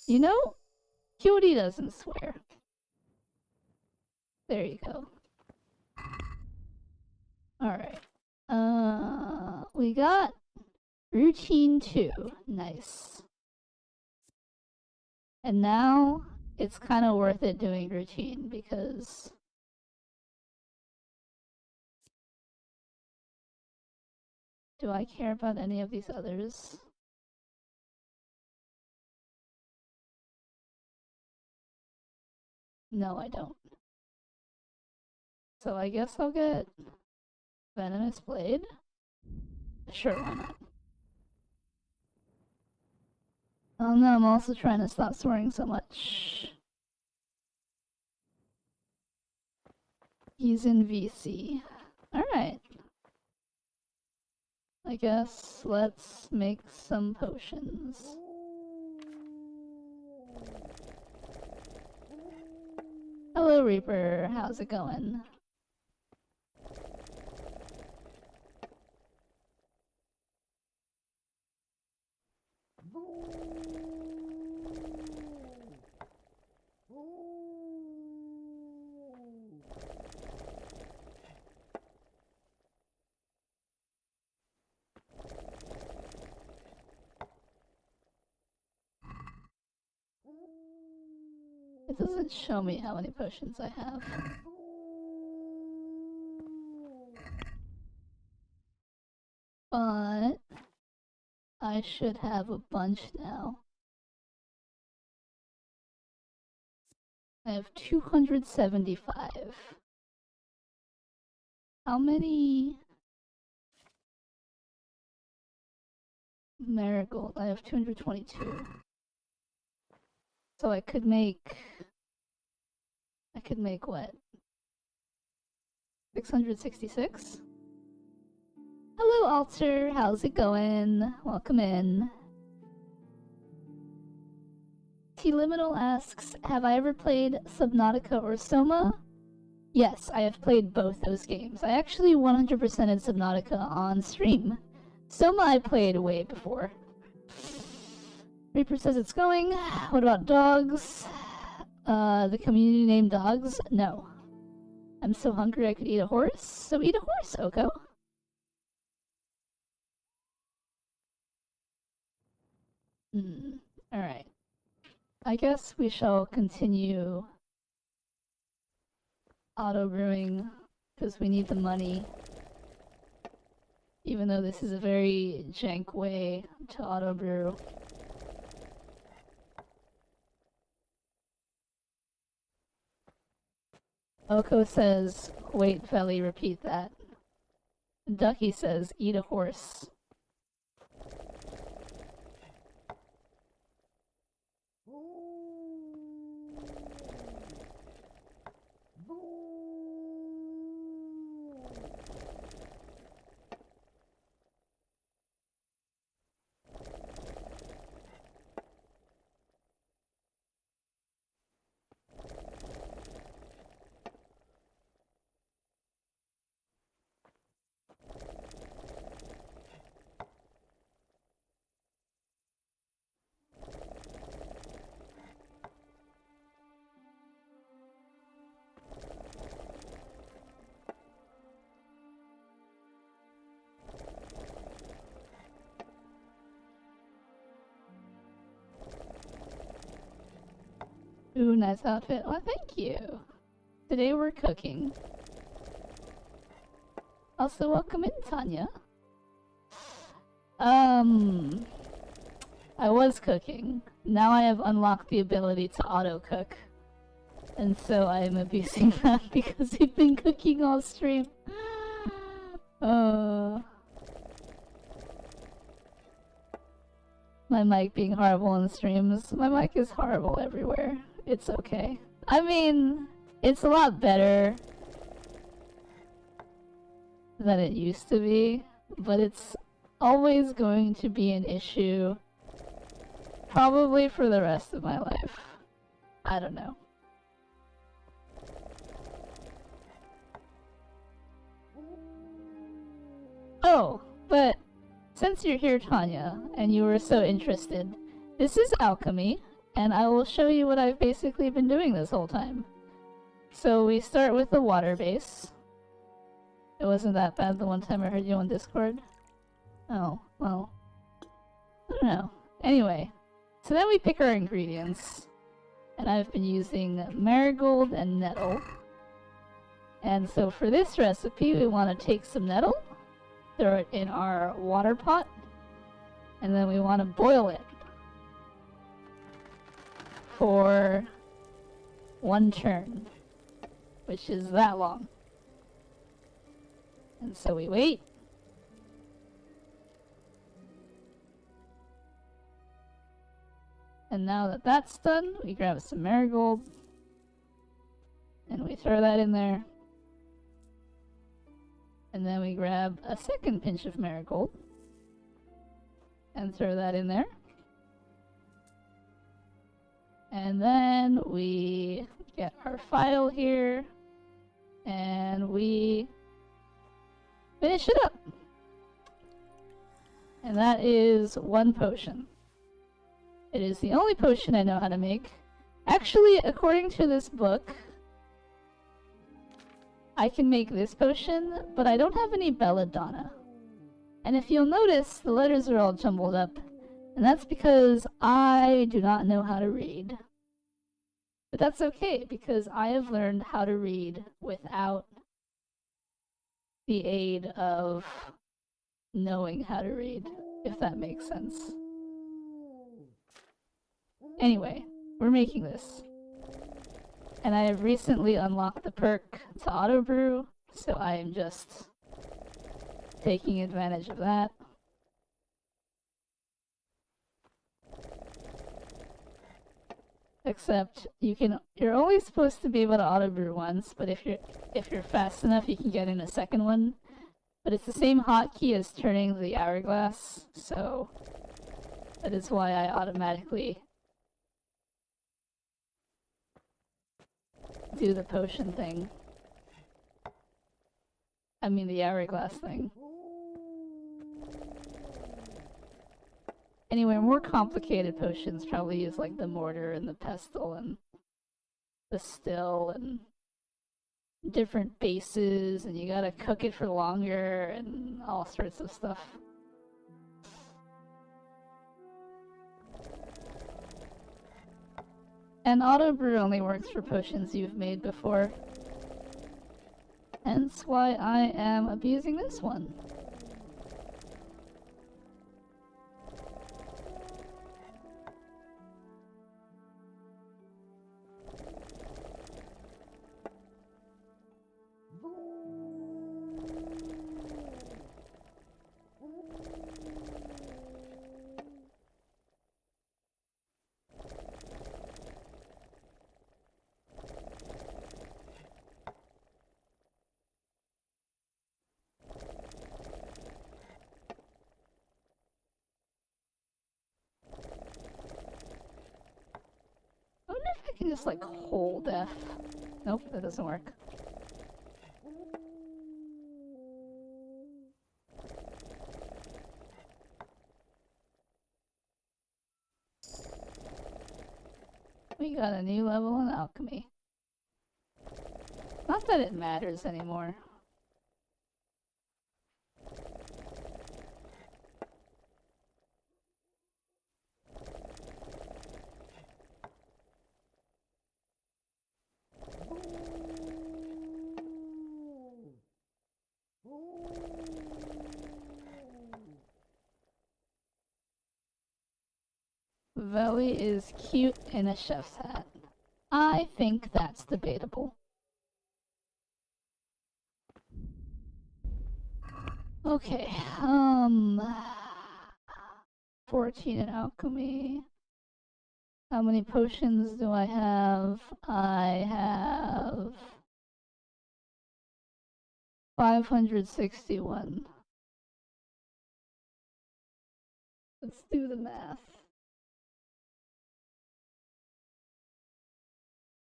You know, Cutie doesn't swear. There you go. Alright. We got routine 2. Nice. And now it's kind of worth it doing routine because do I care about any of these others? No, I don't. So I guess I'll get Venomous Blade. Sure, why not? Oh no, I'm also trying to stop swearing so much. He's in VC. Alright. I guess let's make some potions. Hello, Reaper. How's it going? It doesn't show me how many potions I have. But I should have a bunch now. I have 275. How many marigold? I have 222. So I could make what? 666? Hello, Alter. How's it going? Welcome in. T-Liminal asks, have I ever played Subnautica or Soma? Yes, I have played both those games. I actually 100%ed Subnautica on stream. Soma I played way before. Reaper says it's going. What about dogs? The community named dogs? No. I'm so hungry I could eat a horse. So eat a horse, Oko. Alright. I guess we shall continue auto brewing because we need the money. Even though this is a very jank way to auto brew. Oko says, wait, Veli, repeat that. Ducky says, eat a horse. Ooh, nice outfit. Well, thank you. Today we're cooking. Also, welcome in, Tanya. I was cooking. Now I have unlocked the ability to auto-cook. And so I am abusing that because we've been cooking all stream. My mic being horrible in streams. My mic is horrible everywhere. It's okay. I mean, it's a lot better than it used to be, but it's always going to be an issue. Probably for the rest of my life. I don't know. Oh, but since you're here, Tanya, and you were so interested, this is alchemy, and I will show you what I've basically been doing this whole time. So we start with the water base. It wasn't that bad the one time I heard you on Discord. Oh, well. I don't know. Anyway, so then we pick our ingredients. And I've been using marigold and nettle. And so for this recipe, we want to take some nettle, throw it in our water pot, and then we want to boil it for 1 turn, which is that long. And so we wait. And now that that's done, we grab some marigold, and we throw that in there. And then we grab a second pinch of marigold, and throw that in there. And then we get our file here, and we finish it up. And that is 1 potion. It is the only potion I know how to make. Actually, according to this book, I can make this potion, but I don't have any belladonna. And if you'll notice, the letters are all jumbled up. And that's because I do not know how to read. But that's okay, because I have learned how to read without the aid of knowing how to read, if that makes sense. Anyway, we're making this. And I have recently unlocked the perk to auto brew, so I am just taking advantage of that. Except you're only supposed to be able to auto brew once, but if you're fast enough you can get in a second one. But it's the same hotkey as turning the hourglass, so that is why I automatically do the potion thing. I mean the hourglass thing. Anyway, more complicated potions probably use like the mortar and the pestle and the still and different bases, and you gotta cook it for longer and all sorts of stuff. And auto brew only works for potions you've made before. Hence why I am abusing this one. I wonder if I can just like hold F. Nope, that doesn't work. We got a new level in alchemy. Not that it matters anymore. Veli is cute in a chef's hat. I think that's debatable. Okay, 14 in alchemy. How many potions do I have? I have 561. Let's do the math.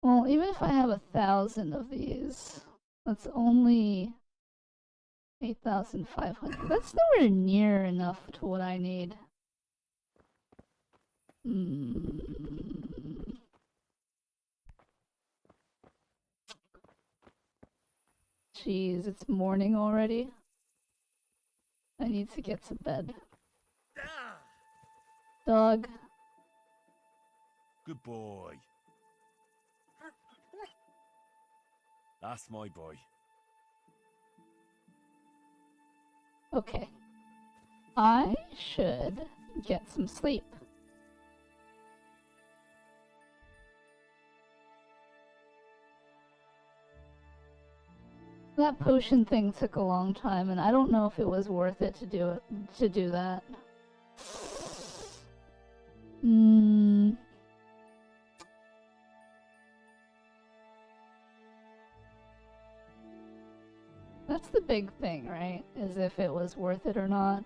Well, even if I have 1,000 of these, that's only 8,500. That's nowhere near enough to what I need. Jeez, it's morning already. I need to get to bed. Dog. Good boy. That's my boy. Okay. I should get some sleep. That potion thing took a long time, and I don't know if it was worth it to do that. That's the big thing, right? Is if it was worth it or not.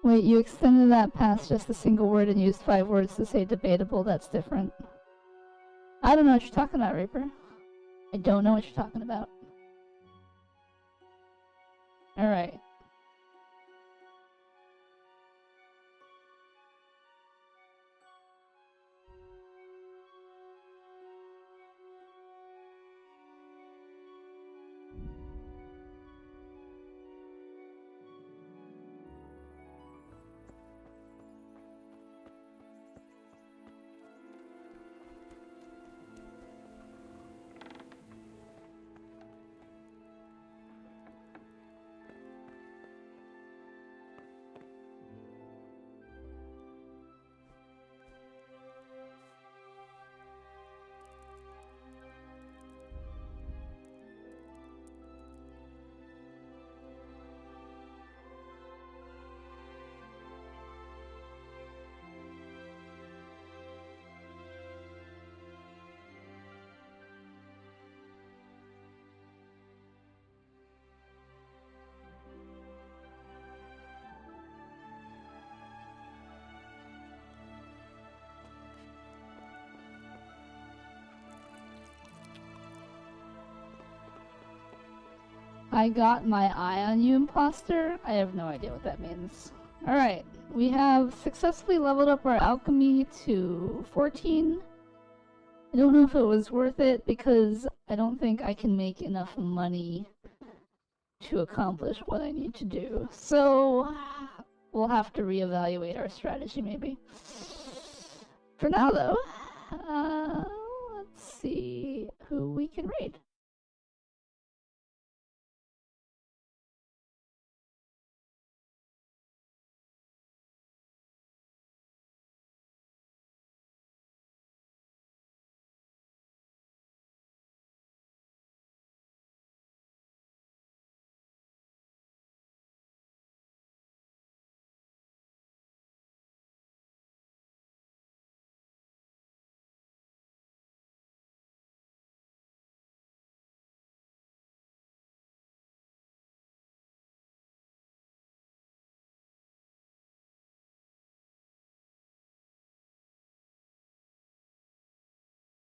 Wait, you extended that past just a single word and used 5 words to say debatable. That's different. I don't know what you're talking about, Reaper. I don't know what you're talking about. Alright. I got my eye on you, imposter? I have no idea what that means. Alright, we have successfully leveled up our alchemy to 14. I don't know if it was worth it because I don't think I can make enough money to accomplish what I need to do. So we'll have to reevaluate our strategy maybe. For now though, let's see who we can raid.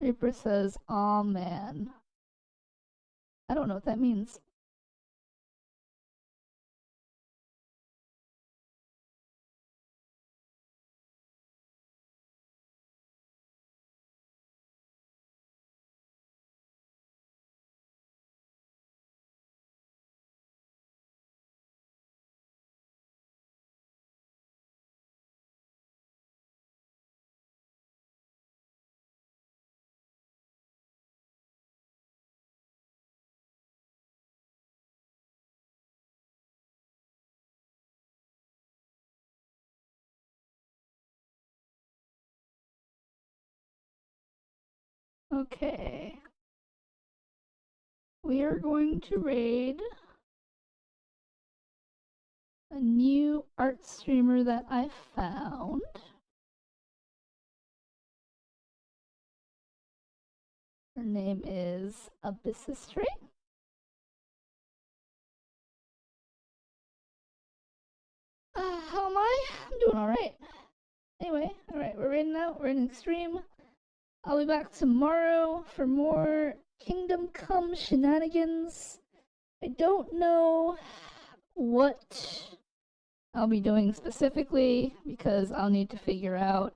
Reaper says, "Aw man." I don't know what that means. Okay. We are going to raid a new art streamer that I found. Her name is Abyssistry. How am I? I'm doing alright. Anyway, alright, we're raiding out. We're in extreme. I'll be back tomorrow for more Kingdom Come shenanigans. I don't know what I'll be doing specifically because I'll need to figure out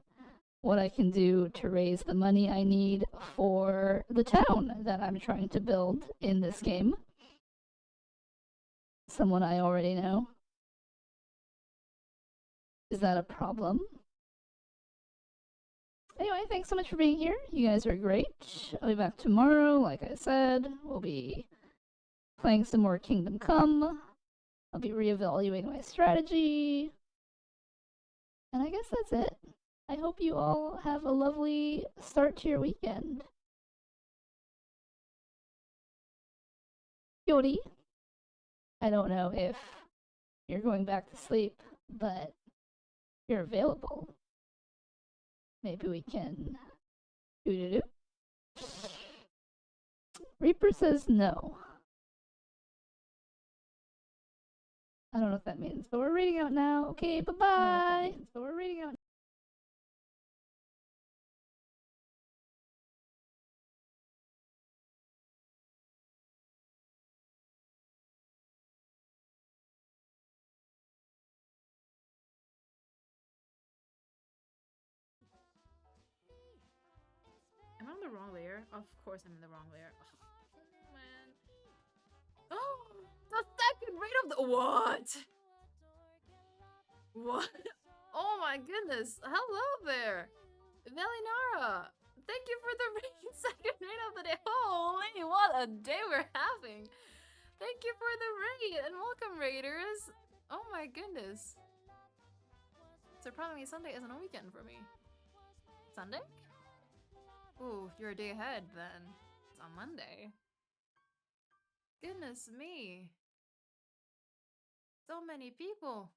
what I can do to raise the money I need for the town that I'm trying to build in this game. Someone I already know. Is that a problem? Anyway, thanks so much for being here. You guys are great. I'll be back tomorrow, like I said. We'll be playing some more Kingdom Come. I'll be reevaluating my strategy. And I guess that's it. I hope you all have a lovely start to your weekend. Yodi. I don't know if you're going back to sleep, but you're available. Maybe we can do. Reaper says no. I don't know what that means, but we're reading out now. Okay, bye-bye. So we're reading out. Am I on the wrong layer? Of course I'm in the wrong layer. Oh, man. Oh, the second rate of the— What? What? Oh my goodness. Hello there. Velynara. Thank you for the second raid of the day. Holy, what a day we're having. Thank you for the raid and welcome, raiders. Oh my goodness. Surprisingly, Sunday isn't a weekend for me. Sunday? Ooh, you're a day ahead then. It's on Monday. Goodness me. So many people.